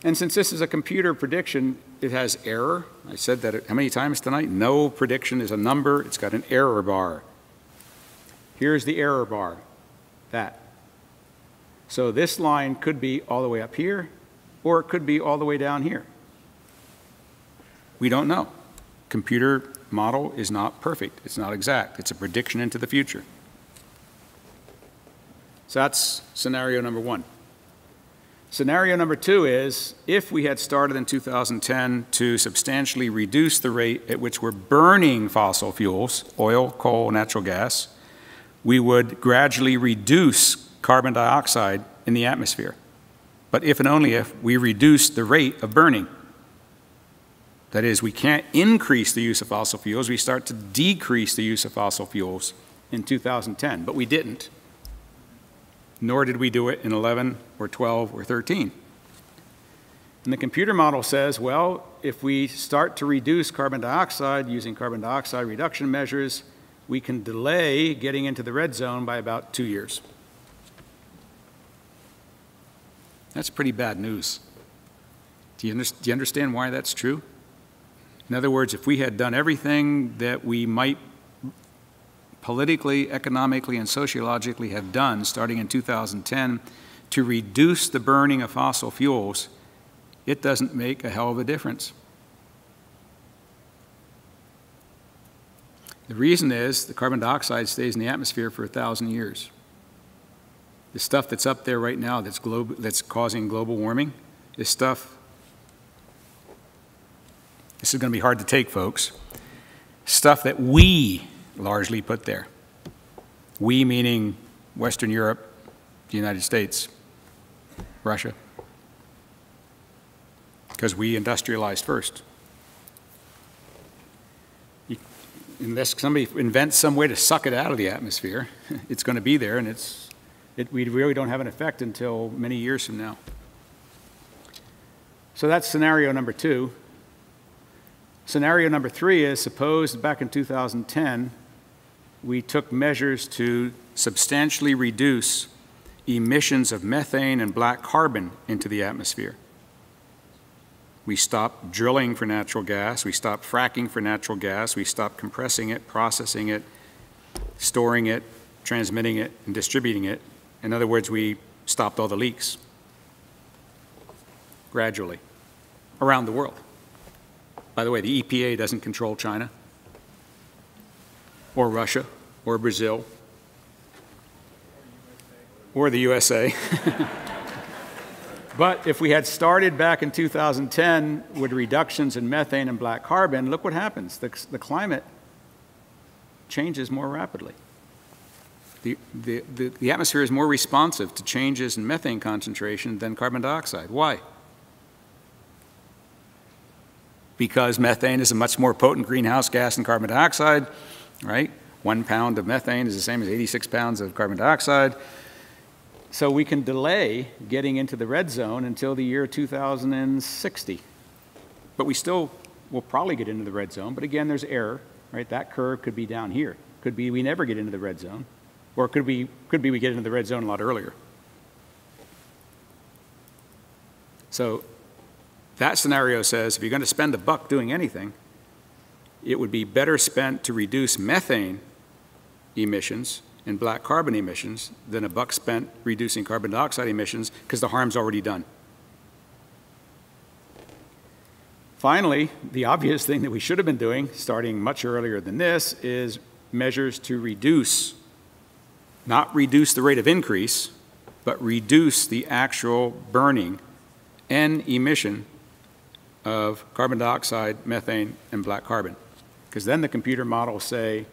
And since this is a computer prediction, it has error. I said that how many times tonight? No prediction is a number. It's got an error bar. Here's the error bar. That. So this line could be all the way up here, or it could be all the way down here. We don't know. Computer model is not perfect. It's not exact. It's a prediction into the future. So that's scenario number 1. Scenario number 2 is, if we had started in 2010 to substantially reduce the rate at which we're burning fossil fuels, oil, coal, natural gas, we would gradually reduce carbon dioxide in the atmosphere. But if and only if we reduce the rate of burning. That is, we can't increase the use of fossil fuels, we start to decrease the use of fossil fuels in 2010, but we didn't. Nor did we do it in 11 or 12 or 13. And the computer model says, well, if we start to reduce carbon dioxide using carbon dioxide reduction measures, we can delay getting into the red zone by about 2 years. That's pretty bad news. Do you understand why that's true? In other words, if we had done everything that we might politically, economically, and sociologically have done starting in 2010 to reduce the burning of fossil fuels, it doesn't make a hell of a difference. The reason is the carbon dioxide stays in the atmosphere for 1,000 years. The stuff that's up there right now that's causing global warming is stuff, this is going to be hard to take, folks, stuff that we largely put there. We meaning Western Europe, the United States, Russia, because we industrialized first. Unless somebody invents some way to suck it out of the atmosphere, it's going to be there, and we really don't have an effect until many years from now. So that's scenario number 2. Scenario number 3 is, suppose back in 2010, we took measures to substantially reduce emissions of methane and black carbon into the atmosphere. We stopped drilling for natural gas, we stopped fracking for natural gas, we stopped compressing it, processing it, storing it, transmitting it, and distributing it. In other words, we stopped all the leaks gradually around the world. By the way, the EPA doesn't control China or Russia or Brazil or the USA. But if we had started back in 2010 with reductions in methane and black carbon, look what happens. The climate changes more rapidly. The atmosphere is more responsive to changes in methane concentration than carbon dioxide. Why? Because methane is a much more potent greenhouse gas than carbon dioxide, right? 1 pound of methane is the same as 86 pounds of carbon dioxide. So we can delay getting into the red zone until the year 2060. But we still will probably get into the red zone. But again, there's error, right? That curve could be down here. Could be we never get into the red zone. Or could be we get into the red zone a lot earlier. So that scenario says if you're going to spend $1 doing anything, it would be better spent to reduce methane emissions and black carbon emissions than $1 spent reducing carbon dioxide emissions because the harm's already done. Finally, the obvious thing that we should have been doing, starting much earlier than this, is measures to reduce, not reduce the rate of increase, but reduce the actual burning and emission of carbon dioxide, methane, and black carbon. Because then the computer models say,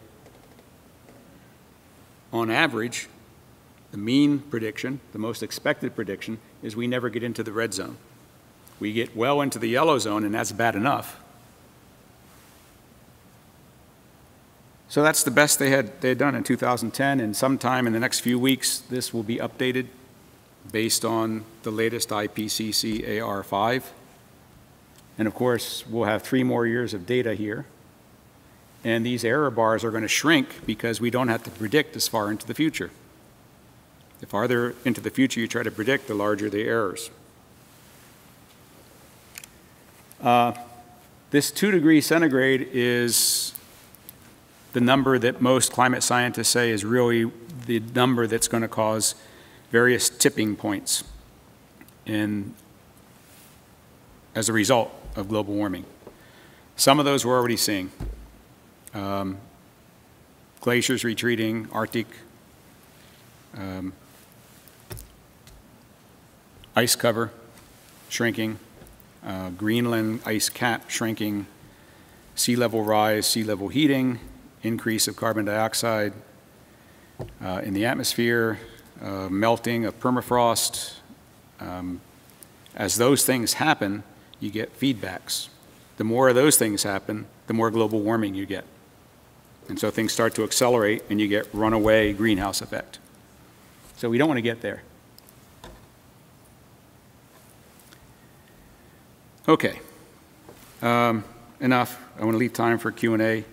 on average, the mean prediction, the most expected prediction, is we never get into the red zone. We get well into the yellow zone, and that's bad enough. So that's the best they had done in 2010, and sometime in the next few weeks, this will be updated based on the latest IPCC AR5. And of course, we'll have 3 more years of data here. And these error bars are going to shrink because we don't have to predict as far into the future. The farther into the future you try to predict, the larger the errors. This 2 degrees centigrade is the number that most climate scientists say is really the number that's going to cause various tipping points as a result of global warming. Some of those we're already seeing. Glaciers retreating, Arctic, ice cover shrinking, Greenland ice cap shrinking, sea level rise, sea level heating, increase of carbon dioxide in the atmosphere, melting of permafrost. As those things happen, you get feedbacks. The more of those things happen, the more global warming you get. And so things start to accelerate and you get runaway greenhouse effect. So we don't want to get there. Okay, enough. I want to leave time for Q&A.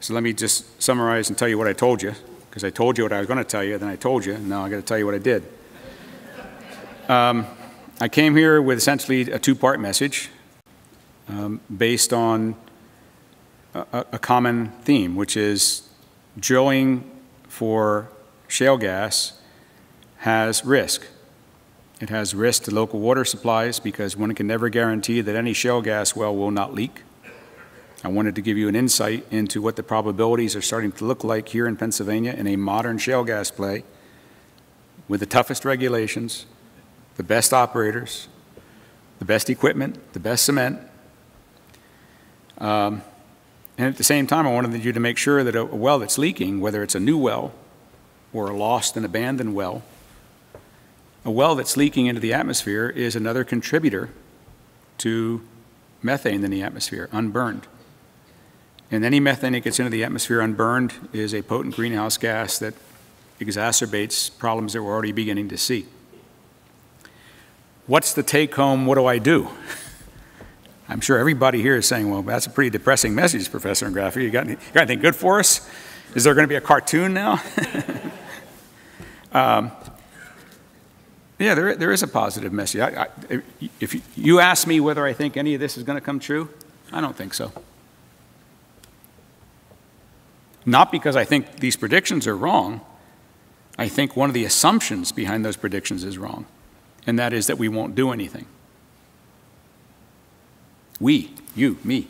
So let me just summarize and tell you what I told you, because I told you what I was going to tell you, then I told you, and now I got to tell you what I did. I came here with essentially a 2-part message based on a common theme, which is drilling for shale gas has risk. It has risk to local water supplies because one can never guarantee that any shale gas well will not leak. I wanted to give you an insight into what the probabilities are starting to look like here in Pennsylvania in a modern shale gas play with the toughest regulations, the best operators, the best equipment, the best cement. And at the same time, I wanted you to make sure that a well that's leaking, whether it's a new well or a lost and abandoned well, a well that's leaking into the atmosphere is another contributor to methane in the atmosphere, unburned. And any methane that gets into the atmosphere unburned is a potent greenhouse gas that exacerbates problems that we're already beginning to see. What's the take home? What do I do? I'm sure everybody here is saying, well, that's a pretty depressing message, Professor Ingraffea. You got anything good for us? Is there going to be a cartoon now? Yeah, there is a positive message. If you ask me whether I think any of this is going to come true, I don't think so. Not because I think these predictions are wrong. I think one of the assumptions behind those predictions is wrong, and that is that we won't do anything. We, you, me.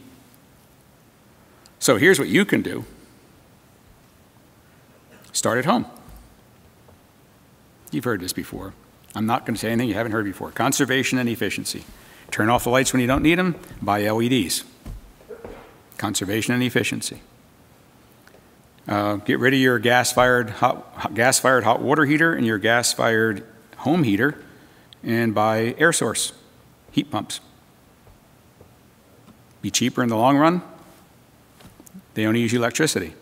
So here's what you can do. Start at home. You've heard this before. I'm not going to say anything you haven't heard before. Conservation and efficiency. Turn off the lights when you don't need them. Buy LEDs. Conservation and efficiency. Get rid of your gas-fired hot water heater and your gas-fired home heater and buy air source heat pumps. Be cheaper in the long run. They only use electricity.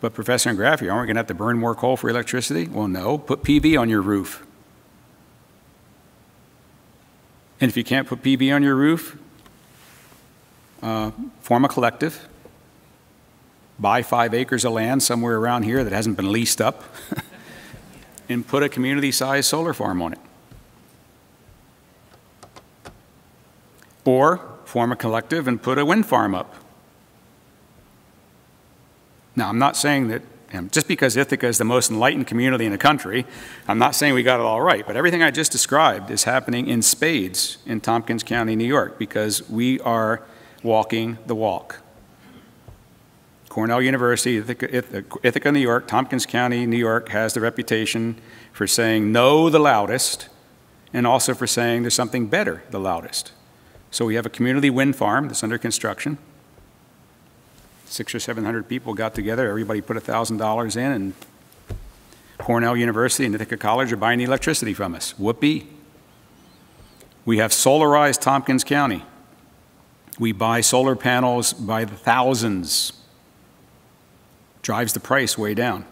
But Professor Ingraffea, aren't we going to have to burn more coal for electricity? Well, no. Put PV on your roof. And if you can't put PV on your roof, form a collective. Buy 5 acres of land somewhere around here that hasn't been leased up and put a community-sized solar farm on it. Or form a collective and put a wind farm up. Now, I'm not saying that just because Ithaca is the most enlightened community in the country, I'm not saying we got it all right, but everything I just described is happening in spades in Tompkins County, New York, because we are walking the walk. Cornell University, Ithaca, New York, Tompkins County, New York has the reputation for saying no the loudest and also for saying there's something better the loudest. So we have a community wind farm that's under construction. 600 or 700 people got together. Everybody put $1,000 in, and Cornell University and Ithaca College are buying the electricity from us. Whoopee. We have solarized Tompkins County. We buy solar panels by the thousands. Drives the price way down.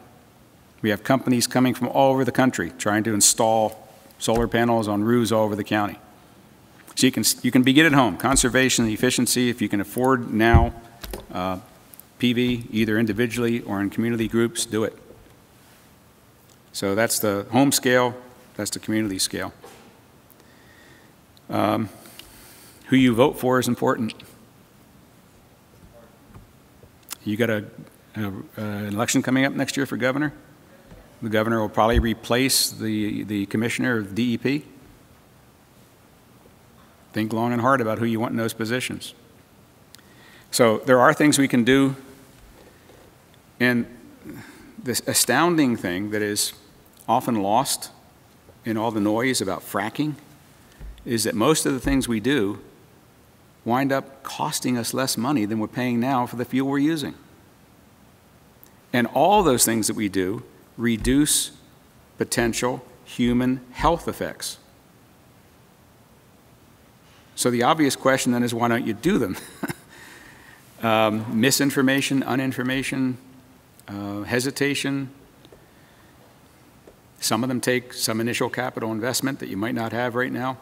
We have companies coming from all over the country trying to install solar panels on roofs all over the county. So you can begin at home. Conservation and efficiency, if you can afford now, PV, either individually or in community groups, do it. So that's the home scale, that's the community scale. Who you vote for is important. You got an election coming up next year for governor. The governor will probably replace the commissioner of DEP. Think long and hard about who you want in those positions. So there are things we can do. And this astounding thing that is often lost in all the noise about fracking is that most of the things we do wind up costing us less money than we're paying now for the fuel we're using. And all those things that we do reduce potential human health effects. So the obvious question then is, why don't you do them? Misinformation, uninformation, hesitation. Some of them take some initial capital investment that you might not have right now.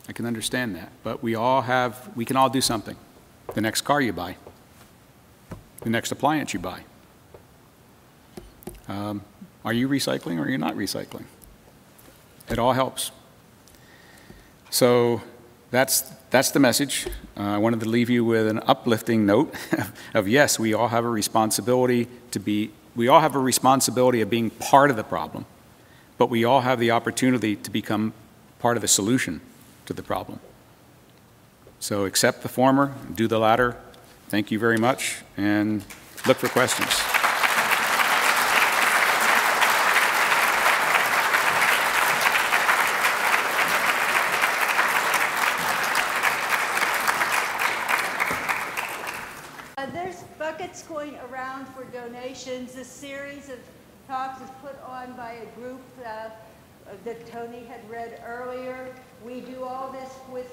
I can understand that. But we can all do something. The next car you buy, the next appliance you buy. Are you recycling or are you not recycling? It all helps. So that's the message. I wanted to leave you with an uplifting note of yes, we all have a responsibility of being part of the problem, but we all have the opportunity to become part of the solution to the problem. So accept the former, do the latter. Thank you very much, and look for questions. is going around for donations. This series of talks is put on by a group that Tony had read earlier. We do all this with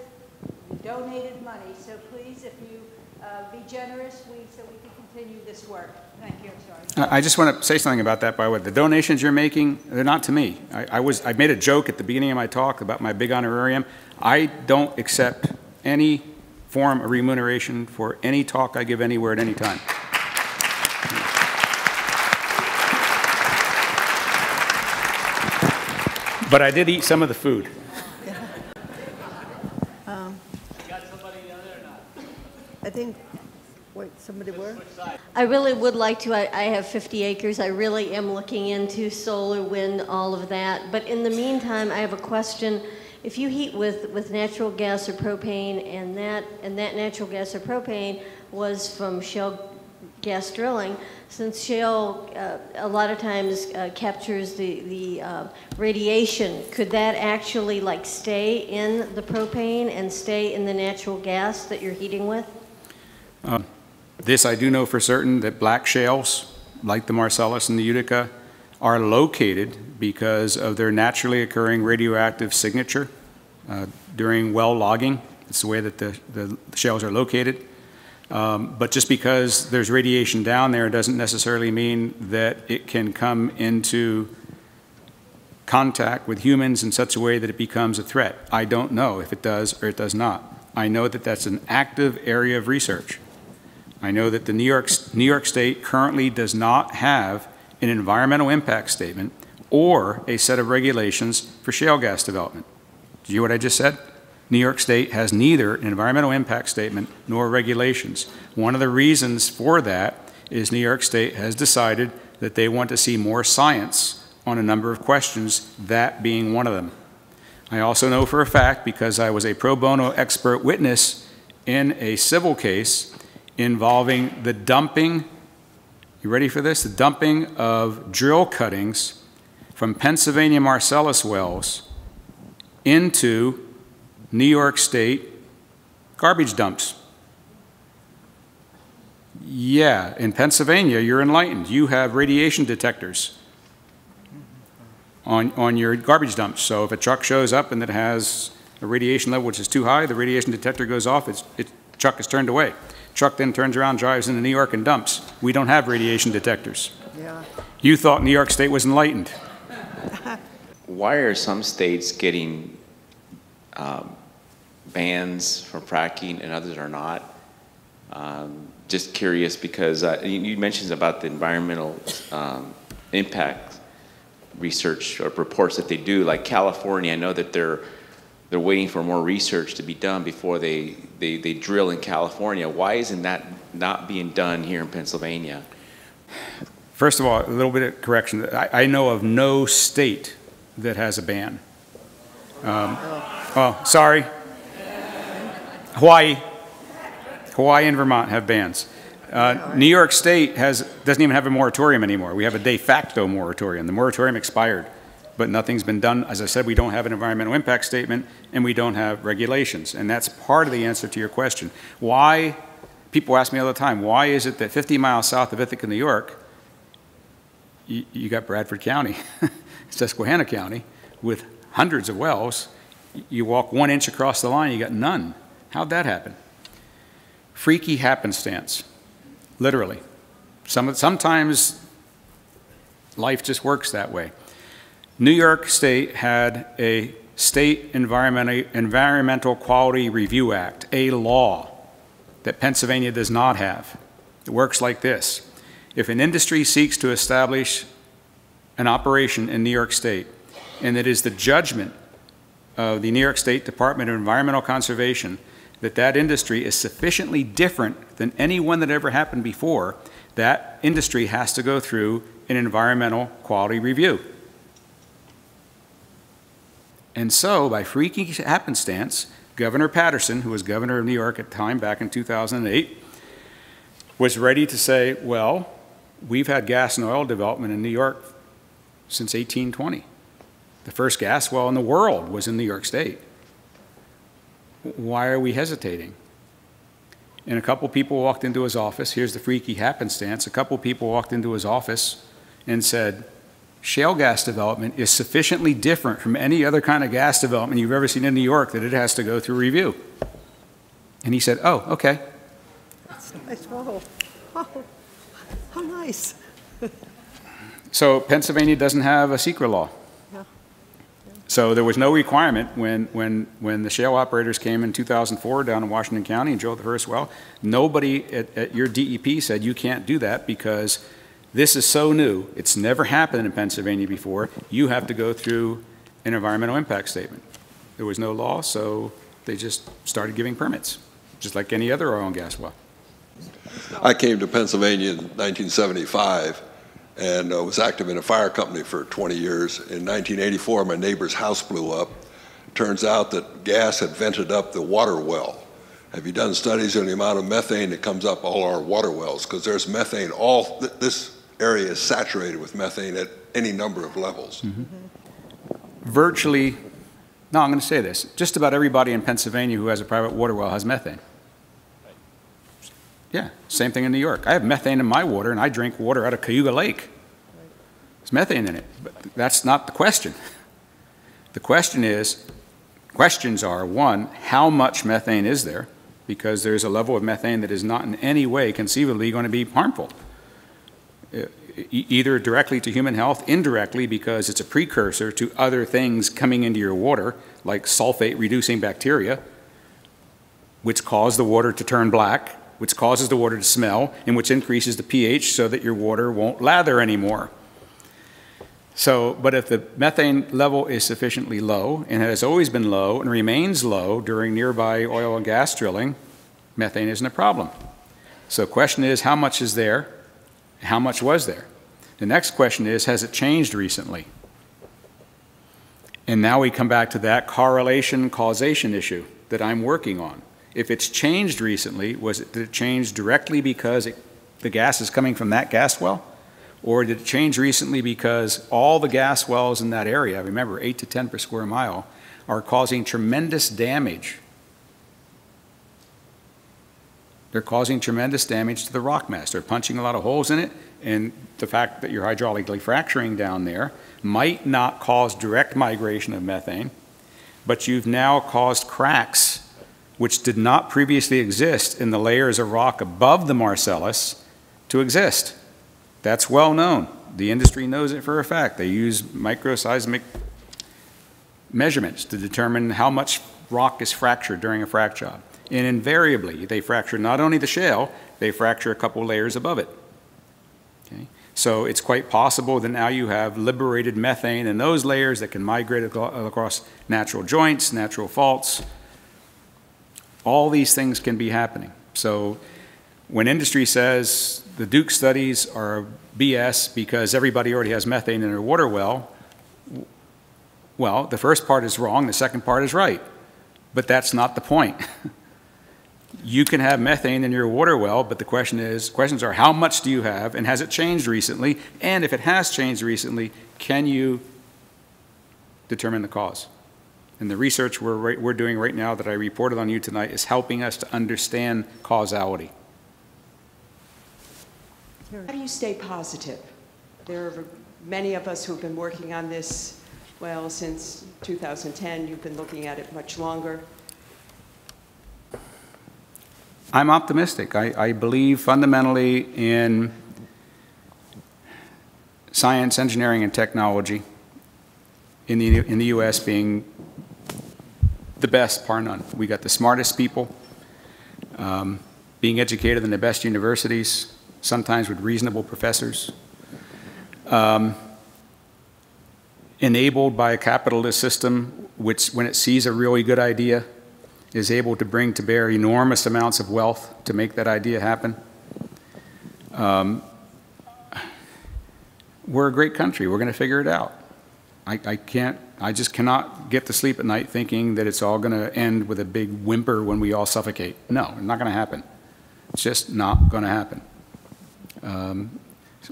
donated money, so please, if you be generous, so we can continue this work. Thank you. I'm sorry. I just want to say something about that, by the way. The donations you're making, they're not to me. I made a joke at the beginning of my talk about my big honorarium. I don't accept any form of remuneration for any talk I give anywhere at any time. But I did eat some of the food. I think, wait, somebody were? I really would like to. I have 50 acres. I really am looking into solar, wind, all of that. But in the meantime, I have a question. If you heat with natural gas or propane, and that natural gas or propane was from shale gas drilling, since shale a lot of times captures the radiation, could that actually like stay in the propane and stay in the natural gas that you're heating with? This I do know for certain, that black shales, like the Marcellus and the Utica, are located because of their naturally occurring radioactive signature during well logging. It's the way that the shales are located. But just because there's radiation down there doesn't necessarily mean that it can come into contact with humans in such a way that it becomes a threat. I don't know if it does or it does not. I know that that's an active area of research. I know that the New York State currently does not have an environmental impact statement or a set of regulations for shale gas development. Did you hear what I just said? New York State has neither an environmental impact statement nor regulations. One of the reasons for that is New York State has decided that they want to see more science on a number of questions, that being one of them. I also know for a fact, because I was a pro bono expert witness in a civil case involving the dumping, you ready for this? The dumping of drill cuttings from Pennsylvania Marcellus wells into New York State garbage dumps. Yeah, in Pennsylvania, you're enlightened. You have radiation detectors on your garbage dumps. So if a truck shows up and it has a radiation level which is too high, the radiation detector goes off, truck is turned away. Truck then turns around, drives into New York and dumps. We don't have radiation detectors. Yeah. You thought New York State was enlightened. Why are some states getting bans for fracking and others are not? Just curious, because you mentioned about the environmental impact research or reports that they do. Like California, I know that they're waiting for more research to be done before they drill in California. Why isn't that not being done here in Pennsylvania? First of all, a little bit of correction. I know of no state that has a ban. Oh, sorry. Hawaii and Vermont have bans. New York State doesn't even have a moratorium anymore. We have a de facto moratorium. The moratorium expired, but nothing's been done. As I said, we don't have an environmental impact statement, and we don't have regulations. And that's part of the answer to your question. Why, people ask me all the time, why is it that 50 miles south of Ithaca, New York, you got Bradford County, Susquehanna County, with hundreds of wells. You walk 1 inch across the line, you got none. How'd that happen? Freaky happenstance, literally. Sometimes life just works that way. New York State had a State Environmental Quality Review Act, a law that Pennsylvania does not have. It works like this. If an industry seeks to establish an operation in New York State, and it is the judgment of the New York State Department of Environmental Conservation that that industry is sufficiently different than any one that ever happened before, that industry has to go through an environmental quality review. And so, by freaky happenstance, Governor Patterson, who was governor of New York at the time back in 2008, was ready to say, well, we've had gas and oil development in New York since 1820. The first gas well in the world was in New York State. Why are we hesitating? And a couple people walked into his office. Here's the freaky happenstance. A couple people walked into his office and said, shale gas development is sufficiently different from any other kind of gas development you've ever seen in New York that it has to go through review. And he said, oh, okay. That's nice. Whoa. Oh, how nice. So Pennsylvania doesn't have a secret law. Yeah. So there was no requirement when the shale operators came in 2004 down in Washington County and drilled the first well. Nobody at your DEP said you can't do that because this is so new. It's never happened in Pennsylvania before. You have to go through an environmental impact statement. There was no law, so they just started giving permits, just like any other oil and gas well. I came to Pennsylvania in 1975 and was active in a fire company for 20 years. In 1984, my neighbor's house blew up. Turns out that gas had vented up the water well. Have you done studies on the amount of methane that comes up all our water wells? Because there's methane, this area is saturated with methane at any number of levels. Mm-hmm. Virtually, no, I'm going to say this, just about everybody in Pennsylvania who has a private water well has methane. Yeah, same thing in New York. I have methane in my water, and I drink water out of Cayuga Lake. There's methane in it, but that's not the question. The question is, questions are, one, how much methane is there? Because there's a level of methane that is not in any way conceivably going to be harmful, either directly to human health, indirectly because it's a precursor to other things coming into your water, like sulfate-reducing bacteria, which cause the water to turn black, which causes the water to smell, and which increases the pH so that your water won't lather anymore. So, but if the methane level is sufficiently low, and has always been low, and remains low during nearby oil and gas drilling, methane isn't a problem. So the question is, how much is there? How much was there? The next question is, has it changed recently? And now we come back to that correlation causation issue that I'm working on. If it's changed recently, did it change directly because the gas is coming from that gas well? Or did it change recently because all the gas wells in that area, remember 8 to 10 per square mile, are causing tremendous damage? They're causing tremendous damage to the rock mass. They're punching a lot of holes in it, and the fact that you're hydraulically fracturing down there might not cause direct migration of methane, but you've now caused cracks which did not previously exist in the layers of rock above the Marcellus to exist. That's well known. The industry knows it for a fact. They use microseismic measurements to determine how much rock is fractured during a frac job. And invariably, they fracture not only the shale, they fracture a couple layers above it. Okay? So it's quite possible that now you have liberated methane in those layers that can migrate across natural joints, natural faults. All these things can be happening. So when industry says the Duke studies are BS because everybody already has methane in their water well, well, the first part is wrong, the second part is right. But that's not the point. You can have methane in your water well, but the questions are how much do you have, and has it changed recently? And if it has changed recently, can you determine the cause? And the research we're doing right now that I reported on you tonight is helping us to understand causality. How do you stay positive? There are many of us who've been working on this, well, since 2010. You've been looking at it much longer. I'm optimistic. I believe fundamentally in science, engineering, and technology in the U.S. being the best, bar none. We got the smartest people, being educated in the best universities, sometimes with reasonable professors, enabled by a capitalist system which, when it sees a really good idea, is able to bring to bear enormous amounts of wealth to make that idea happen. We're a great country. We're going to figure it out. I just cannot get to sleep at night thinking that it's all going to end with a big whimper when we all suffocate. No, it's not going to happen. It's just not going to happen.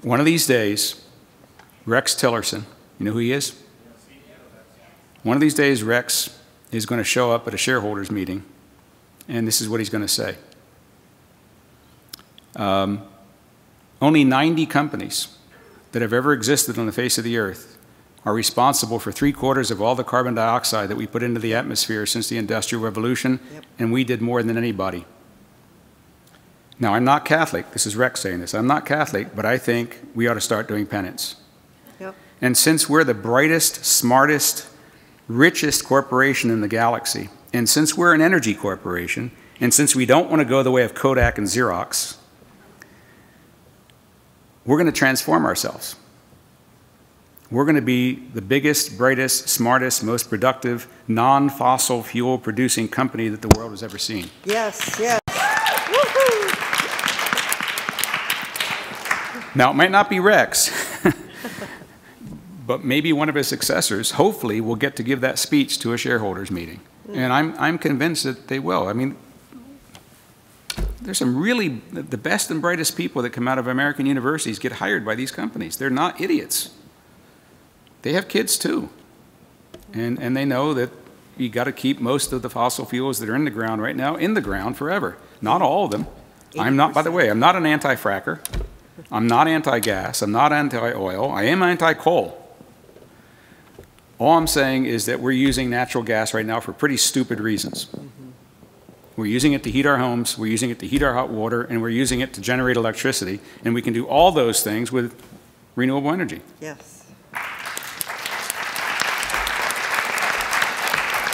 One of these days, Rex Tillerson, you know who he is? One of these days, Rex is going to show up at a shareholders meeting, and this is what he's going to say. Only 90 companies that have ever existed on the face of the earth are responsible for 3/4 of all the carbon dioxide that we put into the atmosphere since the Industrial Revolution, and we did more than anybody. Now, I'm not Catholic. This is Rex saying this. I'm not Catholic, but I think we ought to start doing penance. And since we're the brightest, smartest, richest corporation in the galaxy, and since we're an energy corporation, and since we don't want to go the way of Kodak and Xerox, we're going to transform ourselves. We're going to be the biggest, brightest, smartest, most productive, non-fossil fuel producing company that the world has ever seen. Yes, yes. Now, it might not be Rex, but maybe one of his successors, hopefully, will get to give that speech to a shareholders meeting. And I'm convinced that they will. I mean, there's some really, the best and brightest people that come out of American universities get hired by these companies. They're not idiots. They have kids too. And they know that you got to keep most of the fossil fuels that are in the ground right now in the ground forever. Not all of them. I'm not, by the way, I'm not an anti-fracker. I'm not anti-gas. I'm not anti-oil. I am anti-coal. All I'm saying is that we're using natural gas right now for pretty stupid reasons. We're using it to heat our homes, we're using it to heat our hot water, and we're using it to generate electricity. And we can do all those things with renewable energy. Yes.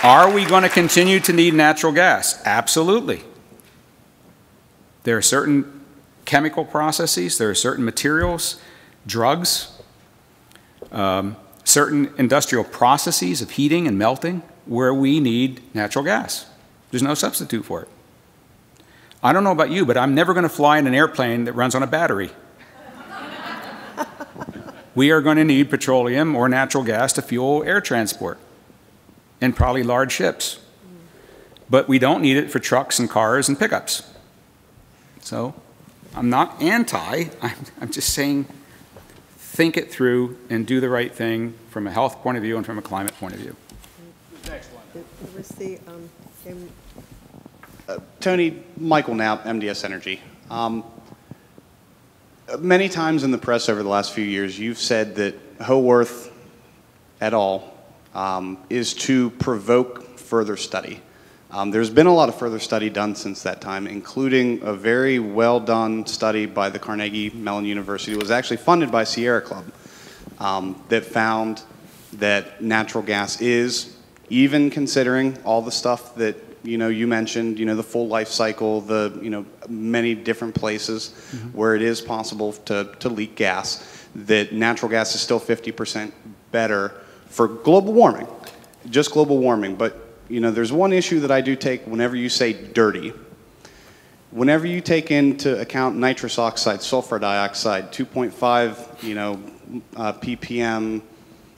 Are we going to continue to need natural gas? Absolutely. There are certain chemical processes, there are certain materials, drugs, certain industrial processes of heating and melting where we need natural gas. There's no substitute for it. I don't know about you, but I'm never going to fly in an airplane that runs on a battery. We are going to need petroleum or natural gas to fuel air transport and probably large ships. But we don't need it for trucks and cars and pickups. So I'm not anti, I'm just saying think it through and do the right thing from a health point of view and from a climate point of view. Next one. Tony, Michael Knapp, MDS Energy. Many times in the press over the last few years, you've said that Haworth et al. Is to provoke further study. There's been a lot of further study done since that time, including a very well done study by the Carnegie Mellon University. It was actually funded by Sierra Club that found that natural gas is, even considering all the stuff that you mentioned, the full life cycle, the many different places where it is possible to leak gas, that natural gas is still 50% better for global warming, just global warming. But there's one issue that I do take whenever you say dirty. Whenever you take into account nitrous oxide, sulfur dioxide, 2.5 ppm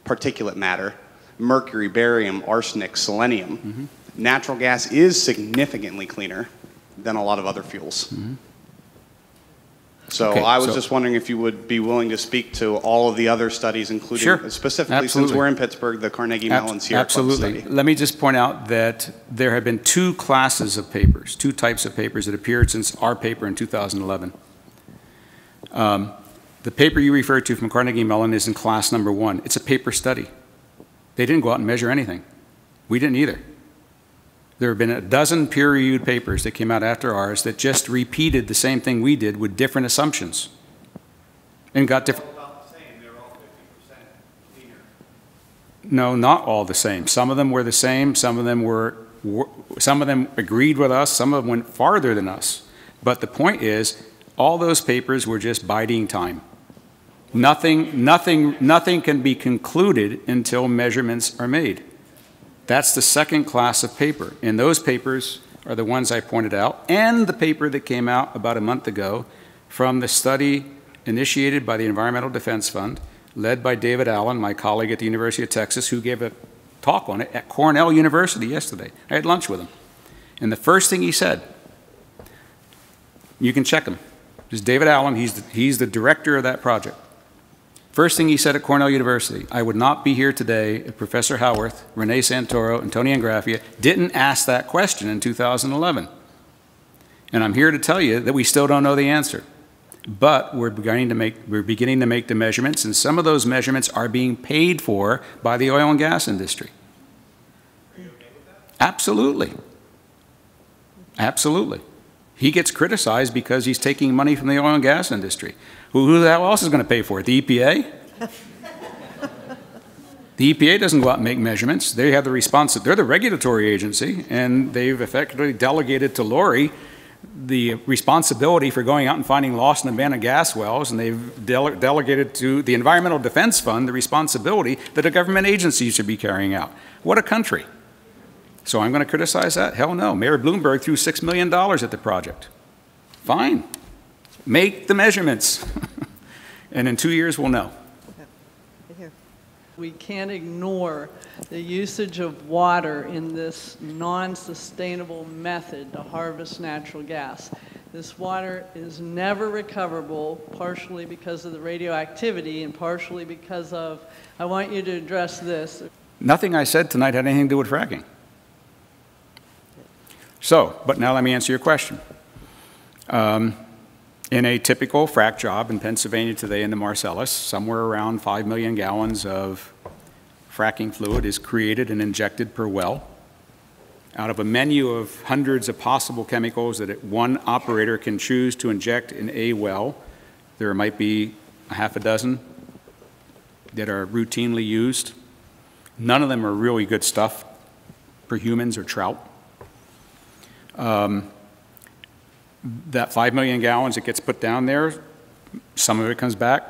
particulate matter, mercury, barium, arsenic, selenium, natural gas is significantly cleaner than a lot of other fuels. So I was just wondering if you would be willing to speak to all of the other studies, including specifically since we're in Pittsburgh, the Carnegie Mellon Sierra Club study. Let me just point out that there have been two classes of papers, two types of papers that appeared since our paper in 2011. The paper you referred to from Carnegie Mellon is in class number 1. It's a paper study. They didn't go out and measure anything. We didn't either. There have been a dozen peer-reviewed papers that came out after ours that just repeated the same thing we did with different assumptions and got different. They're all 50% cleaner. No, not all the same. Some of them were the same. Some of them agreed with us. Some of them went farther than us. But the point is, all those papers were just biding time. Nothing can be concluded until measurements are made. That's the second class of paper. And those papers are the ones I pointed out, and the paper that came out about a month ago from the study initiated by the Environmental Defense Fund, led by David Allen, my colleague at the University of Texas, who gave a talk on it at Cornell University yesterday. I had lunch with him. And the first thing he said, you can check him, is David Allen. He's the director of that project. First thing he said at Cornell University, I would not be here today if Professor Haworth, Renee Santoro, and Tony Ingraffea didn't ask that question in 2011. And I'm here to tell you that we still don't know the answer. But we're beginning to make the measurements, and some of those measurements are being paid for by the oil and gas industry. Are you okay with that? Absolutely. Absolutely. He gets criticized because he's taking money from the oil and gas industry. Who the hell else is going to pay for it? The EPA? The EPA doesn't go out and make measurements. They have the they're the regulatory agency, and they've effectively delegated to Lori the responsibility for going out and finding lost and abandoned gas wells, and they've delegated to the Environmental Defense Fund the responsibility that a government agency should be carrying out. What a country. So I'm going to criticize that? Hell no. Mayor Bloomberg threw $6 million at the project. Fine. Make the measurements. And in 2 years, we'll know. We can't ignore the usage of water in this non-sustainable method to harvest natural gas. This water is never recoverable, partially because of the radioactivity and partially because of, I want you to address this. Nothing I said tonight had anything to do with fracking. So, but now let me answer your question. In a typical frac job in Pennsylvania today in the Marcellus, somewhere around 5 million gallons of fracking fluid is created and injected per well. Out of a menu of hundreds of possible chemicals that one operator can choose to inject in a well, there might be a half a dozen that are routinely used. None of them are really good stuff for humans or trout. That 5 million gallons that gets put down there, some of it comes back.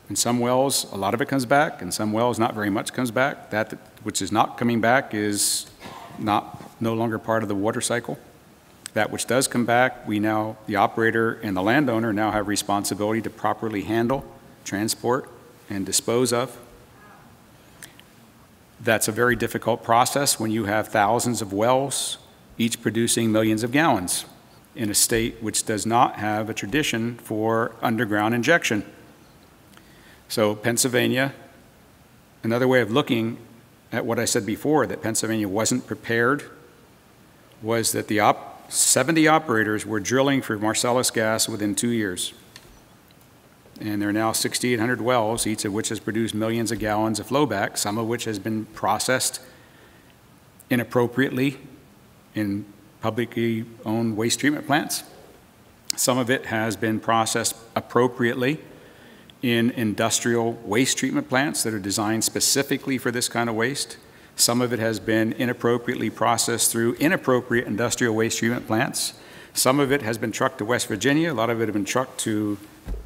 In some wells, a lot of it comes back. In some wells, not very much comes back. That which is not coming back is no longer part of the water cycle. That which does come back, the operator and the landowner now have responsibility to properly handle, transport, and dispose of. That's a very difficult process when you have thousands of wells, each producing millions of gallons, in a state which does not have a tradition for underground injection. So Pennsylvania, another way of looking at what I said before, that Pennsylvania wasn't prepared, was that the 70 operators were drilling for Marcellus gas within 2 years. And there are now 6,800 wells, each of which has produced millions of gallons of flowback, some of which has been processed inappropriately in publicly owned waste treatment plants. Some of it has been processed appropriately in industrial waste treatment plants that are designed specifically for this kind of waste. Some of it has been inappropriately processed through inappropriate industrial waste treatment plants. Some of it has been trucked to West Virginia. A lot of it has been trucked to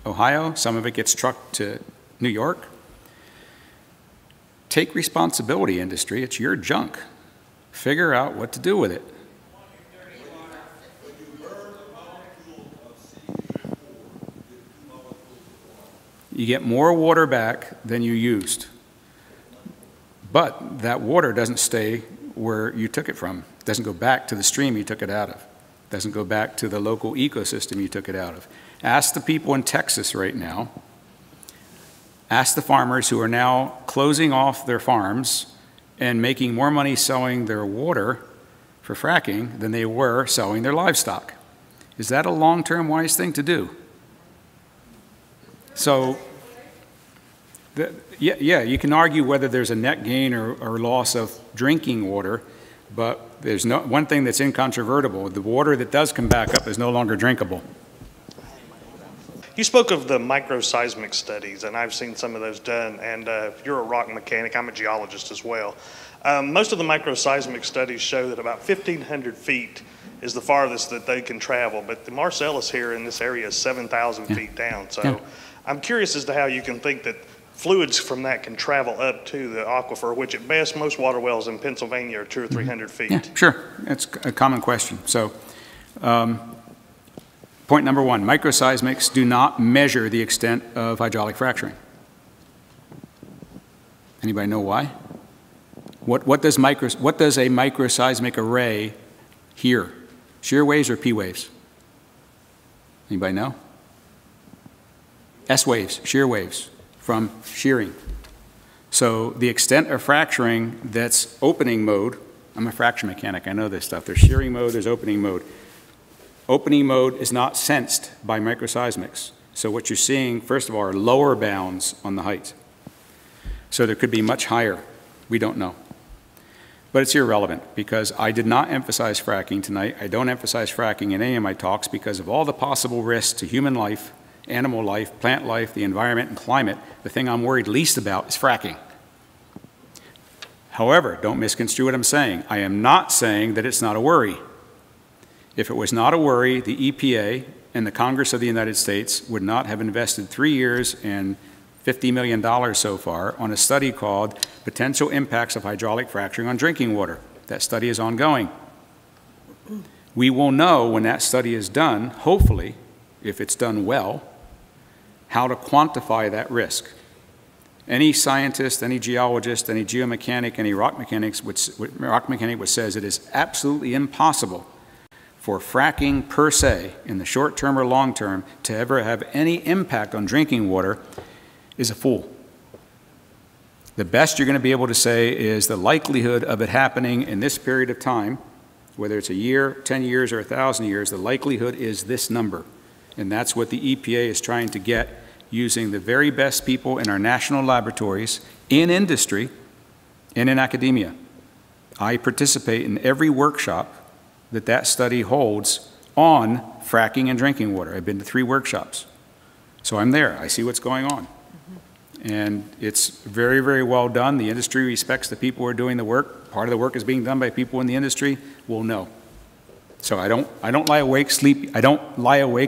Ohio. Some of it gets trucked to New York. Take responsibility, industry. It's your junk. Figure out what to do with it. You get more water back than you used. But that water doesn't stay where you took it from. It doesn't go back to the stream you took it out of. It doesn't go back to the local ecosystem you took it out of. Ask the people in Texas right now. Ask the farmers who are now closing off their farms and making more money selling their water for fracking than they were selling their livestock. Is that a long-term wise thing to do? So, yeah, you can argue whether there's a net gain or loss of drinking water, but there's one thing that's incontrovertible. The water that does come back up is no longer drinkable. You spoke of the microseismic studies, and I've seen some of those done, and you're a rock mechanic, I'm a geologist as well. Most of the microseismic studies show that about 1,500 feet is the farthest that they can travel, but the Marcellus here in this area is 7,000 feet down. So I'm curious as to how you can think that fluids from that can travel up to the aquifer, which at best most water wells in Pennsylvania are 200 or 300 feet. Yeah, sure. That's a common question. So point number one, microseismics do not measure the extent of hydraulic fracturing. Anybody know why? What does a microseismic array hear? Shear waves or P waves? Anybody know? S waves, shear waves from shearing. So the extent of fracturing that's opening mode, I'm a fracture mechanic, I know this stuff. There's shearing mode, there's opening mode. Opening mode is not sensed by microseismics. So what you're seeing, first of all, are lower bounds on the height. So there could be much higher. We don't know. But it's irrelevant because I did not emphasize fracking tonight. I don't emphasize fracking in any of my talks because of all the possible risks to human life, animal life, plant life, the environment, and climate. The thing I'm worried least about is fracking. However, don't misconstrue what I'm saying. I am not saying that it's not a worry. If it was not a worry, the EPA and the Congress of the United States would not have invested 3 years and $50 million so far on a study called Potential Impacts of Hydraulic Fracturing on Drinking Water. That study is ongoing. We will know when that study is done, hopefully, if it's done well, how to quantify that risk. Any scientist, any geologist, any geomechanic, any rock mechanic which says it is absolutely impossible for fracking per se, in the short term or long term, to ever have any impact on drinking water is a fool. The best you're going to be able to say is the likelihood of it happening in this period of time, whether it's a year, 10 years, or 1,000 years, the likelihood is this number. And that's what the EPA is trying to get using the very best people in our national laboratories, in industry, and in academia. I participate in every workshop that study holds on fracking and drinking water. I've been to 3 workshops. So I'm there. I see what's going on. And it's very, very well done. The industry respects the people who are doing the work. Part of the work is being done by people in the industry. We'll know. So I don't lie awake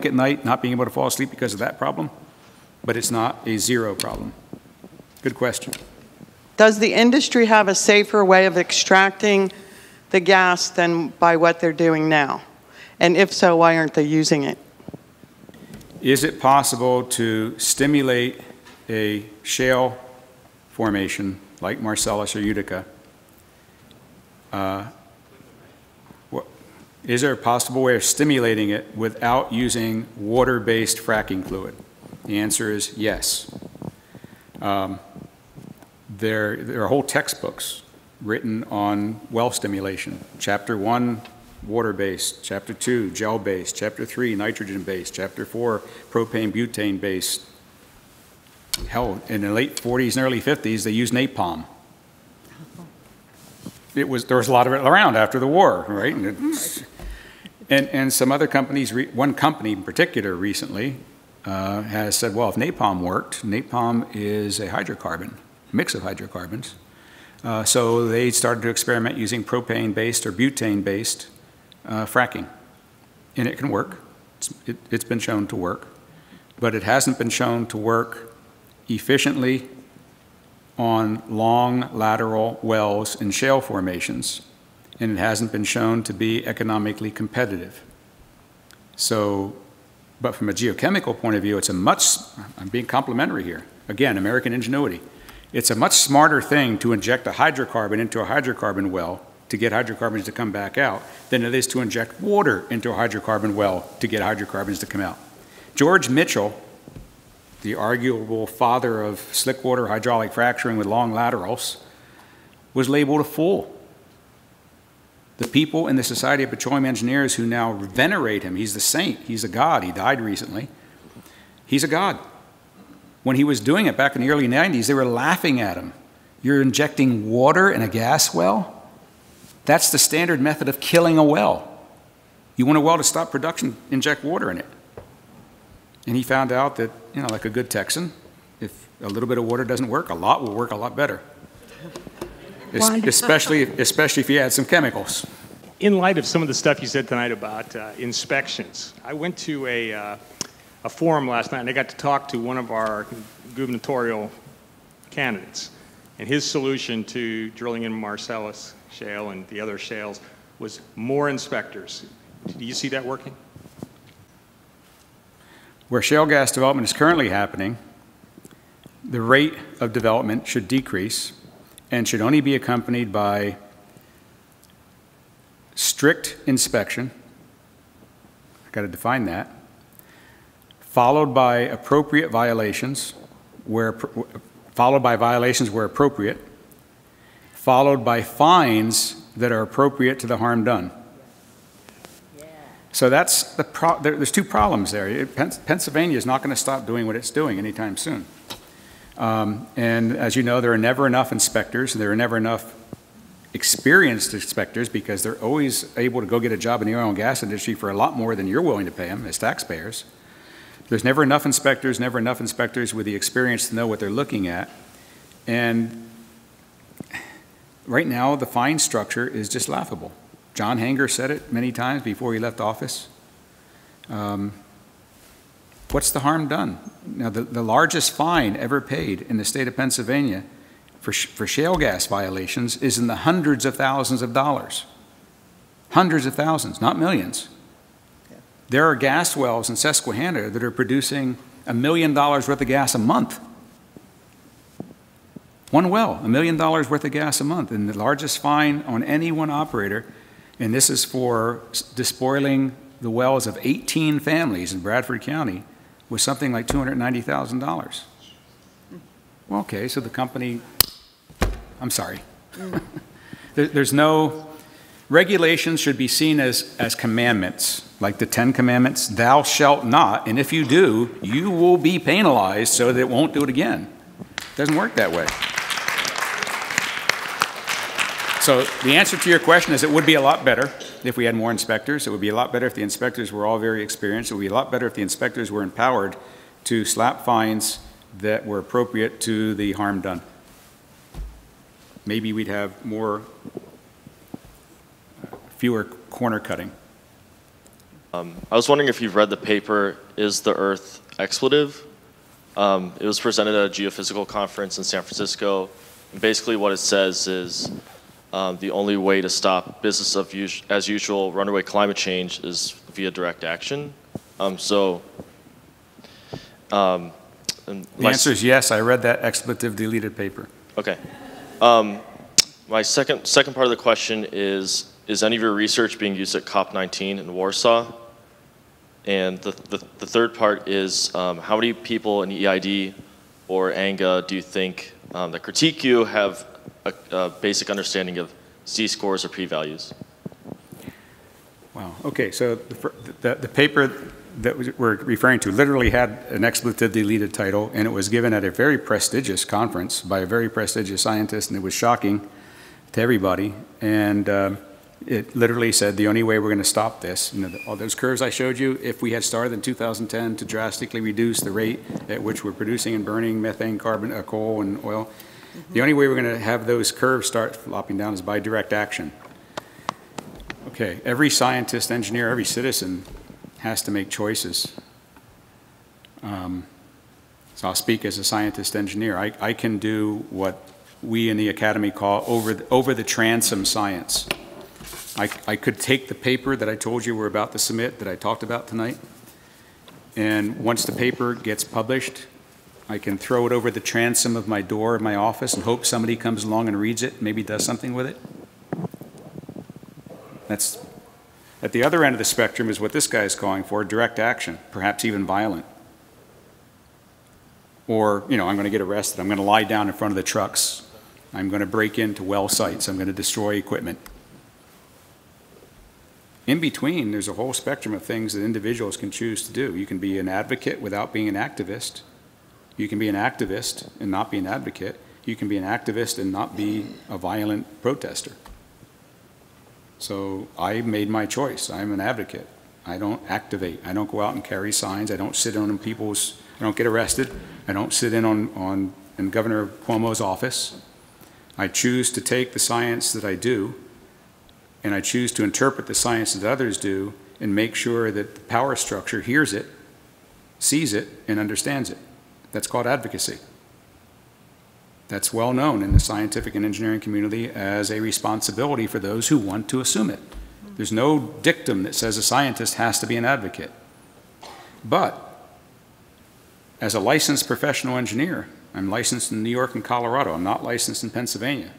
at night not being able to fall asleep because of that problem, but it's not a zero problem. Good question. Does the industry have a safer way of extracting the gas than by what they're doing now? And if so, why aren't they using it? Is it possible to stimulate a shale formation like Marcellus or Utica? Is there a possible way of stimulating it without using water-based fracking fluid? The answer is yes. There are whole textbooks written on well stimulation. Chapter 1, water-based. Chapter 2, gel-based. Chapter 3, nitrogen-based. Chapter 4, propane-butane-based. Hell, in the late 40s and early 50s, they used napalm. There was a lot of it around after the war, right? And some other companies, one company in particular recently, has said, well, if napalm worked, napalm is a hydrocarbon, a mix of hydrocarbons. So they started to experiment using propane-based or butane-based fracking. And it can work. It's been shown to work. But it hasn't been shown to work efficiently on long lateral wells in shale formations. And it hasn't been shown to be economically competitive. So, but from a geochemical point of view, it's a much, I'm being complimentary here. Again, American ingenuity. It's a much smarter thing to inject a hydrocarbon into a hydrocarbon well to get hydrocarbons to come back out than it is to inject water into a hydrocarbon well to get hydrocarbons to come out. George Mitchell, the arguable father of slick water hydraulic fracturing with long laterals, was labeled a fool. The people in the Society of Petroleum Engineers who now venerate him, he's the saint, he's a god, he died recently. He's a god. When he was doing it back in the early 90s, they were laughing at him. You're injecting water in a gas well? That's the standard method of killing a well. You want a well to stop production, inject water in it. And he found out that, you know, like a good Texan, if a little bit of water doesn't work, a lot will work a lot better. Especially if you add some chemicals. In light of some of the stuff you said tonight about inspections, I went to a forum last night and I got to talk to one of our gubernatorial candidates. And his solution to drilling in Marcellus Shale and the other shales was more inspectors. Do you see that working? Where shale gas development is currently happening, the rate of development should decrease and should only be accompanied by strict inspection. I've got to define that. Followed by appropriate violations, followed by violations where appropriate, followed by fines that are appropriate to the harm done. So that's there's two problems there. Pennsylvania is not going to stop doing what it's doing anytime soon. And as you know, there are never enough inspectors. There are never enough experienced inspectors because they're always able to go get a job in the oil and gas industry for a lot more than you're willing to pay them as taxpayers. There's never enough inspectors with the experience to know what they're looking at. And right now, the fine structure is just laughable. John Hanger said it many times before he left office. What's the harm done? Now, the largest fine ever paid in the state of Pennsylvania for shale gas violations is in the hundreds of thousands of dollars. Hundreds of thousands, not millions. There are gas wells in Susquehanna that are producing $1 million worth of gas a month. One well, $1 million worth of gas a month, and the largest fine on any one operator, and this is for despoiling the wells of 18 families in Bradford County, was something like $290,000. Well, okay, so the company, I'm sorry. There's no, regulations should be seen as commandments, like the 10 Commandments, thou shalt not, and if you do, you will be penalized so that it won't do it again. It doesn't work that way. So the answer to your question is it would be a lot better if we had more inspectors. It would be a lot better if the inspectors were all very experienced. It would be a lot better if the inspectors were empowered to slap fines that were appropriate to the harm done. Maybe we'd have fewer corner cutting. I was wondering if you've read the paper, Is the Earth Expletive? It was presented at a geophysical conference in San Francisco. And basically what it says is the only way to stop business as usual runaway climate change is via direct action. The answer is yes, I read that expletive deleted paper. Okay. My second part of the question is any of your research being used at COP19 in Warsaw? And the third part is how many people in EID or ANGA do you think that critique you have a basic understanding of Z-scores or p-values? Wow. Okay, so the paper that we're referring to literally had an expletive deleted title, and it was given at a very prestigious conference by a very prestigious scientist, and it was shocking to everybody. And it literally said the only way we're going to stop this, all those curves I showed you, if we had started in 2010 to drastically reduce the rate at which we're producing and burning methane, carbon, coal, and oil, the only way we're going to have those curves start flopping down is by direct action. Okay, every scientist, engineer, every citizen has to make choices. So I'll speak as a scientist engineer. I can do what we in the academy call over the transom science. I could take the paper that I told you we're about to submit, that I talked about tonight, and once the paper gets published, I can throw it over the transom of my door in my office and hope somebody comes along and reads it, maybe does something with it. That's, at the other end of the spectrum is what this guy is calling for, direct action, perhaps even violent. Or, I'm going to get arrested. I'm going to lie down in front of the trucks. I'm going to break into well sites. I'm going to destroy equipment. In between, there's a whole spectrum of things that individuals can choose to do. You can be an advocate without being an activist. You can be an activist and not be an advocate. You can be an activist and not be a violent protester. So I made my choice. I'm an advocate. I don't activate. I don't go out and carry signs. I don't sit in on people's, I don't get arrested. I don't sit in Governor Cuomo's office. I choose to take the science that I do, and I choose to interpret the science that others do and make sure that the power structure hears it, sees it, and understands it. That's called advocacy. That's well known in the scientific and engineering community as a responsibility for those who want to assume it. There's no dictum that says a scientist has to be an advocate. But as a licensed professional engineer, I'm licensed in New York and Colorado. I'm not licensed in Pennsylvania.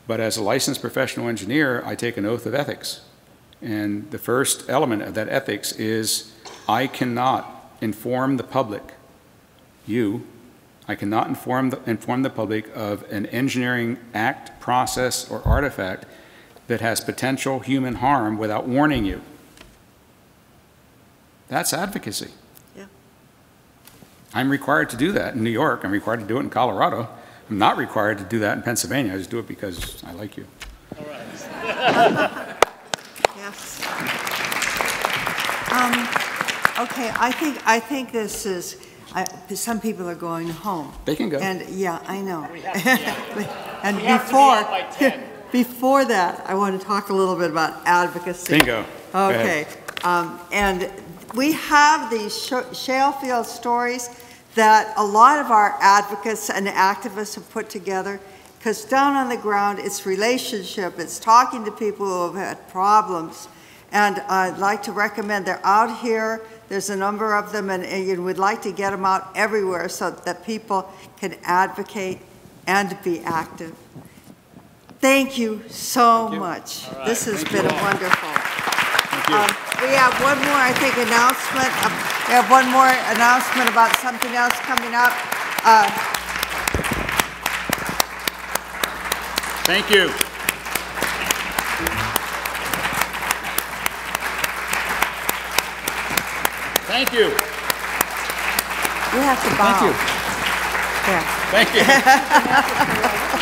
But as a licensed professional engineer, I take an oath of ethics. And the first element of that ethics is I cannot inform the public, I cannot inform the public of an engineering act, process, or artifact that has potential human harm without warning you. That's advocacy. Yeah. I'm required to do that in New York. I'm required to do it in Colorado. I'm not required to do that in Pennsylvania. I just do it because I like you. All right. Yes. Okay, I think this is, some people are going home. They can go. And yeah, I know. And We have to be out by 10. before that, I want to talk a little bit about advocacy. Bingo. Go Okay. ahead. And we have these shale field stories that a lot of our advocates and activists have put together, because down on the ground, it's relationship, it's talking to people who have had problems. And I'd like to recommend, they're out here, there's a number of them, and we'd like to get them out everywhere so that people can advocate and be active. Thank you so much. Right. This has Thank been you all. wonderful. Thank you. We have one more, I think, announcement. We have one more announcement about something else coming up. Thank you. Thank you. You have to bow. Thank you. Yeah. Thank you.